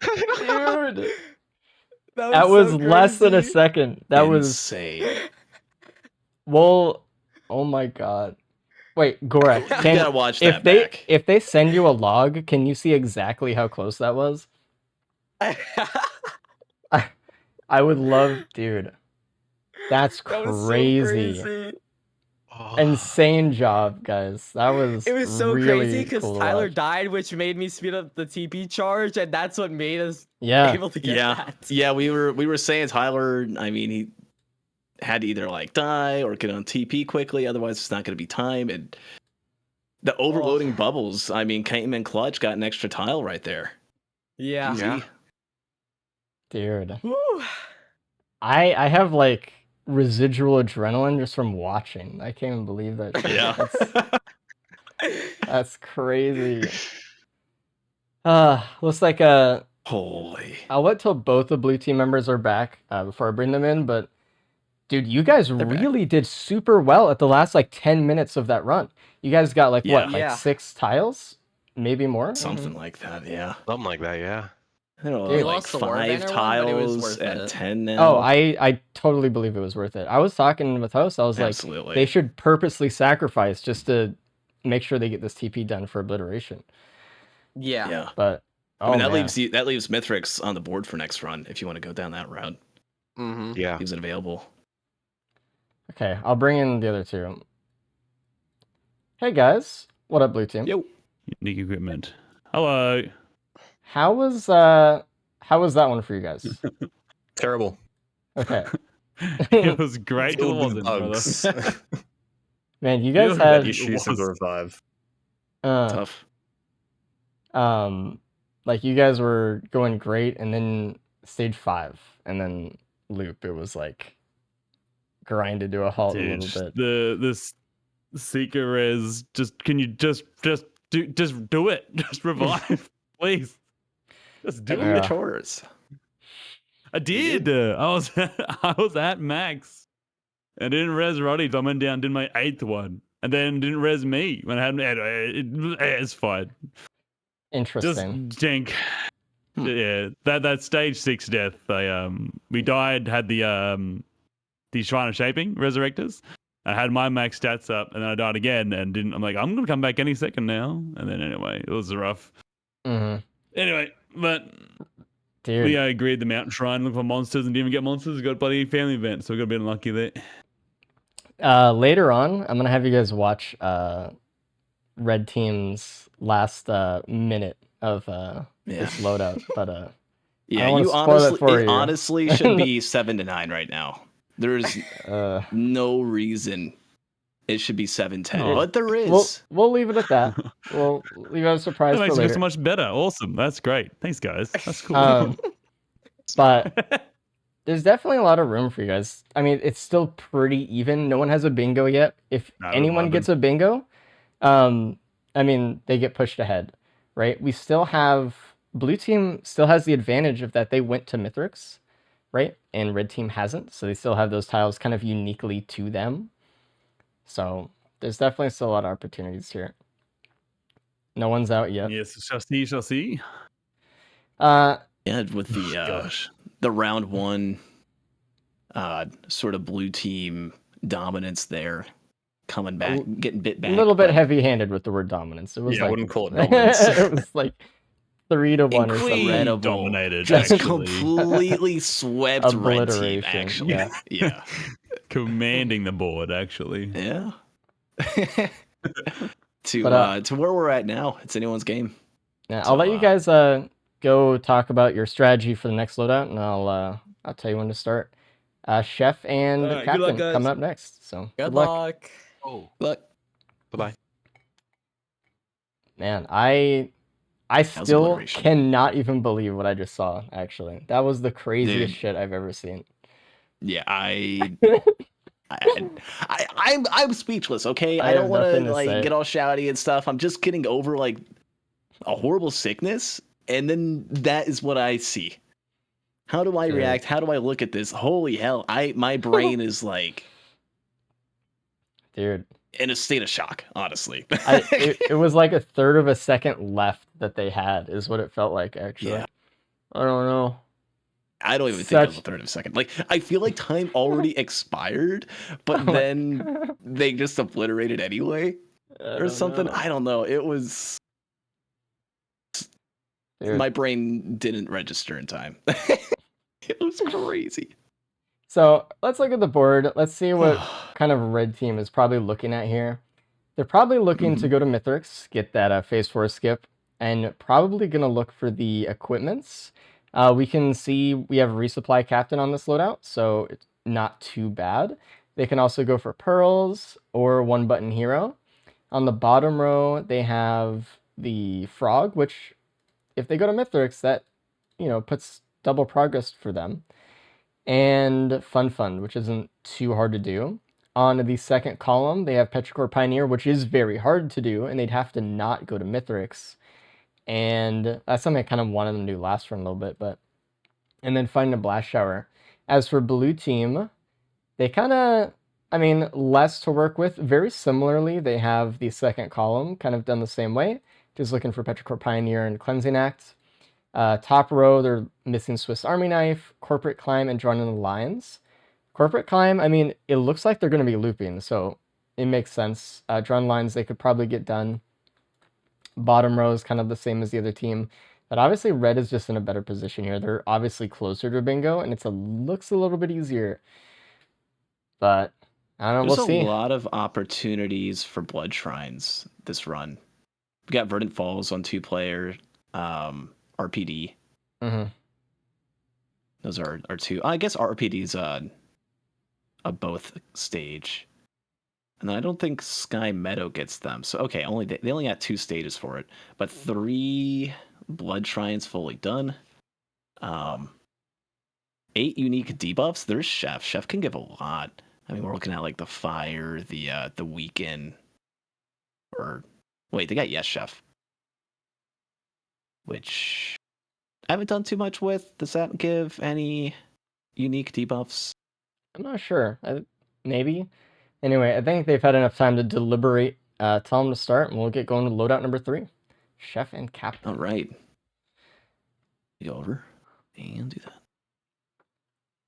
that was so less than a crazy. second. That was insane. well. Oh my god. Wait, Gorek, You gotta watch that back. if they send you a log, can you see exactly how close that was? I would love, dude. That's That was so crazy. crazy. Oh, Insane job, guys. That was It was so really crazy because cool to Tyler watch. died, which made me speed up the TP charge, and that's what made us Yeah, able to get Yeah. that. Yeah, we were saying Tyler, I mean, he had to either like die or get on TP quickly, otherwise it's not gonna be time. And the overloading bubbles, I mean, came in clutch, got an extra tile right there. Yeah. Easy. Yeah. dude. Woo. I have like residual adrenaline just from watching. I can't even believe that. shit. That's crazy. Looks like Holy. I'll wait till both the blue team members are back before I bring them in. But dude, you guys back. really did super well at the last like 10 minutes of that run. You guys got like what, like Yeah. 6 tiles, maybe more. Something like that, yeah. something like that, yeah. I don't know, Dude. We like lost the 5 Warbanner one, but it was tiles worth at it. 10 now. Oh, I totally believe it was worth it. I was talking with host. I was like, Absolutely. they should purposely sacrifice just to make sure they get this TP done for obliteration. Yeah. Yeah. But I mean, that man. leaves Mithrix on the board for next run if you want to go down that route. Mm-hmm. Yeah. He was available. Okay, I'll bring in the other two. Hey guys, what up, blue team? Yo. Unique equipment. Hello. How was that one for you guys? Terrible. Okay, It was great. It Filled with wasn't, brother. bugs. man, you guys Yeah, had Issues to was. revive. Tough. like you guys were going great, and then stage 5, and then loop. It was like grinded to a halt a Dude, little bit. this Seeker res, just can you just do it? Just revive, please. Just do Yeah. it. Chores. I did. I was at max. I didn't res Roddy. So I went down, did my 8th one, and then didn't res me when I had it's fine. Just Interesting. jank. Yeah, that stage 6 death. We died. Had the Shrine of Shaping Resurrectors. I had my max stats up, and then I died again, and didn't. I'm like, I'm gonna come back any second now. And then anyway, it was rough. Mm-hmm. Anyway, but Dude, we agreed the Mountain Shrine, look for monsters, and didn't even get monsters. We got a bloody family event, so we got a bit unlucky there. later on, I'm gonna have you guys watch Red Team's last minute of Yeah. this loadout. But Yeah, wanna you spoil it for you. honestly should be 7-9 right now. There's uh, no reason it should be 7-10, Oh. but there is. we'll leave it at that. We'll leave it a surprise That for makes me later. so much better. Awesome. That's great. Thanks, guys. That's cool. But there's definitely a lot of room for you guys. I mean, it's still pretty even. No one has a bingo yet. If No, there's anyone 11. gets a bingo, I mean, they get pushed ahead, right? We still have blue team still has the advantage of that they went to Mithrix, right? And red team hasn't, so they still have those tiles kind of uniquely to them. So there's definitely still a lot of opportunities here. No one's out yet. Yes, shall see. Uh, Yeah, with Gosh. the round 1 sort of blue team dominance there, coming back, getting bit a back. little bit but heavy-handed with the word dominance. It was Yeah, I like wouldn't call it dominance. it was like 3-1 or something. Incredible. Dominated, Just actually. completely swept red team. Obliteration, Actually, yeah. yeah. Commanding the board, actually. Yeah. to But, to where we're at now, it's anyone's game. Yeah, So, I'll let you guys go talk about your strategy for the next loadout, and I'll tell you when to start. Chef and All right, good Captain luck, guys. coming up next. So Good luck. Oh, Look, bye-bye. Man, I still obliteration. cannot even believe what I just saw. Actually, that was the craziest Dude. shit I've ever seen. yeah, I'm speechless. Okay, I I don't have want nothing to to like say. get all shouty and stuff. I'm just getting over like a horrible sickness, and then that is what I see. How do I Dude. react? How do I look at this? Holy hell! My brain is like Dude, in a state of shock. Honestly, it was like a third of a second left that they had, is what it felt like, actually. Yeah. I don't know. I don't even think it was a Such- third of a second. Like, I feel like time already expired, but Oh my- then they just obliterated anyway I or don't something. know. I don't know. It was Dude. my brain didn't register in time. It was crazy. So let's look at the board. Let's see what kind of red team is probably looking at here. They're probably looking to go to Mithrix, get that phase 4 skip, and probably going to look for the equipments. We can see we have resupply captain on this loadout, so it's not too bad. They can also go for pearls or one button hero. On the bottom row, they have the frog, which if they go to Mithrix, that, you know, puts double progress for them. And Fun Fund, which isn't too hard to do. On the second column, they have Petrichor Pioneer, which is very hard to do, and they'd have to not go to Mithrix. And that's something I kind of wanted them to do last run a little bit, but... And then find a Blast Shower. As for blue team, they kind of... I mean, less to work with. Very similarly, they have the second column kind of done the same way. Just looking for Petrichor Pioneer and Cleansing Act. Top row, they're missing Swiss Army Knife, Corporate Climb, and Drawn in the Lines. Corporate Climb, I mean, it looks like they're going to be looping, so it makes sense. Drawn Lines, they could probably get done. Bottom row is kind of the same as the other team. But obviously, red is just in a better position here. They're obviously closer to bingo, and looks a little bit easier. But, I don't know, There's we'll see. a lot of opportunities for blood shrines this run. We got Verdant Falls on 2-player, RPD. Mm-hmm. Those are two. I guess RPD's a both stage. And then I don't think Sky Meadow gets them. So okay, they only got 2 stages for it, but 3 blood shrines fully done. 8 unique debuffs. There's Chef. Chef can give a lot. I mean, we're looking at like the fire, the weaken, or wait, they got Yes Chef, which I haven't done too much with. Does that give any unique debuffs? I'm not sure. Maybe. Anyway, I think they've had enough time to deliberate. Tell them to start, and we'll get going to loadout number 3. Chef and Captain. All right. Go over and do that.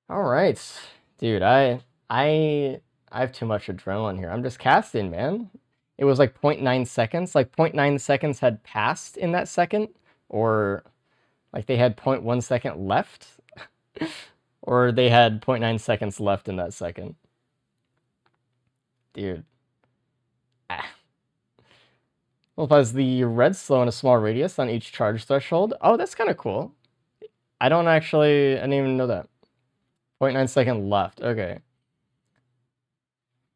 All right, dude. I have too much adrenaline here. I'm just casting, man. It was like 0.9 seconds. Like 0.9 seconds had passed in that second, or like they had 0.1 second left, or they had 0.9 seconds left in that second. Dude. Well, as the red slow in a small radius on each charge threshold. Oh, that's kind of cool. I didn't even know that. 0.9 second left. Okay.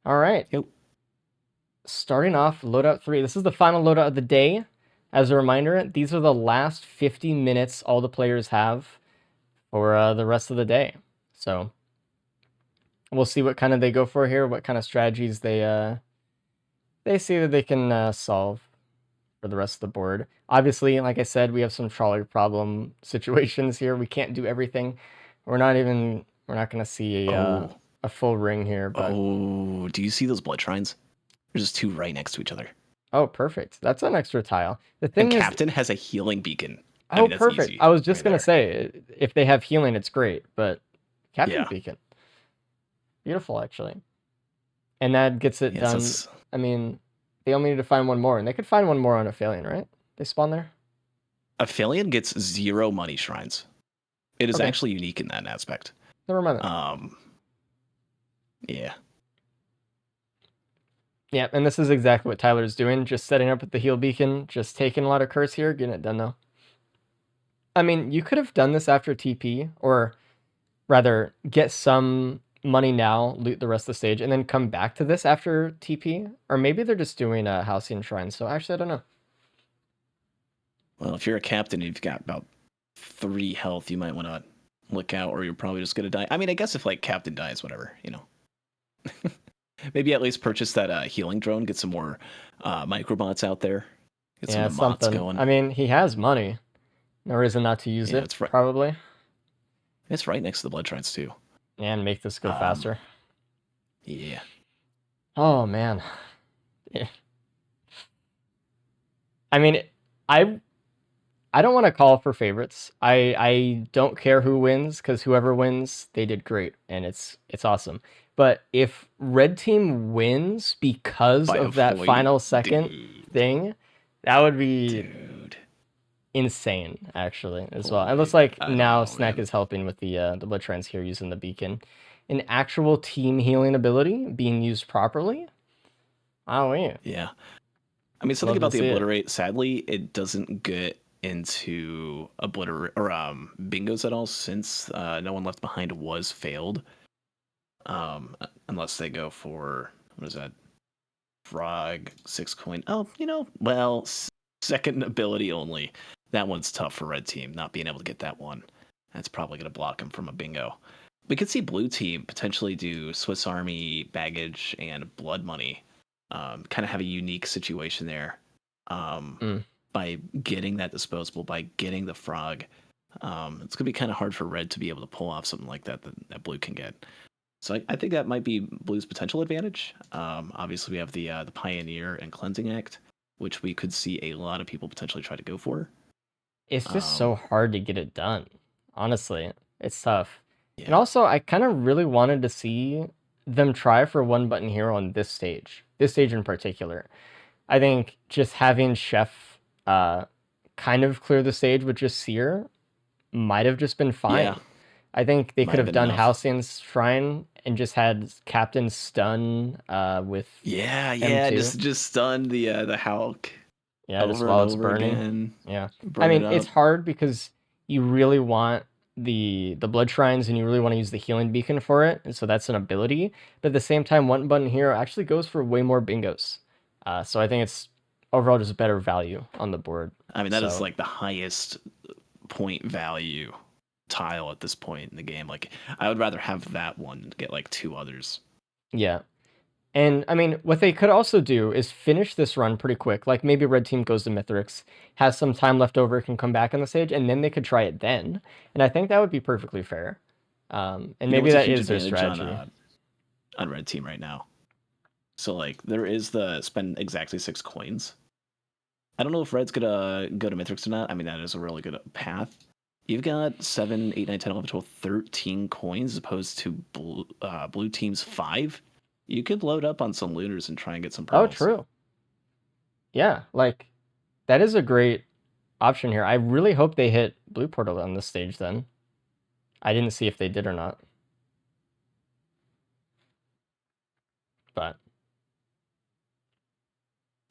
All right. Yep. Starting off loadout 3. This is the final loadout of the day. As a reminder, these are the last 50 minutes all the players have for the rest of the day. So we'll see what kind of they go for here, what kind of strategies they see that they can solve for the rest of the board. Obviously, like I said, we have some trolley problem situations here. We can't do everything. We're not going to see a full ring here. But... Oh, do you see those blood shrines? There's just 2 right next to each other. Oh, perfect. That's an extra tile. The And thing is, Captain has a healing beacon. oh, mean, that's perfect. easy I was just right gonna there. say, if they have healing, it's great. But Captain Yeah. Beacon, beautiful actually, and that gets it Yes, done. that's- I mean, they only need to find one more, and they could find one more on Aphelion, right? They spawn there. Aphelion gets 0 money shrines. It is Okay. actually unique in that aspect. Never mind that. Yeah. Yeah, and this is exactly what Tyler's doing. Just setting up with the heal beacon, just taking a lot of curse here, getting it done though. I mean, you could have done this after TP, or rather, get some money now, loot the rest of the stage, and then come back to this after TP. Or maybe they're just doing a Halcyon Shrine, so actually, I don't know. Well, if you're a captain and you've got about 3 health, you might want to look out, or you're probably just gonna die. I mean, I guess if like captain dies, whatever, you know. Maybe at least purchase that healing drone, get some more microbots out there, Get Yeah, some of the mods something. going. I mean, he has money. No reason not to use Yeah, it, it's right. probably. It's right next to the blood shrines too. And make this go Um, faster. Yeah. Oh, man. Yeah. I mean, I don't want to call for favorites. I don't care who wins because whoever wins, they did great and it's awesome. But if red team wins because By a of that point, final second dude. thing, that would be Dude. insane actually as well. It looks Holy- like I don't now know, Snack man. is helping with the blood trans here using the beacon. An actual team healing ability being used properly. Oh yeah. Yeah. I mean, something Love to about the see it. obliterate. Sadly, it doesn't get into obliterate or bingos at all, since No One Left Behind was failed. Unless they go for what is that? Frog 6 coin. Oh, well, second ability only. That one's tough for red team. Not being able to get that one, that's probably going to block him from a bingo. We could see blue team potentially do Swiss Army baggage and blood money. Kind of have a unique situation there by getting that disposable, by getting the frog. It's going to be kind of hard for red to be able to pull off something like that that blue can get. So I think that might be blue's potential advantage. Obviously, we have the Pioneer and Cleansing Act, which we could see a lot of people potentially try to go for. It's just so hard to get it done. Honestly, it's tough. Yeah. And also, I kind of really wanted to see them try for one button hero on this stage in particular. I think just having Chef kind of clear the stage with just Seer might have just been fine. Yeah. I think they Might could have have been done enough. Halcyon's Shrine and just had Captain stun with Yeah, M2. just stun the Hulk yeah, just over while and it's over burning. again. Yeah. Burn I mean, it it's up. hard because you really want the blood shrines and you really want to use the healing beacon for it, and so that's an ability. But at the same time, one button hero actually goes for way more bingos. So I think it's overall just better value on the board. I mean, that is So- like the highest point value tile at this point in the game. Like, I would rather have that one get like 2 others. Yeah. And I mean, what they could also do is finish this run pretty quick. Like maybe red team goes to Mithrix, has some time left over, can come back on the stage, and then they could try it then. And I think that would be perfectly fair. And You know maybe what's a that huge is their advantage strategy. on red team right now. So like there is the spend exactly 6 coins. I don't know if red's gonna go to Mithrix or not. I mean, that is a really good path. You've got 7, 8, 9, 10, 11, 12, 13 coins as opposed to blue team's 5. You could load up on some looters and try and get some pearls. Oh, true. Yeah, like that is a great option here. I really hope they hit blue portal on this stage then. I didn't see if they did or not. But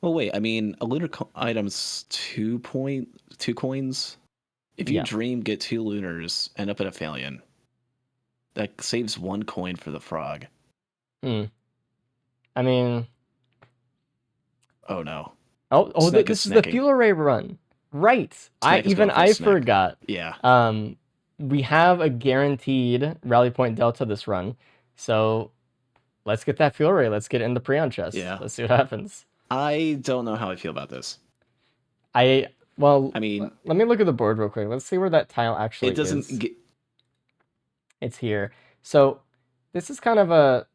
Well, wait. I mean, a lunar item's 2 coins. If you Yeah. dream, get 2 lunars, end up at a Phalion. That saves 1 coin for the frog. I mean, Oh no. oh, Snack this is is the snacking. fuel ray run, right? Snack is going for a I snack. forgot. Yeah. We have a guaranteed rally point delta this run, so let's get that fuel ray. Let's get it in the Preon chest. Yeah. Let's see what happens. I don't know how I feel about this. Well, I mean, let me look at the board real quick. Let's see where that tile actually it doesn't is. get. It's here. So this is kind of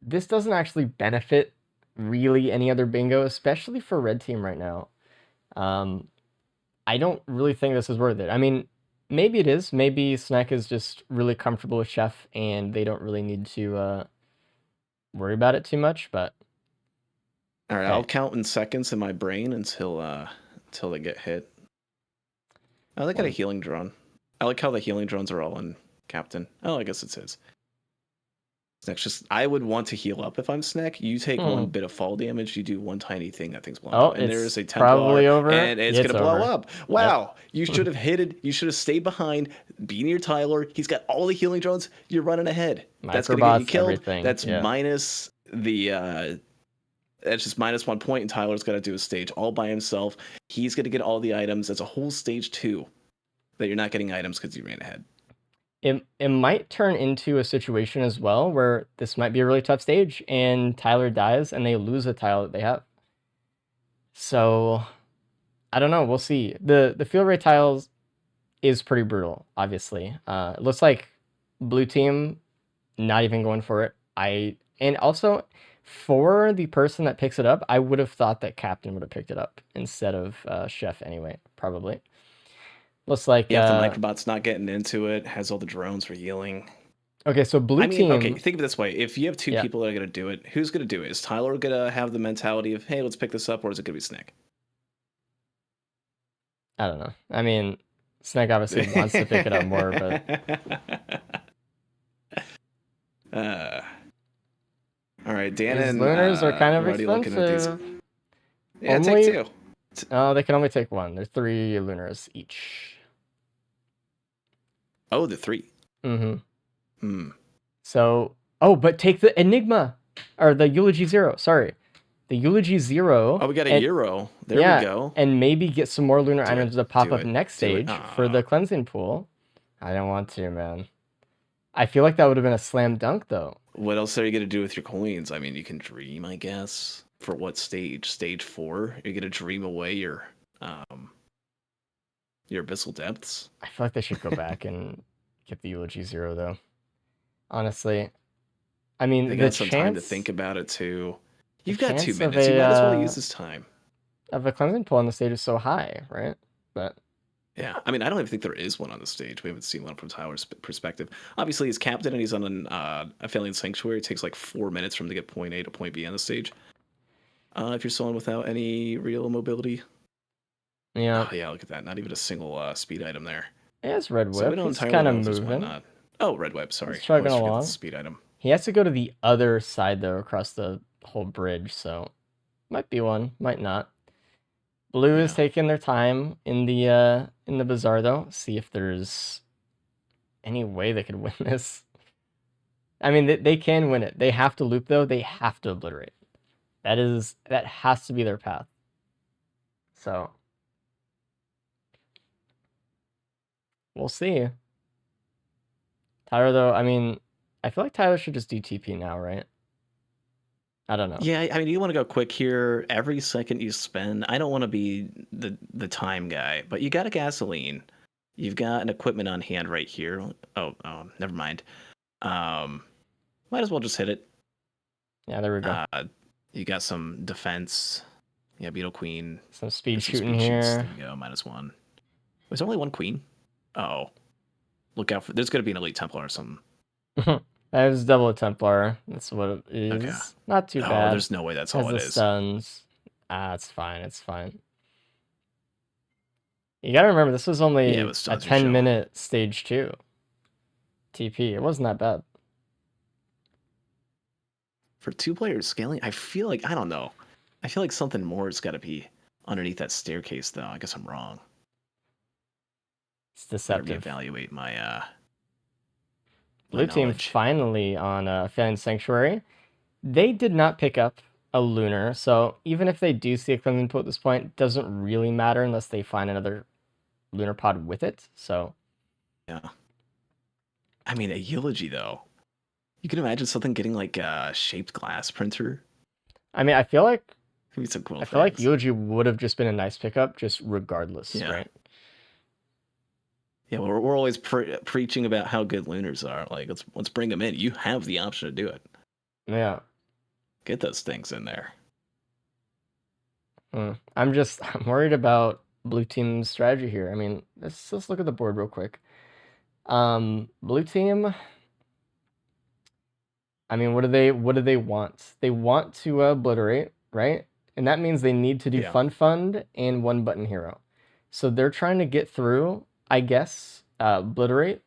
this doesn't actually benefit really any other bingo, especially for red team right now. I don't really think this is worth it. I mean, maybe it is. Maybe Snack is just really comfortable with Chef and they don't really need to worry about it too much, but All right, Okay. I'll count in seconds in my brain until they get hit. I like got a healing drone. I like how the healing drones are all in Captain. Oh, I guess it's his. Snack's just. I would want to heal up if I'm Snack. You take 1 bit of fall damage, you do 1 tiny thing, that thing's blown Oh, up. And there it's is a Templar, probably over. and it's It's gonna blow over. up. Wow, you should have hit it. You should have stayed behind, be near Tyler. He's got all the healing drones. You're running ahead. That's gonna get you Microbots, killed. everything, That's yeah. minus the. That's just minus 1 point, and Tyler's got to do a stage all by himself. He's going to get all the items. That's a whole stage 2 that you're not getting items because you ran ahead. It might turn into a situation as well where this might be a really tough stage and Tyler dies and they lose a tile that they have. So I don't know. We'll see. The field rate tiles is pretty brutal, obviously. It looks like blue team not even going for it. And also for the person that picks it up, I would have thought that captain would have picked it up instead of chef anyway, probably. Looks like Yeah, if the microbot's not getting into it, has all the drones for healing. okay, so blue I mean, team. okay, think of it this way. If you have two Yeah. people that are going to do it, who's going to do it? Is Tyler going to have the mentality of, hey, let's pick this up, or is it going to be Snick? I don't know. I mean, Snake obviously wants to pick it up more, but all right, Dan these and lunars are kind of already looking at these. expensive. Yeah, Only- take two. Oh, they can only take one. They're 3 lunars each. Oh, the 3. Mm-hmm. Hmm. So, oh, but take the Enigma or the Eulogy 0. Sorry, the Eulogy 0. Oh, we got a and, Euro. There yeah, we go. and maybe get some more lunar Do items it, to pop do up it, next do it. stage for the cleansing pool. I don't want to, man. I feel like that would have been a slam dunk, though. What else are you gonna do with your coins? I mean, you can dream, I guess. For what stage? Stage 4? You're gonna dream away your abyssal depths. I feel like they should go back and get the Eulogy 0, though. Honestly, I mean, They the got some time to chance think about it too. You've the got 2 chance of minutes. You a, might as well use this time. of a cleansing pool on the stage is so high, right? But Yeah, I mean, I don't even think there is one on the stage. We haven't seen one from Tyler's perspective. Obviously, he's captain and he's on an Aphelion Sanctuary. It takes like 4 minutes for him to get point A to point B on the stage. If you're someone without any real mobility. yeah, Oh, yeah, look at that. Not even a single speed item there. it's Red So we Whip. don't He's entirely kind know of if there's one moving. not. Oh, Red Web, sorry. chugging Always forget along. the speed item. He has to go to the other side though, across the whole bridge. So might be one, might not. Blue is Yeah. taking their time in the bazaar though. See if there's any way they could win this. I mean, they can win it. They have to loop though. They have to obliterate. That has to be their path. So we'll see. Tyler though, I mean, I feel like Tyler should just do TP now, right? I don't know. Yeah, I mean, you want to go quick here. Every second you spend, I don't want to be the time guy, but you got a gasoline. You've got an equipment on hand right here. Oh, never mind. Might as well just hit it. Yeah, there we go. You got some defense. Yeah, Beetle Queen. Some speed Some shooting speed shoots. here. There you go, -1. Was there only one queen? Oh, look out for. There's gonna be an elite Templar or something. That was double a Templar. That's what it is. Okay. Not too Oh, bad. there's no way that's Has all the it is. stuns. It's fine. It's fine. You gotta remember, this was only Yeah, it was a stuns you're showing. 10-minute stage 2 TP. It wasn't that bad. For 2 players scaling, I feel like I don't know. I feel like something more has got to be underneath that staircase, though. I guess I'm wrong. It's Better deceptive. reevaluate my Blue team knowledge. finally on Aphelion Sanctuary. They did not pick up a lunar, so even if they do see a cleansing pool at this point, it doesn't really matter unless they find another lunar pod with it. So Yeah. I mean, a eulogy though. You can imagine something getting like a shaped glass printer. I mean, I feel like Maybe some cool. I feel like things. Eulogy would have just been a nice pickup, just regardless, Yeah. right? Yeah, we're always preaching about how good lunars are. Like, let's bring them in. You have the option to do it. Yeah. Get those things in there. I'm worried about blue team's strategy here. I mean, let's look at the board real quick. Blue team. I mean, what do they want? They want to obliterate, right? And that means they need to do Yeah. fund and one button hero. So they're trying to get through, I guess, obliterate,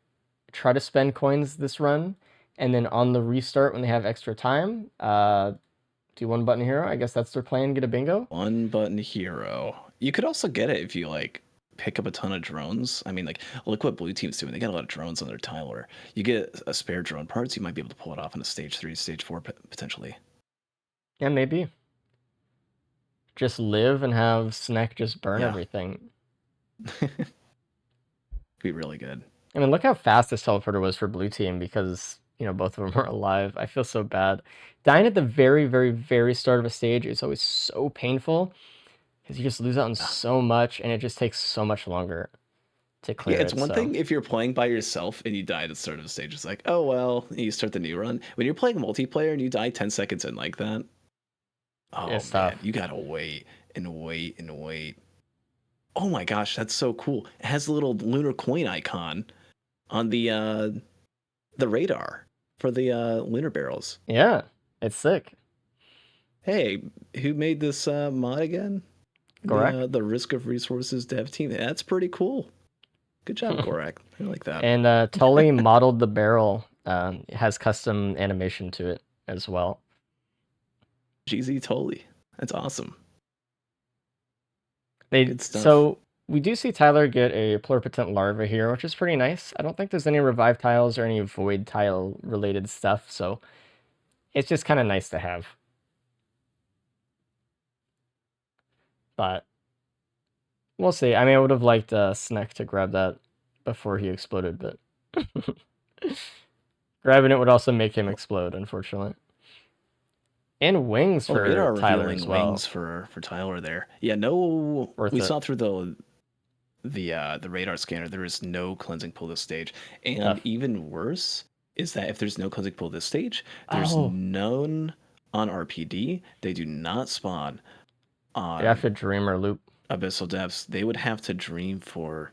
try to spend coins this run, and then on the restart when they have extra time, do one button hero. I guess that's their plan. Get a bingo. One button hero. You could also get it if you like pick up a ton of drones. I mean, like, look what blue team's doing. They got a lot of drones on their Tyler. You get a spare drone parts, you might be able to pull it off in a stage 3, stage 4 potentially. Yeah, maybe. Just live and have Snack just burn Yeah. everything. Be really good. I mean, look how fast this teleporter was for blue team because, both of them were alive. I feel so bad. Dying at the very, very, very start of a stage is always so painful. because you just lose out on so much, and it just takes so much longer to clear Yeah, it's it. one So thing if you're playing by yourself and you die at the start of the stage. It's like, oh well, you start the new run. When you're playing multiplayer and you die 10 seconds in like that, oh It's man, tough. you gotta wait and wait and wait. Oh my gosh, that's so cool. It has the little lunar coin icon on the radar for the lunar barrels. yeah, it's sick. Hey, who made this mod again? Gorak. The Risk of Resources dev team. That's pretty cool. Good job, Gorak. I like that. And Tully modeled the barrel. It has custom animation to it as well. GZ Tully. That's awesome. They Good stuff. so we do see Tyler get a pluripotent larva here, which is pretty nice. I don't think there's any revive tiles or any void tile related stuff, so it's just kind of nice to have. But we'll see. I mean, I would have liked Sneck to grab that before he exploded, but grabbing it would also make him explode, unfortunately. And wings Well, for radar Tyler revealing as well. wings for Tyler there. Yeah, no. Worth we it. saw through the radar scanner. There is no cleansing pool this stage, and Tough. even worse is that if there's no cleansing pool this stage, there's Oh. none on RPD. They do not spawn on You have to dream or loop. Abyssal Depths. They would have to dream for.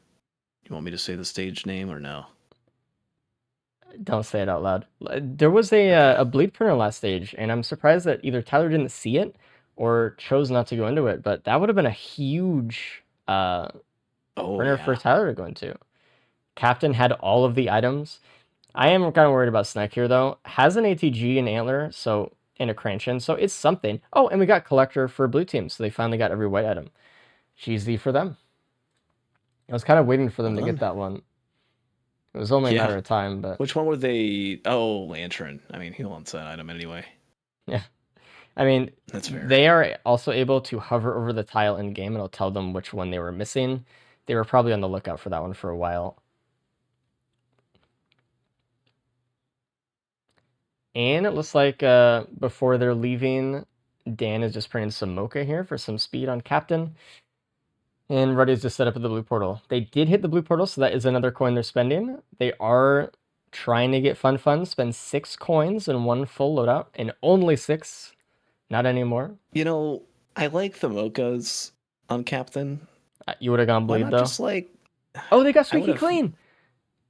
You want me to say the stage name or no? Don't say it out loud. There was a bleed printer last stage, and I'm surprised that either Tyler didn't see it or chose not to go into it. But that would have been a huge Oh, printer yeah. for Tyler to go into. Captain had all of the items. I am kind of worried about Sneck here though. Has an ATG and antler, so and a Cranshin, so it's something. Oh, and we got collector for blue team, so they finally got every white item. GZ for them. I was kind of waiting for them Well to get done. that one. It was only a Yeah. matter of time, but Which one were they? Oh, Lantern. I mean, he wants that item anyway. I mean, That's fair. they are also able to hover over the tile in game, and it'll tell them which one they were missing. They were probably on the lookout for that one for a while. And it looks like before they're leaving, Dan is just printing some Mocha here for some speed on Captain. And Ruddy's just set up at the blue portal. They did hit the blue portal, so that is another coin they're spending. They are trying to get fun, spend 6 coins in one full loadout, and only 6, not anymore. You know, I like the mochas on Captain. You would have gone Why bleed not though. just like Oh, they got I Squeaky would've- Clean.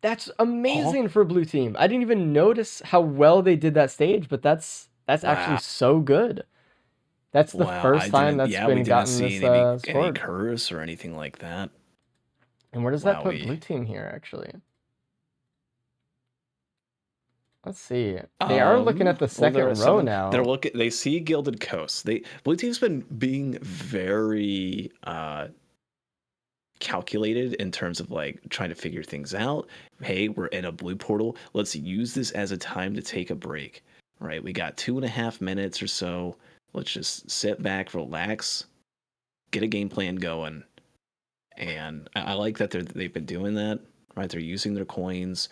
That's amazing for blue team. I didn't even notice how well they did that stage, but that's actually Wow. so good. That's the wow, first I time didn't- that's yeah, been we didn't gotten see this any scored. curse or anything like that. And where does that put Wowie. blue team here, actually? Let's see. They are looking at the well, second they're row at 7. now. They're looking. They see Gilded Coast. Blue team's been being very calculated in terms of like trying to figure things out. Hey, we're in a blue portal. Let's use this as a time to take a break. Right? We got 2.5 minutes or so. Let's just sit back, relax, get a game plan going. And I like that they've been doing that. Right? They're using their coins.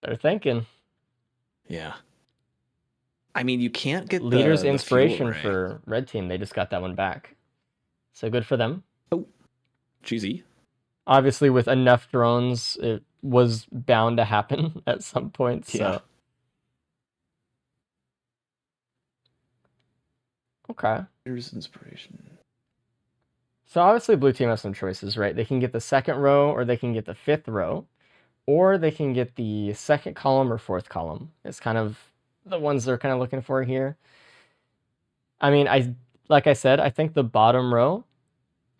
They're thinking. Yeah. I mean, you can't get Leader's the fuel inspiration array. for red team. They just got that one back. So good for them. GZ. Obviously, with enough drones, it was bound to happen at some point. So. Yeah. Okay. Here's inspiration. So obviously blue team has some choices, right? They can get the second row or they can get the 5th row, or they can get the second column or 4th column. It's kind of the ones they're kind of looking for here. I mean, like I said, I think the bottom row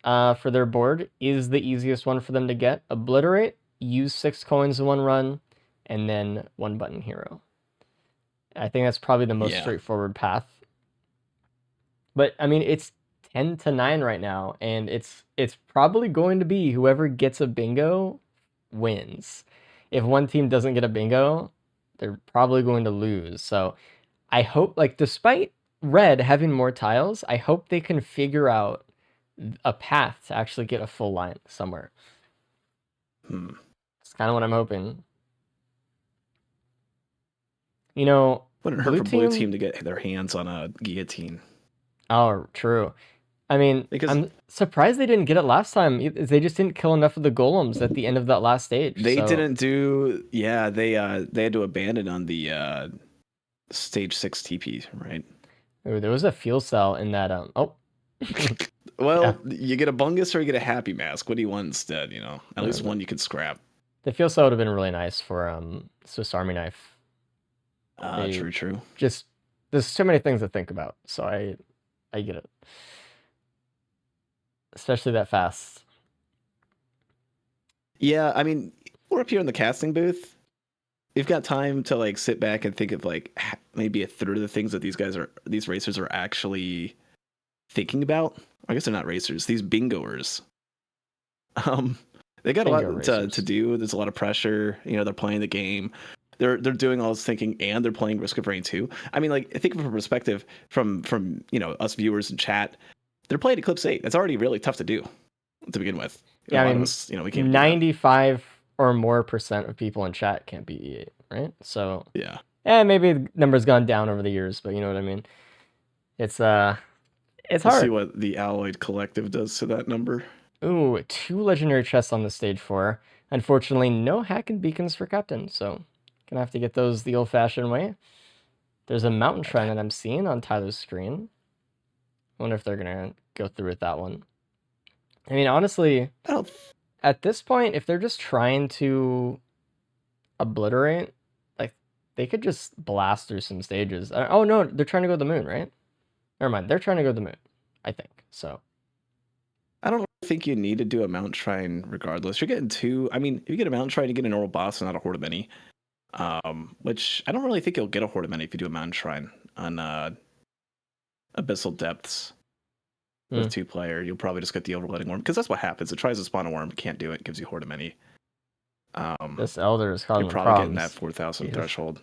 for their board is the easiest one for them to get. Obliterate, use 6 coins in one run, and then 1 button hero. I think that's probably the most Yeah. straightforward path. But I mean, it's 10-9 right now, and it's probably going to be whoever gets a bingo wins. If one team doesn't get a bingo, they're probably going to lose. So I hope, like, despite red having more tiles, I hope they can figure out a path to actually get a full line somewhere. It's kind of what I'm hoping. You know, Wouldn't hurt for blue team to get their hands on a guillotine. Oh, true. I mean, Because I'm surprised they didn't get it last time. They just didn't kill enough of the golems at the end of that last stage. they so- didn't do. Yeah, they had to abandon on the stage 6 TP, right? Ooh, there was a fuel cell in that. Oh, Well, you get a bungus or you get a happy mask. What do you want instead? You know, at least Yeah. one you could scrap. the fuel cell would have been really nice for Swiss Army Knife. They- True. Just there's too many things to think about, so I get it. Especially that fast. Yeah, I mean, we're up here in the casting booth. We've got time to like sit back and think of like maybe a third of the things that these racers are actually thinking about. I guess they're not racers; these bingoers. They got a Bingo lot racers. to do. There's a lot of pressure. You know, they're playing the game. They're doing all this thinking, and they're playing Risk of Rain too. I mean, like, think from a perspective from you know us viewers in chat. They're playing Eclipse 8. That's already really tough to do to begin with. Yeah, A I lot of mean, us, you know, we can't do that. 95 or more percent of people in chat can't beat E8, right? So, Yeah. maybe the number's gone down over the years, but you know what I mean. It's Let's hard. see what the Alloyed Collective does to that number. Ooh, 2 legendary chests on the stage 4. Unfortunately, no hack and beacons for Captain, so gonna have to get those the old-fashioned way. There's a mountain shrine that I'm seeing on Tyler's screen. Wonder if they're gonna go through with that one. I mean, honestly, I don't. at this point, if they're just trying to obliterate, like, they could just blast through some stages. Oh no, they're trying to go to the moon, right? Never mind, they're trying to go to the moon, I think. So, I don't think you need to do a Mount Shrine regardless. You're getting 2. I mean, if you get a Mount Shrine, you get a normal boss and not a Horde of Many. Which I don't really think you'll get a Horde of Many if you do a Mountain Shrine on Abyssal Depths with 2-player. You'll probably just get the Overloading Worm because that's what happens. It tries to spawn a worm, can't do it, gives you Horde of Many. this Elder is causing You're probably getting problems. that 4,000 Jesus. threshold.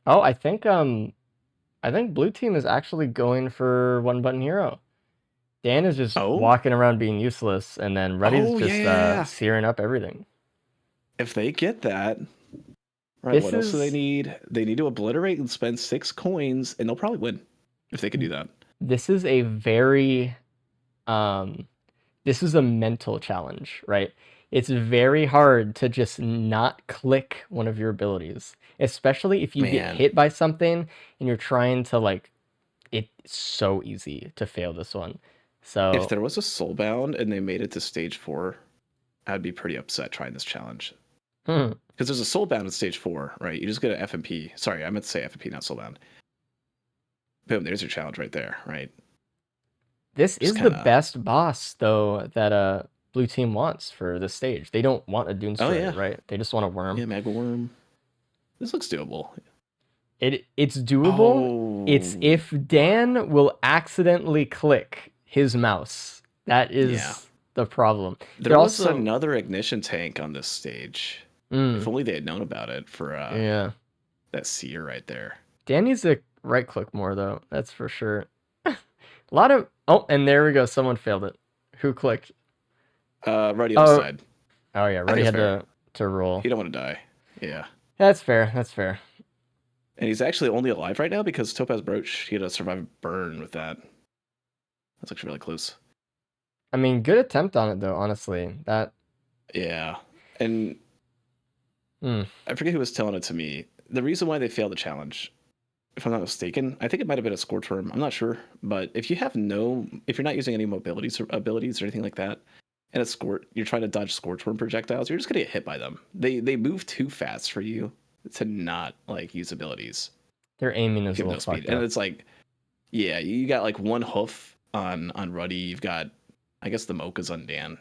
Oh, I think blue team is actually going for one button hero. Dan is just Oh? walking around being useless, and then Reddy's Oh, just yeah. searing up everything. If they get that, right? This What else do they is- need? They need to obliterate and spend 6 coins, and they'll probably win if they can do that. This is a very this is a mental challenge, right? It's very hard to just not click one of your abilities, especially if you get Man. hit by something and you're trying to like. It's so easy to fail this one. So If there was a Soulbound and they made it to stage 4, I'd be pretty upset trying this challenge. hmm, Because there's a Soulbound at stage 4, right? You just get an FMP. Sorry, I meant to say FMP, not Soulbound. Boom, there's your challenge right there, right? this Just is the kinda- best boss though that blue team wants for this stage. They don't want a Dune Oh, Strider, yeah. right? They just want a worm. Yeah, Magma Worm. This looks doable. It's doable. It's Oh. if Dan will accidentally click his mouse. That is Yeah. the problem. There They're was also- another ignition tank on this stage. Mm, If only they had known about it for yeah. that seer right there. Dan needs to right click more though. That's for sure. A lot of and there we go. Someone failed it. Who clicked? Right on the side. Oh yeah, Reddy it's had fair. to roll. You don't want to die. Yeah. That's fair. That's fair. And he's actually only alive right now because Topaz Brooch, he had to survive burn with that. That's actually really close. I mean, good attempt on it though. Honestly, that. Yeah. And Hmm. I forget who was telling it to me. The reason why they failed the challenge, if I'm not mistaken, I think it might have been a Scorchworm. I'm not sure. But if you're not using any mobilities or abilities or anything like that, and you're trying to dodge Scorchworm projectiles, you're just gonna get hit by them. They move too fast for you to not like use abilities. Their aiming is You a have no little speed. fucked And up. it's like, yeah, you got like one hoof on Ruddy. You've got, I guess the Mocha's on Dan.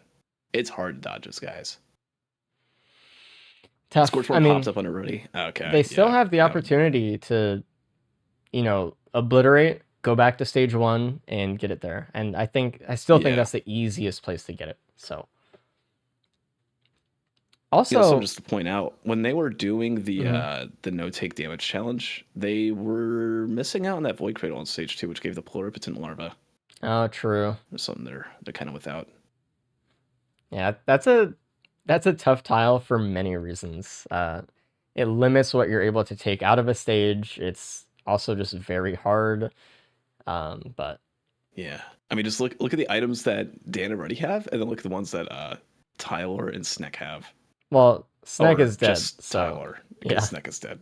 It's hard to dodge this, guys. Tough. Scorchworm I mean, pops up on a Ruddy. Okay. they still yeah, have the yeah. opportunity to, obliterate, go back to stage 1, and get it there. And I still think Yeah. that's the easiest place to get it. So. Yeah, Also, so just to point out, when they were doing the Mhm. the no take damage challenge, they were missing out on that Void Cradle on stage 2, which gave the pluripotent larva. oh, true. There's something they're kind of without. Yeah, that's a tough tile for many reasons. It limits what you're able to take out of a stage. It's also just very hard. But Yeah. I mean, just look at the items that Dan and Ruddy have, and then look at the ones that Tyler and Sneck have. well, Sneck Or is dead. just So Tyler, because yeah. Sneck is dead.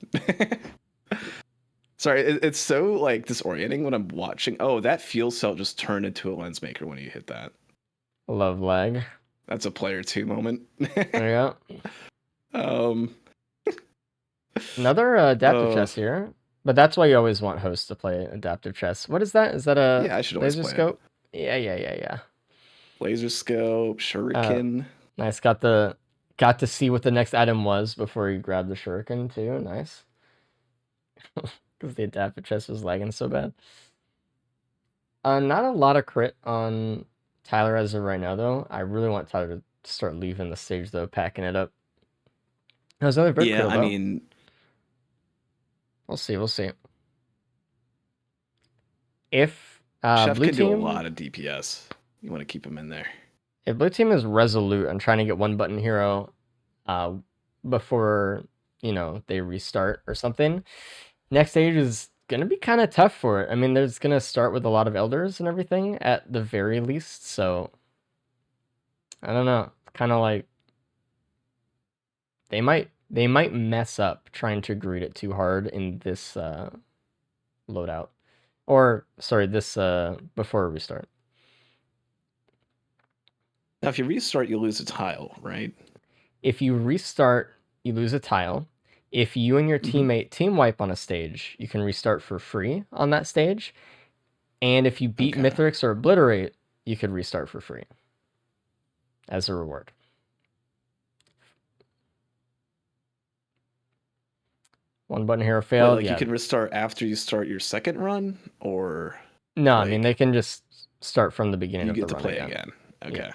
Sorry, it's so like disorienting when I'm watching. Oh, that fuel cell just turned into a lens maker when you hit that. love lag. That's a player 2 moment. There you go. um, Another adaptive Oh. chess here, but that's why you always want hosts to play adaptive chess. What is that? Is that a yeah, I should always laser play it. scope? Yeah. Laser scope, shuriken. Nice. Got to see what the next item was before you grabbed the shuriken too. Nice. Because the adaptive chest was lagging so bad. Not a lot of crit on Tyler as of right now, though. I really want Tyler to start leaving the stage, though, packing it up. There's another bird Yeah, cradle, I though. mean, We'll see. If Chef blue can team, do a lot of DPS. You want to keep him in there. if blue team is resolute on trying to get one button hero, before they restart or something, next stage is gonna be kind of tough for it. I mean, there's gonna start with a lot of elders and everything at the very least. So I don't know. Kind of like they might mess up trying to greet it too hard in this loadout, or sorry, this before restart. Now, if you restart, you lose a tile, right? If you restart, you lose a tile. If you and your Mhm. teammate team wipe on a stage, you can restart for free on that stage. And if you beat Okay. Mithrix or Obliterate, you could restart for free as a reward. One button hero Wait, failed. like Yeah. you can restart after you start your second run, or No, I mean like, they can just start from the beginning you of get the to run play again. again. Okay.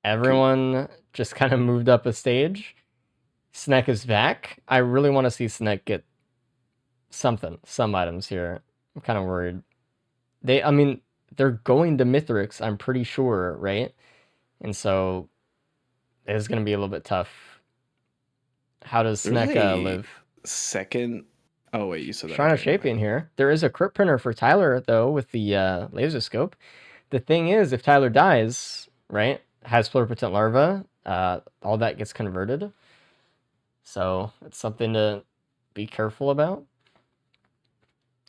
Everyone just kind of moved up a stage. Sneck is back. I really want to see Sneck get some items here. I'm kind of worried. They're going to Mithrix, I'm pretty sure, right? And so it's going to be a little bit tough. How does There's Sneck a live? Second. Oh wait, you said that. Shrine of Okay, never Shaping here. There is a crit printer for Tyler, though, with the laser scope. The thing is, if Tyler dies, right, has pluripotent larva, all that gets converted. So it's something to be careful about.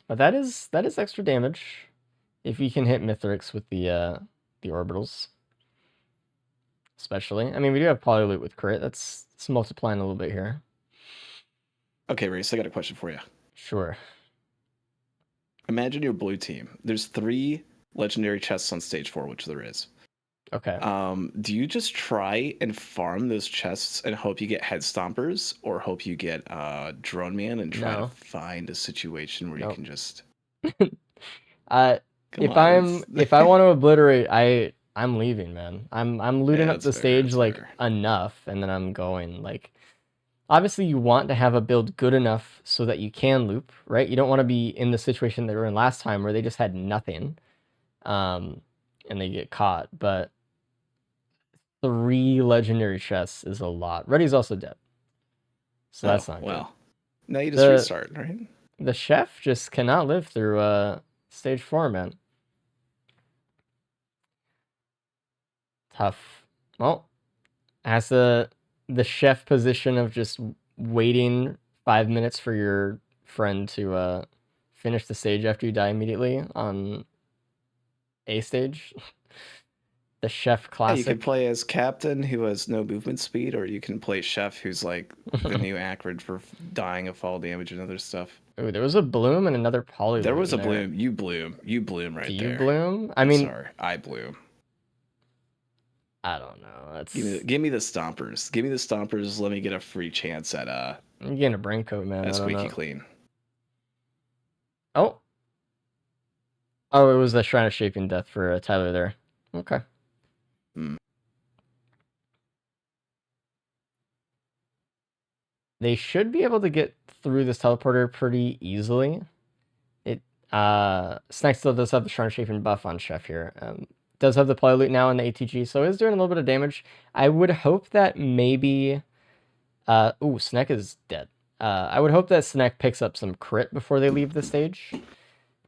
But that is extra damage if you can hit Mithrix with the orbitals. Especially. I mean, we do have Polyloot with crit. It's multiplying a little bit here. Okay, Reese, I got a question for you. Sure. Imagine your blue team. There's 3 legendary chests on stage 4, which there is. Okay. Do you just try and farm those chests and hope you get head stompers, or hope you get drone man and try No. to find a situation where Nope. you can just If it's- if I want to obliterate, I'm leaving, man. I'm looting Yeah, up the that's fair, stage that's like fair. enough, and then I'm going. Like, obviously, you want to have a build good enough so that you can loop, right? You don't want to be in the situation they were in last time where they just had nothing, and they get caught. But 3 legendary chests is a lot. Reddy's also dead, so that's not good. well. Now you just The- restart, right? The chef just cannot live through stage 4, man. Tough. Well, as the chef position of just waiting 5 minutes for your friend to finish the stage after you die immediately on a stage. The chef Yeah, you classic. can play as captain who has no movement speed, or you can play chef who's like the new Acrid for dying of fall damage and other stuff. Ooh, there was a bloom and another poly. There was a in there. bloom. You bloom right Do there. you bloom? I I'm mean, sorry, I bloom. I don't know. That's Give me the stompers. Give me the stompers. Let me get a free chance at I'm getting a brain coat, man. I don't squeaky know. clean. Oh, it was the Shrine of Shaping Death for Tyler there. Okay. Hmm. They should be able to get through this teleporter pretty easily. Snack still does have the Shrine of Shaping buff on Chef here. Does have the Polyloot now in the ATG, so is doing a little bit of damage. I would hope that maybe Snack is dead. I would hope that Snack picks up some crit before they leave the stage.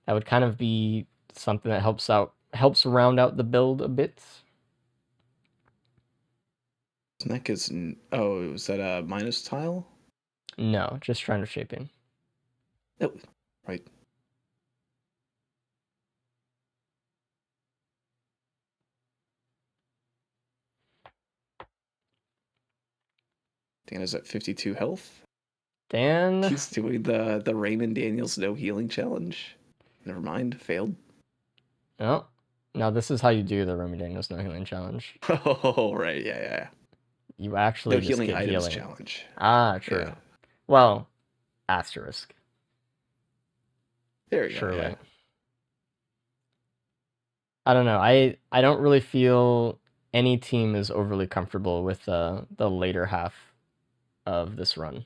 That would kind of be something that helps round out the build a bit. Snack is is that a minus tile? No, just trying to shaping. Oh, right. Dan is at 52 health. Dan, He's doing the Raymond Daniels no healing challenge. Never mind, failed. no. Now this is how you do the Remy Daniels no healing challenge. Oh, right, yeah. You actually No just healing get items healing. challenge. Ah, true. Yeah. Well, asterisk. There you Surely. go. Yeah. I don't know. I don't really feel any team is overly comfortable with the later half of this run.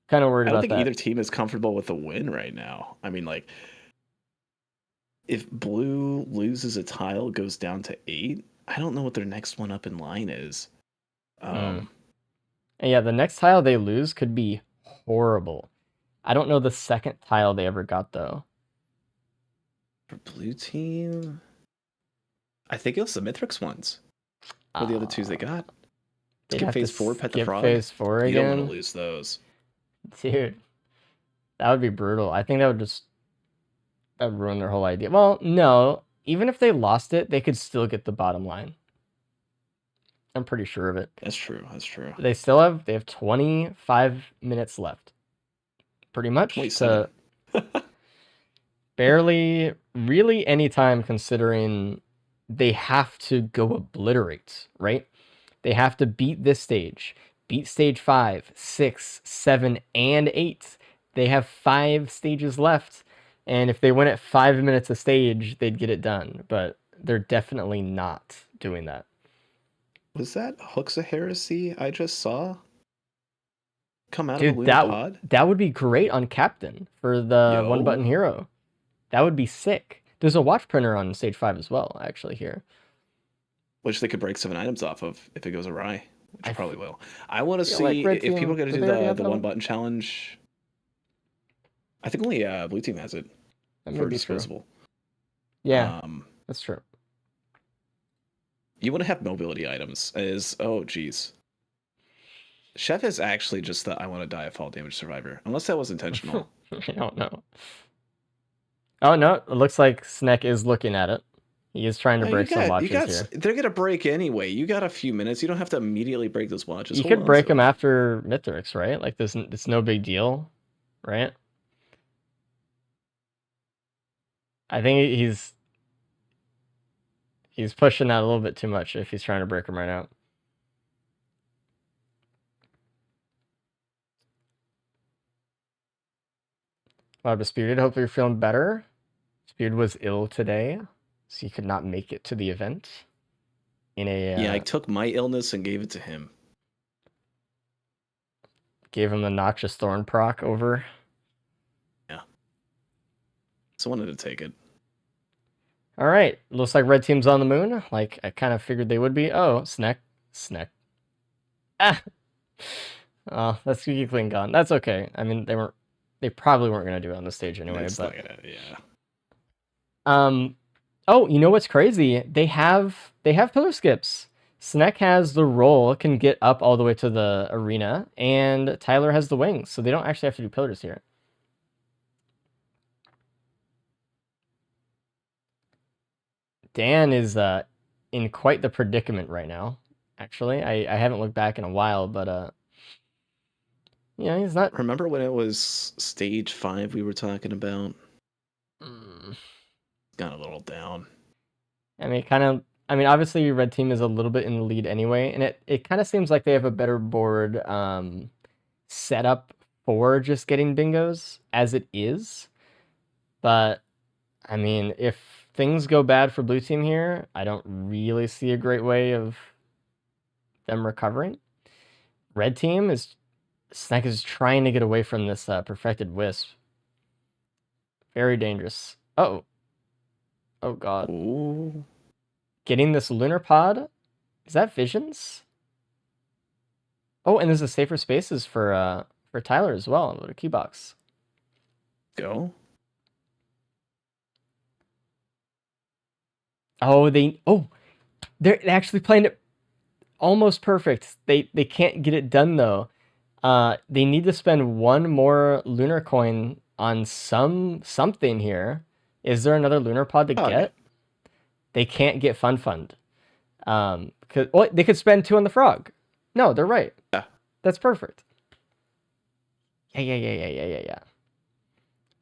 Kind of worried I don't about think that. either team is comfortable with the win right now. I mean, like, if blue loses a tile, goes down to 8, I don't know what their next one up in line is. And yeah, the next tile they lose could be horrible. I don't know the second tile they ever got though. For blue team, I think it was the Mithrix ones. Or the other twos they got. They'd Skip have to phase 4, Pet the skip Frog. phase 4 You don't want again. to lose those. Dude, that would be brutal. I think that would ruin their whole idea. Well, no, even if they lost it, they could still get the bottom line. I'm pretty sure of it. That's true. That's true. They have 25 minutes left. Pretty much 27. to barely really any time, considering they have to go obliterate, right? They have to beat this stage, beat stage 5, 6, 7, and 8. They have 5 stages left, and if they win at 5 minutes a stage, they'd get it done. But they're definitely not doing that. Was that Hooks of Heresy I just saw? Come out of a Dude, lunar pod? that would be great on Captain for the Yo. one button hero. That would be sick. There's a watch printer on stage 5 as well, actually, here. Which they could break 7 items off of if it goes awry. Which I it probably will. I want to feel like see red if team- people are going to do do they already have the that one one? button challenge. I think only blue team has it That may for be true. disposable. Yeah, that's true. You want to have mobility items geez. Chef is actually just the I want to die a fall damage survivor. Unless that was intentional. I don't know. Oh, no, it looks like Snek is looking at it. He is trying to No, break some watches here. They're going to break anyway. You got a few minutes. You don't have to immediately break those watches. You Hold could on break to them it. after Mithrix, right? Like, it's no big deal, right? I think he's pushing that a little bit too much if he's trying to break them right now. Wow, Disputed, hopefully you're feeling better. Disputed was ill today, so he could not make it to the event. Yeah, I took my illness and gave it to him. Gave him the Noxious Thorn proc over. So I wanted to take it. All right, looks like red team's on the moon. Like I kind of figured they would be. Oh, Snek. Ah. Oh, that's squeaky clean gone. That's okay. I mean, they probably weren't gonna do it on the stage anyway. It's But not gonna, yeah. oh, you know what's crazy? They have pillar skips. Snek has the roll, can get up all the way to the arena, and Tyler has the wings, so they don't actually have to do pillars here. Dan is in quite the predicament right now. Actually, I haven't looked back in a while, but yeah, he's not. Remember when it was stage 5 we were talking about? Got a little down. I mean, obviously, red team is a little bit in the lead anyway, and it kind of seems like they have a better board setup for just getting bingos as it is. But I mean, if things go bad for blue team here, I don't really see a great way of them recovering. Red team Snek is trying to get away from this perfected wisp. Very dangerous. Oh god. Ooh. Getting this lunar pod? Is that visions? Oh, and there's a safer spaces for for Tyler as well. What a key box. Go. They're actually playing it almost perfect. They can't get it done though. They need to spend one more lunar coin on something here. Is there another lunar pod to Oh, get? They can't get Fun. They could spend 2 on the frog. No, they're right. Yeah. That's perfect. Yeah.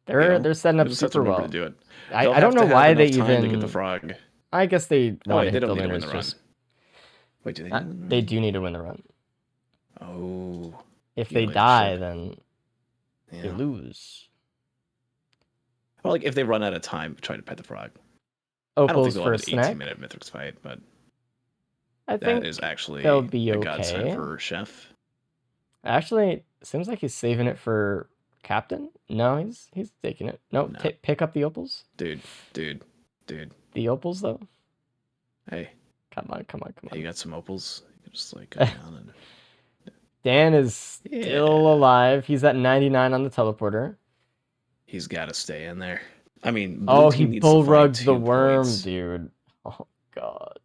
They're setting You up just have to super remember well. to do it. I They'll don't have know to have why they enough time to even. get the frog. I guess they Oh, want wait, to they hit the don't need to win lunars the run. just. Wait, do they? They do need to win the run. Oh. If You they like the die, ship. then they Yeah. lose. Well, like if they run out of time, try to pet the frog. I don't think Opals they'll for a have an snack. 18-minute Mythics fight, but I that think is actually they'll be a godsend okay. for Chef. Actually, it seems like he's saving it for Captain. No, he's taking it. No, No. pick up the opals. Dude. The opals though. Hey, Come on. you got some opals? You can just like go down and Dan is still Yeah. alive. He's at 99 on the teleporter. he's got to stay in there. I mean, blue Oh, team he needs to find bullrugged the 2 worm, points. dude. Oh god.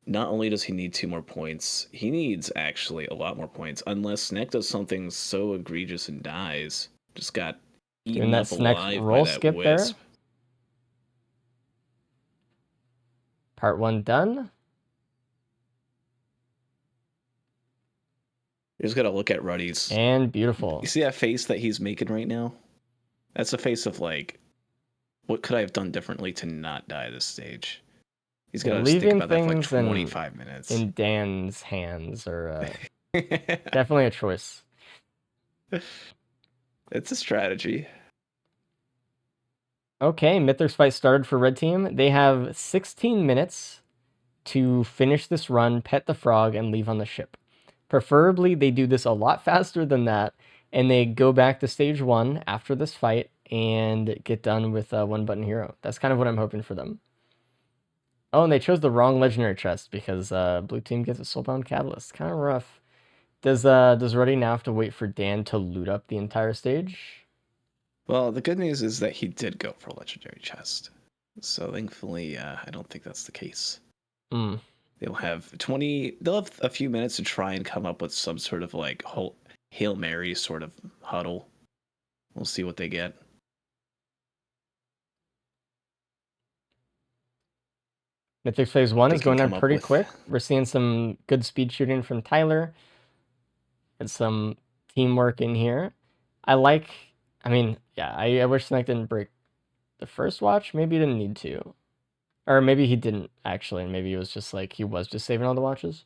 Not only does he need 2 more points, he needs actually a lot more points. Unless Snack does something so egregious and dies, just got eaten Doing that up Snack alive roll by that skip there. wisp. Part 1 done. You just gotta look at Ruddy's. And beautiful. You see that face that he's making right now? That's a face of like, what could I have done differently to not die this stage? He's Yeah, gonna think leaving about that for like things in- 25 minutes. In Dan's hands are definitely a choice. It's a strategy. Okay, Mythics fight started for red team. They have 16 minutes to finish this run, pet the frog, and leave on the ship. Preferably, they do this a lot faster than that, and they go back to stage 1 after this fight and get done with one button hero. That's kind of what I'm hoping for them. Oh, and they chose the wrong legendary chest because blue team gets a soulbound catalyst. Kind of rough. Does Ruddy now have to wait for Dan to loot up the entire stage? Well, the good news is that he did go for a legendary chest. So thankfully, I don't think that's the case. Hmm. They'll have a few minutes to try and come up with some sort of like Hail Mary sort of huddle. We'll see what they get. Mythics phase 1 They is can going come on up pretty with- quick. We're seeing some good speed shooting from Tyler. And some teamwork in here. I wish Snack didn't break the first watch. Maybe he didn't need to. Or maybe he didn't actually. And maybe it was just like he was just saving all the watches.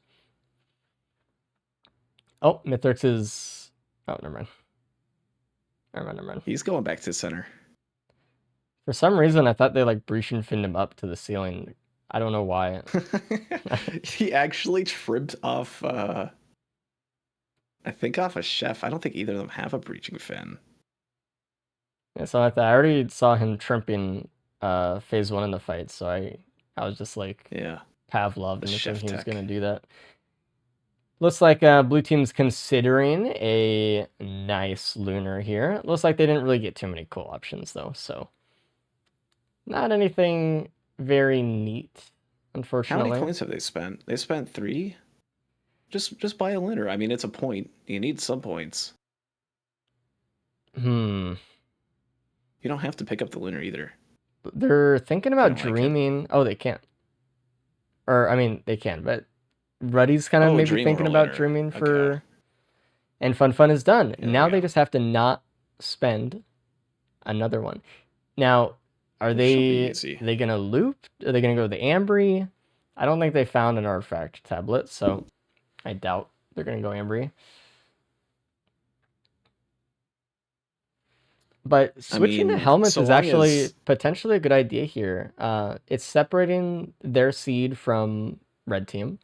Oh, Mythics is... Oh, never mind. Never mind. He's going back to center. For some reason, I thought they like Brishan finned him up to the ceiling. I don't know why. He actually tripped off, I think off a Chef. I don't think either of them have a breaching fin. Yeah, so I already saw him trimping phase 1 in the fight, so I was just like Yeah. Pavlov The and chef thinking he was tech. gonna do that. Looks like blue team's considering a nice lunar here. Looks like they didn't really get too many cool options though, so not anything very neat, How unfortunately. many points have they spent? They spent 3? Just buy a lunar. I mean, it's a point. You need some points. Hmm. You don't have to pick up the lunar either. They're thinking about don't like it. dreaming. Oh, they can't. Or I mean, they can, but Ruddy's kind of Oh, maybe dream thinking or about lunar. dreaming for. Okay. And Fun is done. There we Now they go. just have to not spend another one. Now, are This should be they easy. gonna loop? Are they gonna go to the Ambry? I don't think they found an artifact tablet, so I doubt they're gonna go Ambry. But switching to mean, helmets so is long actually as- potentially a good idea here. It's separating their seed from red team,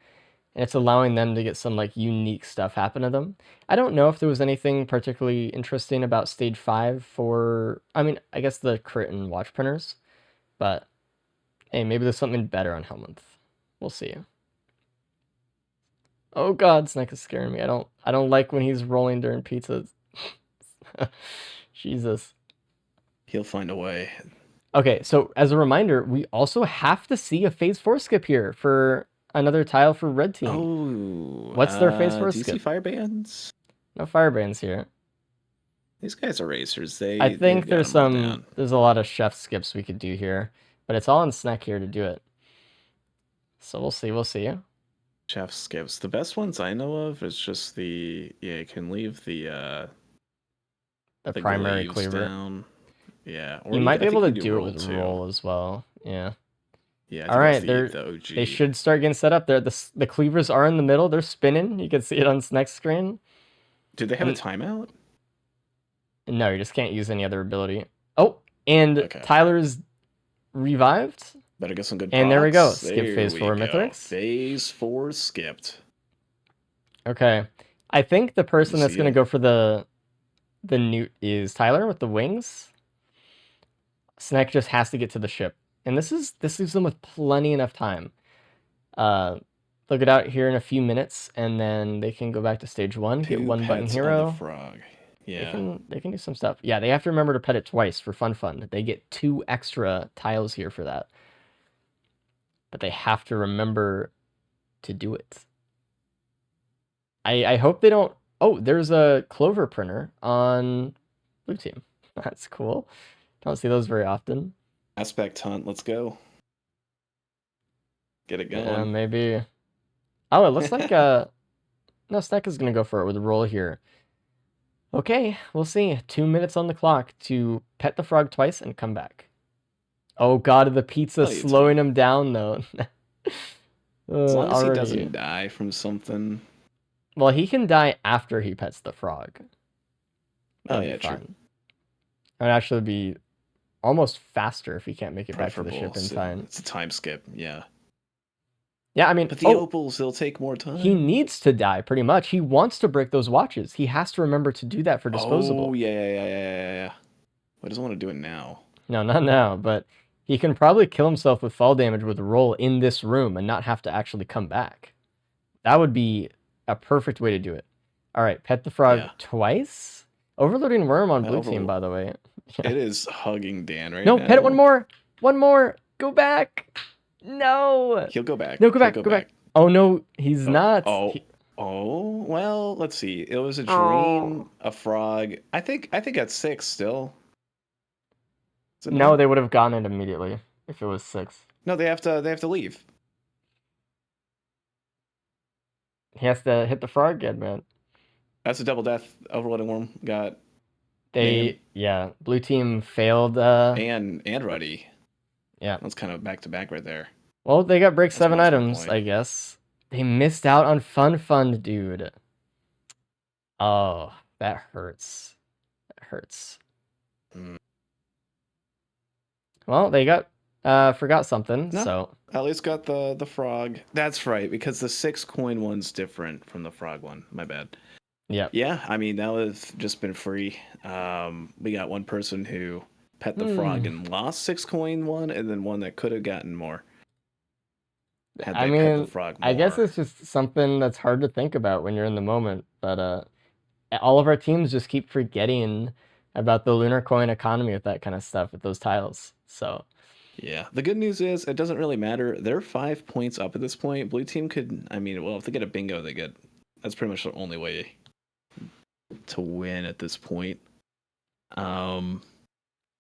and it's allowing them to get some like unique stuff happen to them. I don't know if there was anything particularly interesting about stage 5 for, I mean, I guess the crit and watch printers, but hey, maybe there's something better on Helmuth. We'll see. Oh god, Snack is scaring me. I don't like when he's rolling during pizza. Jesus. He'll find a way. Okay, so as a reminder, we also have to see a phase 4 skip here for another tile for red team. Oh, What's their phase 4 do you see skip? firebands? No firebands here. These guys are racers. I think they've got there's 'em all down. there's a lot of chef skips we could do here, but it's all on Snack here to do it. So we'll see. Chef skips. The best ones I know of is just you can leave the Primary glaives cleaver. down. Yeah, or You might be I able to think you do it with too. roll as well. Yeah. Yeah. All right, the OG. they should start getting set up there. The cleavers are in the middle. They're spinning. You can see it on Snack's screen. Do they have a and- timeout? No, you just can't use any other ability. Oh, and Okay. Tyler's revived. Better get some good. And there we go. pots. Skip phase There 4 we go. Mithrix. Phase 4 skipped. Okay. I think the person that's see going to it? go for the newt is Tyler with the wings. Snack just has to get to the ship. And this leaves them with plenty enough time. They'll get out here in a few minutes, and then they can go back to stage 1, get 1 button pets on the hero. frog. Yeah. They can do some stuff. Yeah, they have to remember to pet it twice for fun. They get 2 extra tiles here for that. But they have to remember to do it. I hope they don't... Oh, there's a clover printer on blue team. That's cool. Don't see those very often. Aspect hunt. Let's go. Get it going. Yeah, maybe... Oh, it looks like... No, Snack is going to go for it with a roll here. Okay, we'll see. 2 minutes on the clock to pet the frog twice and come back. Oh god, the pizza Oh, it's slowing him down though. As long as already. he doesn't die from something. Well, he can die after he pets the frog. Oh, That'd be yeah, true. fine. It would actually be almost faster if he can't make it back to the ship in so time. It's a time skip. Yeah. Yeah, I mean, But the opals, they'll take more time. he needs to die pretty much. He wants to break those watches. He has to remember to do that for disposable. Oh, yeah. He doesn't want to do it now. No, not now, but he can probably kill himself with fall damage with a roll in this room and not have to actually come back. That would be a perfect way to do it. All right, pet the frog Yeah. twice. Overloading worm on blue team, Overload. by the way. It is hugging Dan right No, now. pet it one more. One more. Go back. No. He'll go back. No, go He'll back. Go back. Oh no, he's not. Oh, He- oh. Well, let's see. It was a drain, Oh. a frog. I think at 6 still. Is it No, not? they would have gotten it immediately if it was 6. No, they have to leave. He has to hit the frog again, man. That's a double death. Overloading worm got Yeah, blue team failed. and Ruddy. Yeah. That's kind of back to back right there. Well, they got break That's 7 much more items, point. I guess. They missed out on Fun, dude. Oh, that hurts. That hurts. Mm. Well, they got forgot something, No. so At least got the frog. That's right, because the 6 coin one's different from the frog one. My bad. yeah. Yeah, I mean that would have just been free. We got one person who pet the frog and lost 6 coin one, and then one that could have gotten more. Had I they pet mean, the frog I guess more. it's just something that's hard to think about when you're in the moment, but all of our teams just keep forgetting about the lunar coin economy with that kind of stuff with those tiles. So, Yeah. The good news is it doesn't really matter. They're 5 points up at this point. Blue team could, I mean, well, if they get a bingo, that's pretty much the only way to win at this point. you know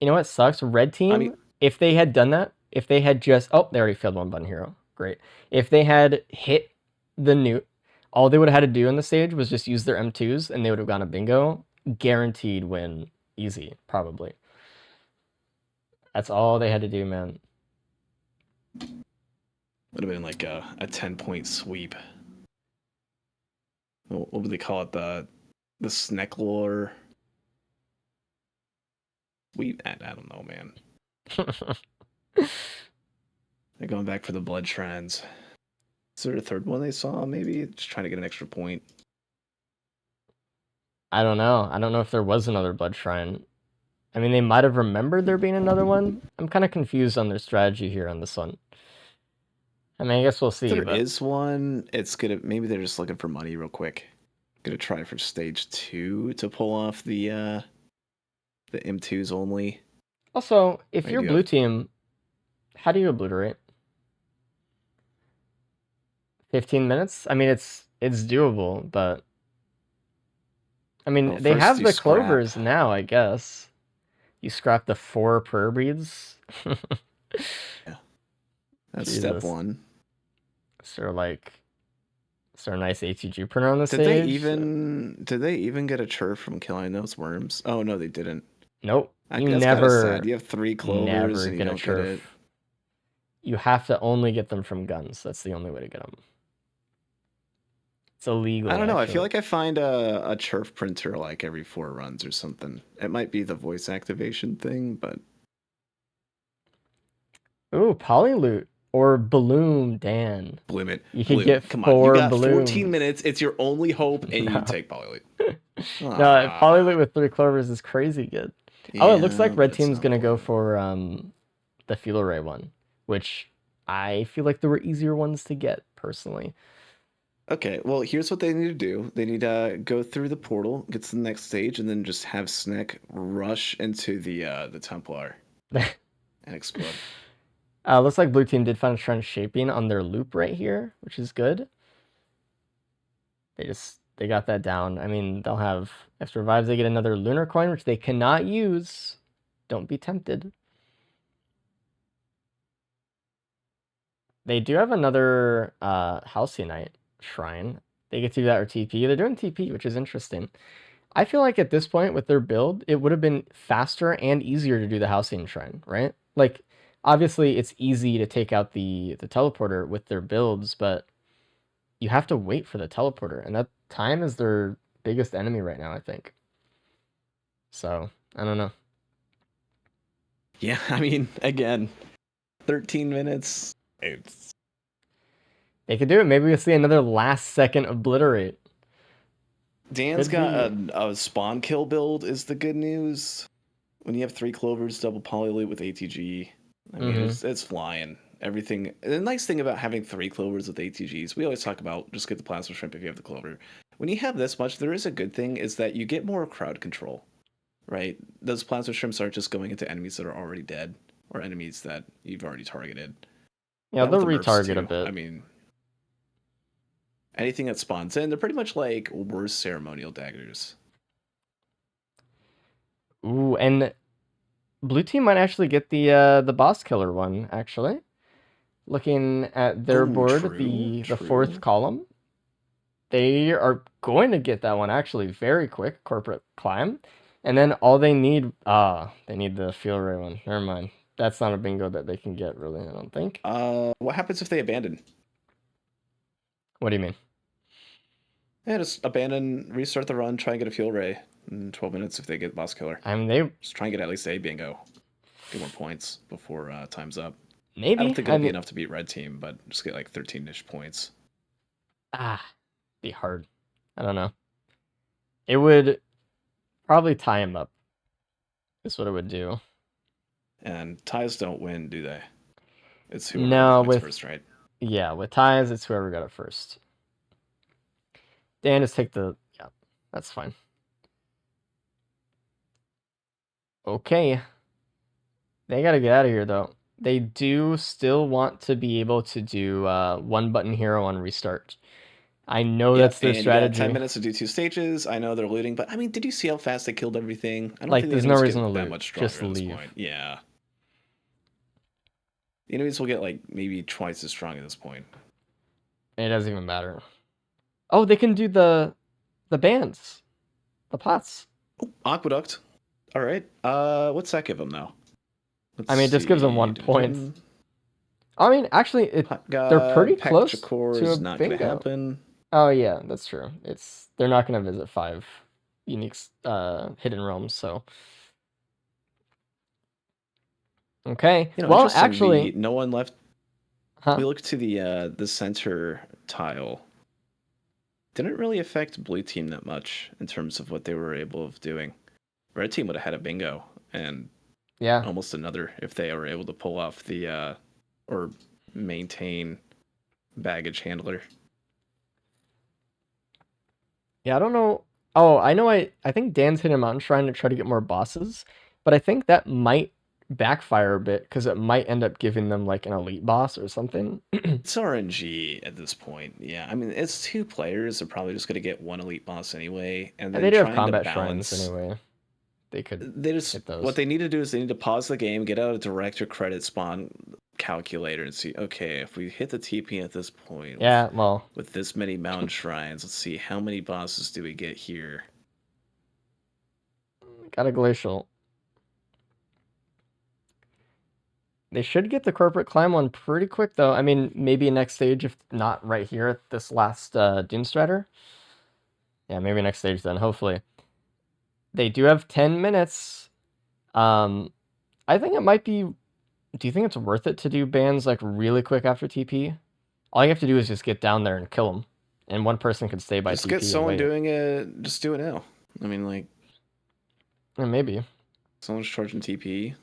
what sucks? Red team, if they had done that, if they had just they already failed 1 button hero. Great. If they had hit the newt, all they would have had to do in the stage was just use their M2s and they would have gone a bingo. Guaranteed win. Easy, probably. That's all they had to do, man. Would have been like a 10-point sweep. What would they call it? The Sneckler sweep? I don't know, man. They're going back for the blood shrines. Is there a third one they saw? Maybe just trying to get an extra point. I don't know. I don't know if there was another blood shrine. I mean, they might have remembered there being another one. I'm kind of confused on their strategy here on this one. I mean, I guess we'll see. If there is one, it's gonna maybe they're just looking for money real quick. Gonna try for stage 2 to pull off the the M2s only. Also, if I you're do blue have- team, how do you obliterate? 15 minutes? I mean, it's doable, but I mean, Well, they first have you the scrap. clovers now, I guess. You scrap the 4 prayer breeds. That's step Jesus. 1. Is there a nice ATG printer on the Did stage? they even get a chirp from killing those worms? Oh no, they didn't. Nope. You That's kinda never sad. You have 3 clovers never and you get a don't get it. churf. You have to only get them from guns. That's the only way to get them. It's illegal. I don't know. I feel actually. like I find a chirp printer like every 4 runs or something. It might be the voice activation thing, but Ooh, Polyloot or Balloon Dan. bloom it. You could Bloom. get Come on. You 4 got balloons. 14 minutes. It's your only hope, and you No. take Polyloot. No, Ah. Polyloot with 3 clovers is crazy good. Oh, it looks Yeah, like but Red it's Team's not gonna go Polyloot. for the Fuel Array one, which I feel like there were easier ones to get personally. Okay, well, here's what they need to do. They need to go through the portal, get to the next stage, and then just have Sneck rush into the Templar and explode. Looks like Blue Team did find a trend shaping on their loop right here, which is good. They got that down. I mean, they'll have extra revives. They get another lunar coin, which they cannot use. Don't be tempted. They do have another Halcyon shrine. They get to do that or TP. They're doing TP, which is interesting. I feel like at this point with their build, it would have been faster and easier to do the Halcyon shrine, right? Like, obviously, it's easy to take out the teleporter with their builds, but you have to wait for the teleporter, and that time is their biggest enemy right now, I think. So, I don't know. Yeah, I mean, again, 13 minutes. It's They could do it. Maybe we'll see another last second obliterate. Dan's Could got be. a spawn kill build is the good news. When you have 3 clovers, double Polyloot with ATG, I mean, it's flying. Everything. The nice thing about having 3 clovers with ATGs, we always talk about just get the plasma shrimp if you have the clover. When you have this much, there is a good thing is that you get more crowd control, right? Those plasma shrimps aren't just going into enemies that are already dead or enemies that you've already targeted. Yeah, With they'll the Mercs, retarget a too. bit. I mean, anything that spawns in, they're pretty much like worse ceremonial daggers. Ooh, and Blue Team might actually get the boss killer one, actually. Looking at their Ooh, board, true, the true. 4th column. They are going to get that one actually very quick, corporate climb. And then all they need, they need the Fuel Array one. Never mind. That's not a bingo that they can get, really, I don't think. What happens if they abandon? What do you mean? Yeah, just abandon, restart the run, try and get a fuel ray in 12 minutes if they get boss killer. I mean, they Just try and get at least a bingo. Get more points before time's up. maybe. I don't think it'll be mean, enough to beat red team, but just get like 13-ish points. Be hard. I don't know. It would probably tie him up. Is what it would do. And ties don't win, do they? It's whoever No, points with first, right? yeah, with ties, it's whoever got it first. Dan, just take the yeah. That's fine. Okay. They gotta get out of here though. They do still want to be able to do 1 button hero on restart. I know that's their and you got strategy. 10 minutes to do 2 stages. I know they're looting, but I mean, did you see how fast they killed everything? I don't Like, think there's the no enemies reason get to that loot. much stronger Just at this leave. point. Yeah. The enemies will get like maybe twice as strong at this point. It doesn't even matter. Oh, they can do the bands. The pots. Oh, Aqueduct. All right. What's that give them now? I mean, it just gives them 1 point. I mean, actually, they're pretty close to a not gonna bingo. happen. Oh yeah, that's true. They're not gonna visit 5 unique hidden realms, so okay. You know, Well, interesting, actually, no one left. huh? We looked to the center tile. Didn't really affect blue team that much in terms of what they were able of doing. Red team would have had a bingo and Yeah, almost another if they were able to pull off the or maintain baggage handler. yeah. I don't know. Oh, I know. I think Dan's hitting a mountain shrine to try to get more bosses. but I think that might backfire a bit because it might end up giving them like an elite boss or something. It's RNG at this point. Yeah, I mean, it's 2 players. They're probably just going to get 1 elite boss anyway, and And then they do have trying to combat balance. shrines anyway. They could They just hit those. what they need to do is they need to pause the game, get out a director credit spawn calculator, and see. Okay, if we hit the TP at this point, Yeah, well, with this many mountain shrines, let's see how many bosses do we get here. got a glacial. They should get the corporate climb one pretty quick though. I mean, maybe next stage, if not right here at this last Doomstrider. Yeah, maybe next stage then, hopefully. They do have 10 minutes. I think it might be... Do you think it's worth it to do bans like really quick after TP? All you have to do is just get down there and kill them. And one person can stay by Just TP. get and someone wait. doing it. Just do it now. I mean, like, Maybe. someone's charging TP.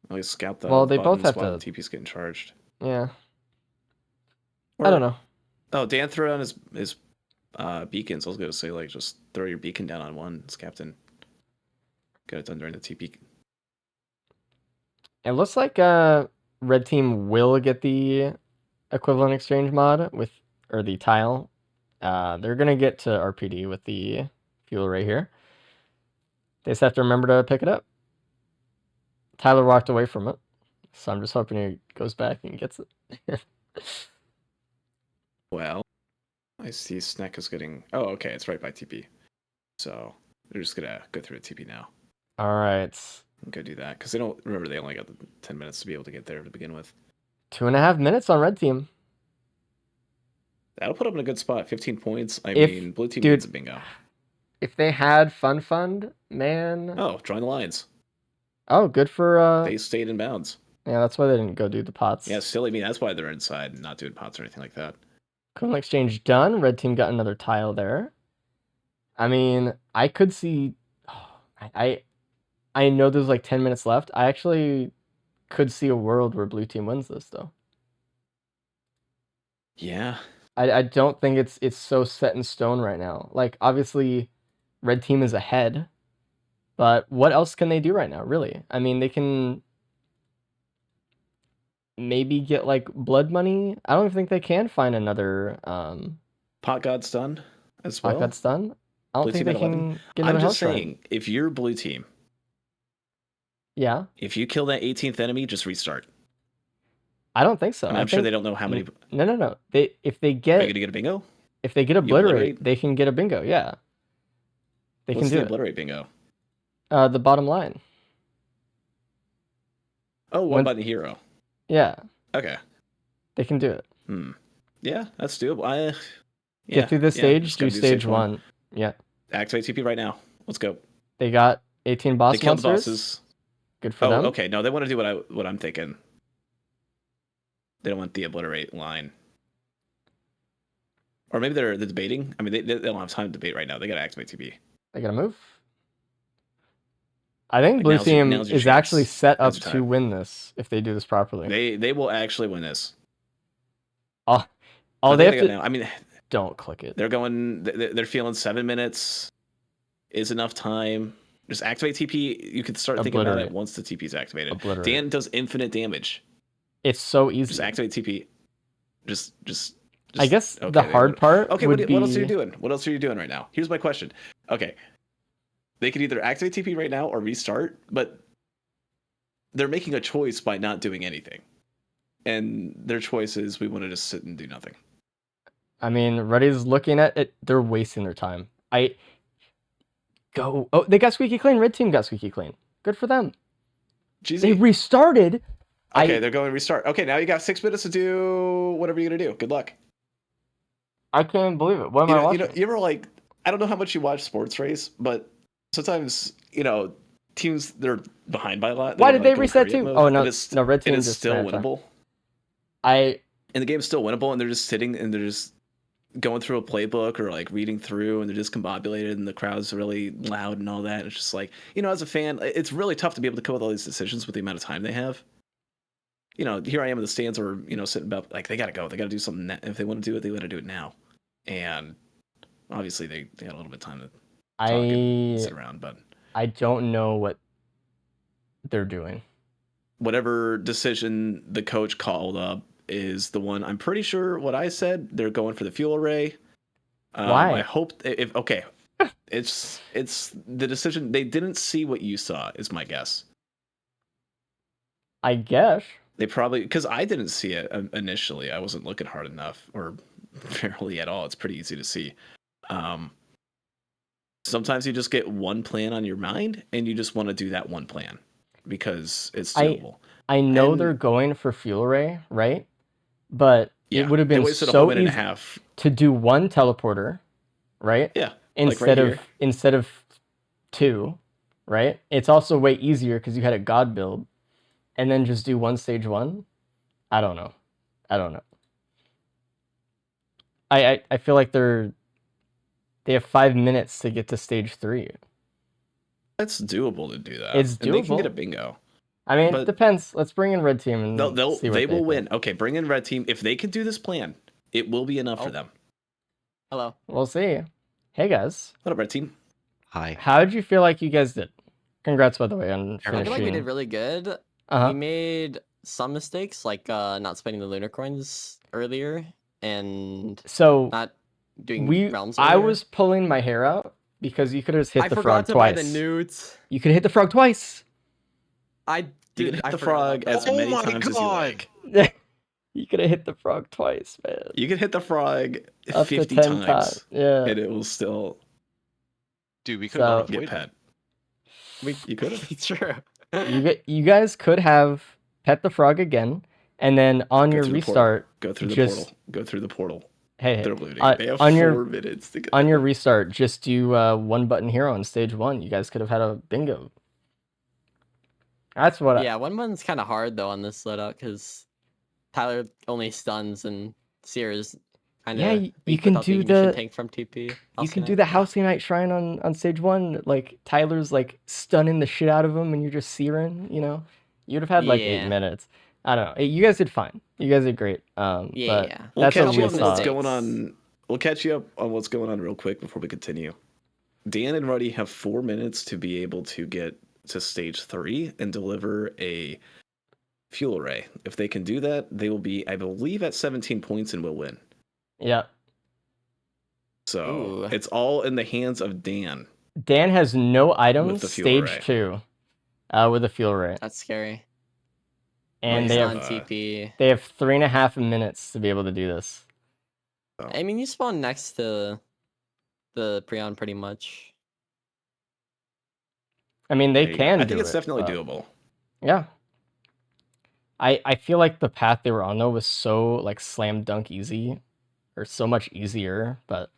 At least scout the Well, they bottom both have spot when to- TP's getting charged. Yeah. Or, I don't know. Oh, Dan threw down his beacons. I was gonna say, like, just throw your beacon down on one as captain. Get it done during the TP. It looks like red team will get the equivalent exchange mod with, or the tile. They're gonna get to RPD with the fuel right here. They just have to remember to pick it up. Tyler walked away from it, so I'm just hoping he goes back and gets it. Well, I see Snack is getting. Oh, okay, it's right by TP. So they're just gonna go through a TP now. All right, Go do that because they don't remember they only got the 10 minutes to be able to get there to begin with. 2.5 minutes on red team. That'll put up in a good spot. 15 points. I If- mean, blue team dude- needs a bingo. If they had Fun Fund, man. Oh, drawing the lines. Oh, good for. They stayed in bounds. Yeah, that's why they didn't go do the pots. Yeah, still, I mean, that's why they're inside and not doing pots or anything like that. Equivalent exchange done. Red team got another tile there. I mean, I could see. I know there's like 10 minutes left. I actually could see a world where blue team wins this though. Yeah. I don't think it's so set in stone right now. Like obviously, red team is ahead, but what else can they do right now? Really? I mean, they can maybe get like blood money. I don't even think they can find another Pot God's done as Black well. God stun. I don't Blue think team they at 11. can get I'm another just health shrine. saying, if you're blue team, Yeah, if you kill that 18th enemy, just restart. I don't think so. And I I'm sure think- they don't know how many. No. If they Are you get going to get a bingo? if they get You obliterate, obliterate? they can get a bingo. Yeah, they What's can do the it. obliterate bingo? The bottom line. Oh, When- one button hero. Yeah, Okay. they can do it. Yeah, that's doable. Get through this stage, just do gotta stage one. Yeah, Activate TP right now. Let's go. they got 18 boss They killed the monsters. bosses. Good for Oh, them. okay. No, they want to do what I'm thinking. They don't want the obliterate line. Or maybe they're debating. I mean, they don't have time to debate right now. They got to activate TP. They gotta move. I think Like, blue now's your- team now's your is chance. actually set up Now's your to time. win this if they do this properly. They will actually win this. All I they think have to now. I mean, don't click it. they're going. They're feeling 7 minutes is enough time. Just activate TP. You can start thinking about it Obliterate. once the TP is activated. Obliterate. Dan does infinite damage. It's so easy. Just activate TP. Just. I guess okay, the they hard would- part Okay, would what be else are you doing? What else are you doing right now? Here's my question. Okay, they could either activate TP right now or restart, but they're making a choice by not doing anything, and their choice is we want to just sit and do nothing. I mean, Reddy's looking at it. They're wasting their time. Oh, they got squeaky clean. Red team got squeaky clean. Good for them. They Jeezy. restarted. Okay, they're going to restart. Okay, now you got 6 minutes to do whatever you're gonna do. Good luck. I can't believe it. What am I watching? You ever like? I don't know how much you watch sports race, but sometimes teams they're behind by a lot. Why don't, did they go reset create too? mode, Oh and no, it's- no, red team It is just still ran time. winnable. I And the game's still winnable, and they're just sitting and they're just going through a playbook or like reading through, and they're just combobulated, and the crowd's really loud and all that. And it's just like, as a fan, it's really tough to be able to come with all these decisions with the amount of time they have. Here I am in the stands, or sitting about like they gotta go, they gotta do something. If they want to do it, they gotta do it now. And obviously, they got a little bit of time to talk and sit around, but I don't know what they're doing. Whatever decision the coach called up is the one. I'm pretty sure what I said. They're going for the fuel array. Why? I hope if okay, it's the decision. They didn't see what you saw. Is my guess. I guess. They probably because I didn't see it initially. I wasn't looking hard enough or barely at all. It's pretty easy to see. Sometimes you just get one plan on your mind and you just want to do that one plan because it's doable. I know And- they're going for fuel array, right? But Yeah, it would have they been wasted a so whole minute and a easy half. to do one teleporter, right? Yeah, Instead right of instead of 2, right? It's also way easier because you had a god build, and then just do one stage 1. I don't know. I feel like they have 5 minutes to get to stage 3. That's doable to do that. It's And they can get a doable. bingo. I mean, But- it depends. Let's bring in red team and see what They will think. win. Okay, bring in red team. If they can do this plan, it will be enough for Oh. them. Hello. We'll see. Hey guys, What up, red team? Hi. how did you feel like you guys did? Congrats, by the way, on I feel like we finishing. did really good. Uh-huh. We made some mistakes, like not spending the lunar coins earlier and So not doing realms. I earlier. was pulling my hair out because you could have just hit I the forgot frog to buy the twice. newts. You could hit the frog twice. I You did. can hit I the forgot frog about as that. Oh many my times as you God. like. You could have hit the frog twice, man. You can hit the frog Up 50 to 10 times, Yeah. and it will still Dude, we could So- have get pet. We You could've. True. You guys could have pet the frog again, and then on Go your through the portal. restart, Go through the just- portal. Go through the portal. hey, They're looting. on- They have on 4 your- minutes to get on your restart, just do one button hero on stage 1. You guys could have had a bingo. That's what Yeah, one button's kind of hard though on this loadout because Tyler only stuns and Seer's kind of. Yeah, you can do the- tank from TP. you can do the Halcyon Shrine on stage 1. Like Tyler's like stunning the shit out of him, and you're just searing. You know, you'd have had like 8 Yeah. minutes. I don't know. You guys did fine. You guys did great. Yeah, but yeah. We'll that's catch what you we up on saw. what's going Mistakes. on. We'll catch you up on what's going on real quick before we continue. Dan and Ruddy have 4 minutes to be able to get to stage 3 and deliver a fuel array. If they can do that, they will be, I believe, at 17 points and will win. Yeah, So Ooh. it's all in the hands of Dan. Dan has no items. the fuel Stage array. 2, with a fuel array, That's scary. and He's they on have TP. 3.5 minutes to be able to do this. I mean, you spawn next to the Prion pretty much. I mean, they There you go. can. I do think it's it, definitely but- doable. Yeah. I feel like the path they were on though was so like slam dunk easy, or so much easier, but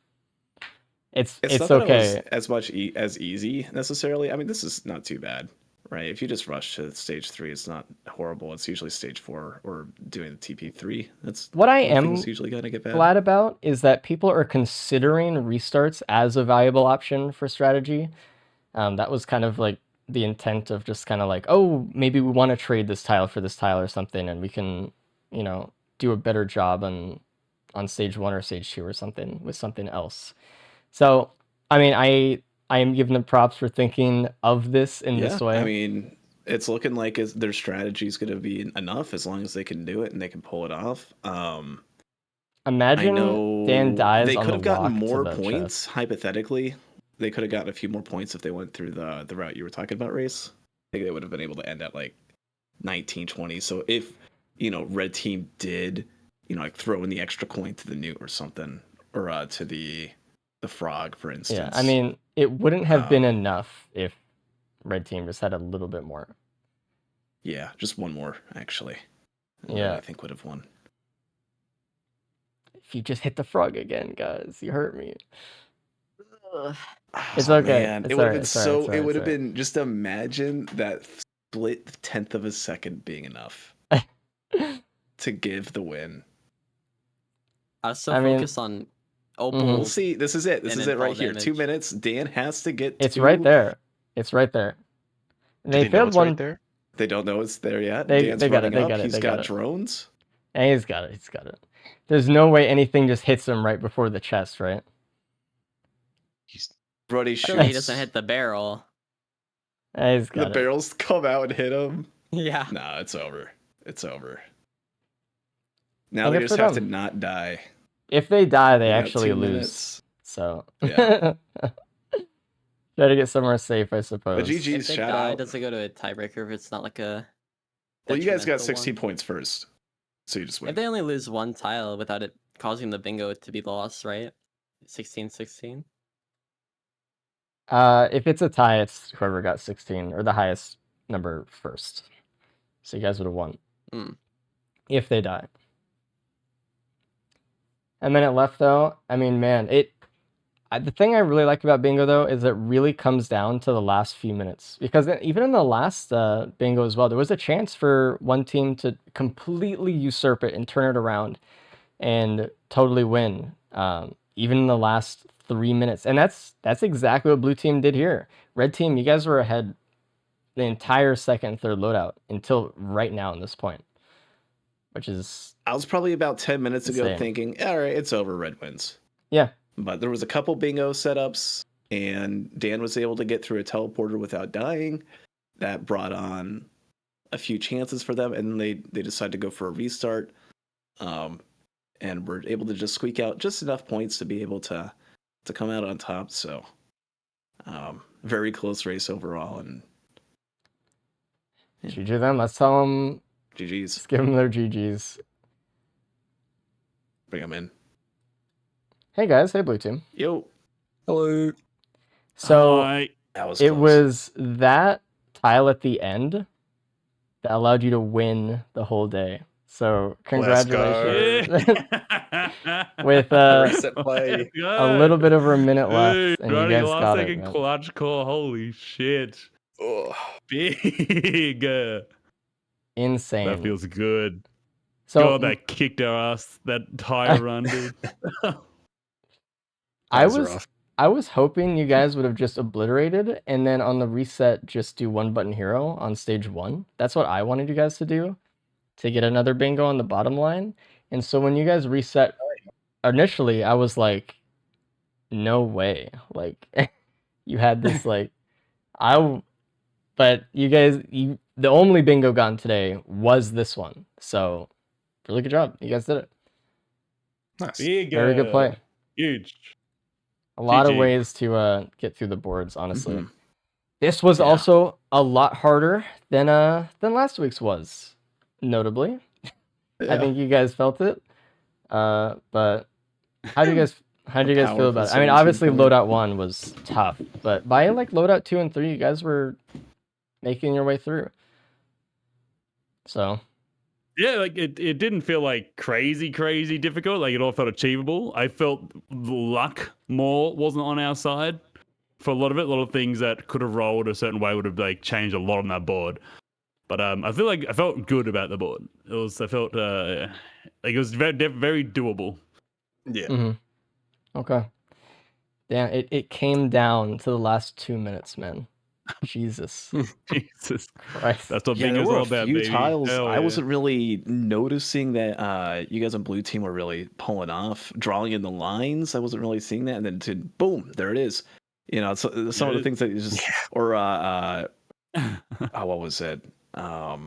it's It's not that it was okay. as much as easy necessarily. I mean, this is not too bad, right? If you just rush to stage 3, it's not horrible. It's usually stage 4 or doing the TP3. That's What I when am things usually gonna get bad. glad about is that people are considering restarts as a valuable option for strategy. That was kind of like the intent of just kind of like, oh, maybe we want to trade this tile for this tile or something, and we can, do a better job on stage 1 or stage 2 or something with something else. So, I mean, I am giving them props for thinking of this in this way. I mean, it's looking like their strategy is going to be enough as long as they can do it and they can pull it off. I Imagine know Dan dies they on could the have gotten walk to more the points chest. hypothetically. They could have gotten a few more points if they went through the route you were talking about, Race. I think they would have been able to end at like 19, 20. So if red team did like throw in the extra coin to the newt or something, or to the frog, for instance. Yeah, I mean, it wouldn't have been enough if red team just had a little bit more. yeah, just one more actually. Yeah. I think would have won. If you just hit the frog again, guys, you hurt me. It's Oh, okay. man. It's It would have alright, been it's alright, it's it alright, would it's have been, just imagine that split 10th of a second being enough to give the win. I was so I mean- focused on Mhm. Opal. We'll see. This is it. This And is then it right fall here. 2 damage. minutes. Dan has to get It's to- right there. It's right there. Do They know failed it's one, right there? They don't know it's there yet. They- Dan's they got it, running they up. got it, He's they got got it. drones. and he's got it. He's got it. There's no way anything just hits him right before the chest, right? He's Brody Surely he shoots. doesn't hit the barrel. He's The got it. barrels come out and hit him. Yeah. No, it's over. It's over. Now And they good just for have to them. not die. If they die, they We got actually 2 lose. minutes. So Yeah. try to get somewhere safe, I But suppose. GG's If they shout die, out. does it go to a tiebreaker if it's not like a? Well, you guys got detrimental 16 one? points first, so you just win. If they only lose one tile without it causing the bingo to be lost, right? 16-16. If it's a tie, it's whoever got 16 or the highest number first. So you guys would have won. Mm. If they die. A minute left though. I mean, man, the thing I really like about bingo though is it really comes down to the last few minutes, because even in the last bingo as well, there was a chance for one team to completely usurp it and turn it around and totally win, even in the last 3 minutes. And that's exactly what blue team did here. Red team, you guys were ahead the entire second and third loadout until right now in this point, which is I was probably about 10 minutes ago insane. thinking, all right, it's over, Red wins. Yeah. But there was a couple bingo setups, and Dan was able to get through a teleporter without dying. That brought on a few chances for them, and they decided to go for a restart. And were able to just squeak out just enough points to be able to come out on top. So very close race overall, and yeah. GG them. Let's tell them. GG's. Let's give them their GGs. Bring them in. Hey guys, hey blue team. Yo, Hello. So Hi. that was it close. was that tile at the end that allowed you to win the whole day. So Let's go. congratulations. With Reset play. Let's a go. little bit over a minute left, Dude, and you Ronnie, guys last got it. second Man. clutch call. Holy shit. Ugh. Big. Insane. That feels good. so God, that kicked our ass. That tire run, dude. I That was rough. I was hoping you guys would have just obliterated and then on the reset just do one button hero on stage 1. That's what I wanted you guys to do, to get another bingo on the bottom line. And so when you guys reset initially, I was like, no way. Like you had this like but you guys the only bingo gotten today was this one. So really good job. You guys did it. Nice. Big. Very good play. Huge. A lot of GG. ways to get through the boards, honestly. Mhm. This was Yeah. also a lot harder than last week's was, notably. I Yeah. think you guys felt it. But how do you guys feel about it? I mean, 17 obviously point. loadout 1 was tough, but by like loadout 2 and 3, you guys were making your way through. So Yeah, like it didn't feel like crazy difficult. Like it all felt achievable. I felt the luck more wasn't on our side for a lot of it. A lot of things that could have rolled a certain way would have like changed a lot on that board. But I felt good about the board. I felt like it was very doable. Yeah. mhm. Okay. Damn, it came down to the last 2 minutes, man. Jesus Jesus, Christ. that's what Yeah, there bingo's were all a about, few baby. tiles Hell I yeah. wasn't really noticing that you guys on blue team were really pulling off, drawing in the lines. I wasn't really seeing that, and then to boom, there it is. You know, so, some of the things that you just or what was it? I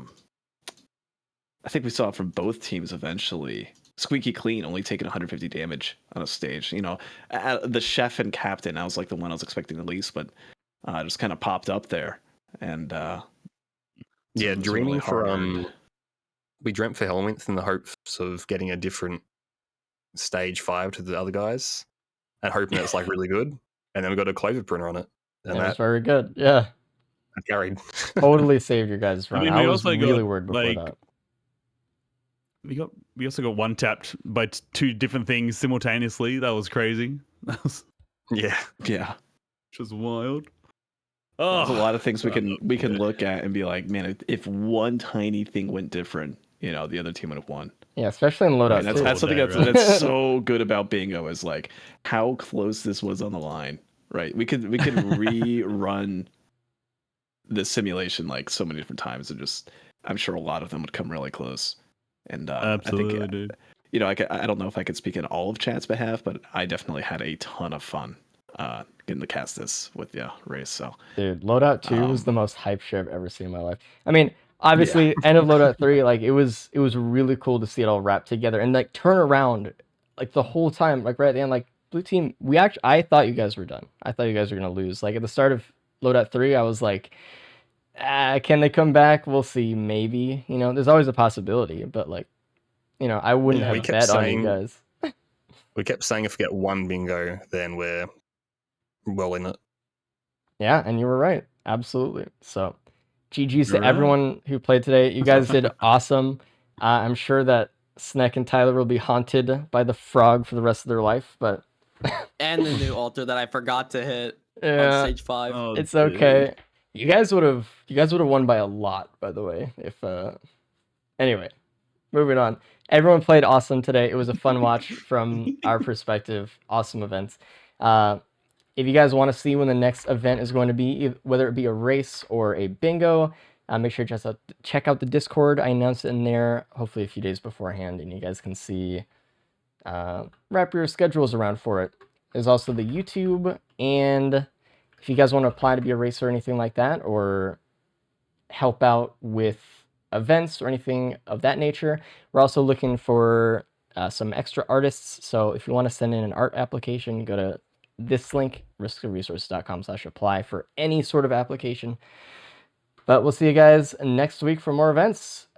think we saw it from both teams eventually. Squeaky Clean only taking 150 damage on a stage. You know, the chef and captain, I was like the one I was expecting the least, but just kind of popped up there, and Yeah, it was dreaming really for hard. we dreamt for Hellwinth in the hopes of getting a different stage 5 to the other guys and hoping that it's like really good. And then we got a Clover printer on it. And It was that very good. Yeah. carried. Totally saved your guys' run. mean, I we was also really got, worried before like, that. We also got one tapped by two different things simultaneously. That was crazy. That was Yeah. Yeah. just wild. There's a Oh, lot of things we can look at and be like, man, if one tiny thing went different, you know, the other team would have won. Yeah, especially in loadout. And that's too. that's something day, that's right? that's so good about bingo is like how close this was on the line, right? We could rerun the simulation like so many different times, and just I'm sure a lot of them would come really close. And absolutely, I think, dude. you know, I don't know if I could speak in all of chat's behalf, but I definitely had a ton of fun getting to cast this with you, Race. So Dude, Loadout 2 was Um, the most hype shit I've ever seen in my life. I mean, obviously, end of Loadout 3, like it was really cool to see it all wrapped together and like turn around like the whole time, like right at the end, like blue team, I thought you guys were done. I thought you guys were gonna lose. Like at the start of Loadout 3, I was like, can they come back? We'll see, maybe. You know, there's always a possibility, but like, you know, I wouldn't Yeah. have We kept bet on you saying- guys. We kept saying if we get one bingo, then we're well in it. Yeah, and you were right. Absolutely. So, GG's to Right. everyone who played today. You guys did awesome. I'm sure that Sneck and Tyler will be haunted by the frog for the rest of their life, but And the new altar that I forgot to hit on yeah, stage 5. Oh, it's dude. okay. You guys would have won by a lot, by the way. If anyway, moving on. Everyone played awesome today. It was a fun watch from our perspective. Awesome events. If you guys want to see when the next event is going to be, whether it be a race or a bingo, make sure to check out the Discord. I announced it in there, hopefully a few days beforehand, and you guys can see, wrap your schedules around for it. There's also the YouTube, and if you guys want to apply to be a racer or anything like that, or help out with events or anything of that nature, we're also looking for some extra artists. So if you want to send in an art application, go to this link, riskofresources.com/apply for any sort of application. But we'll see you guys next week for more events.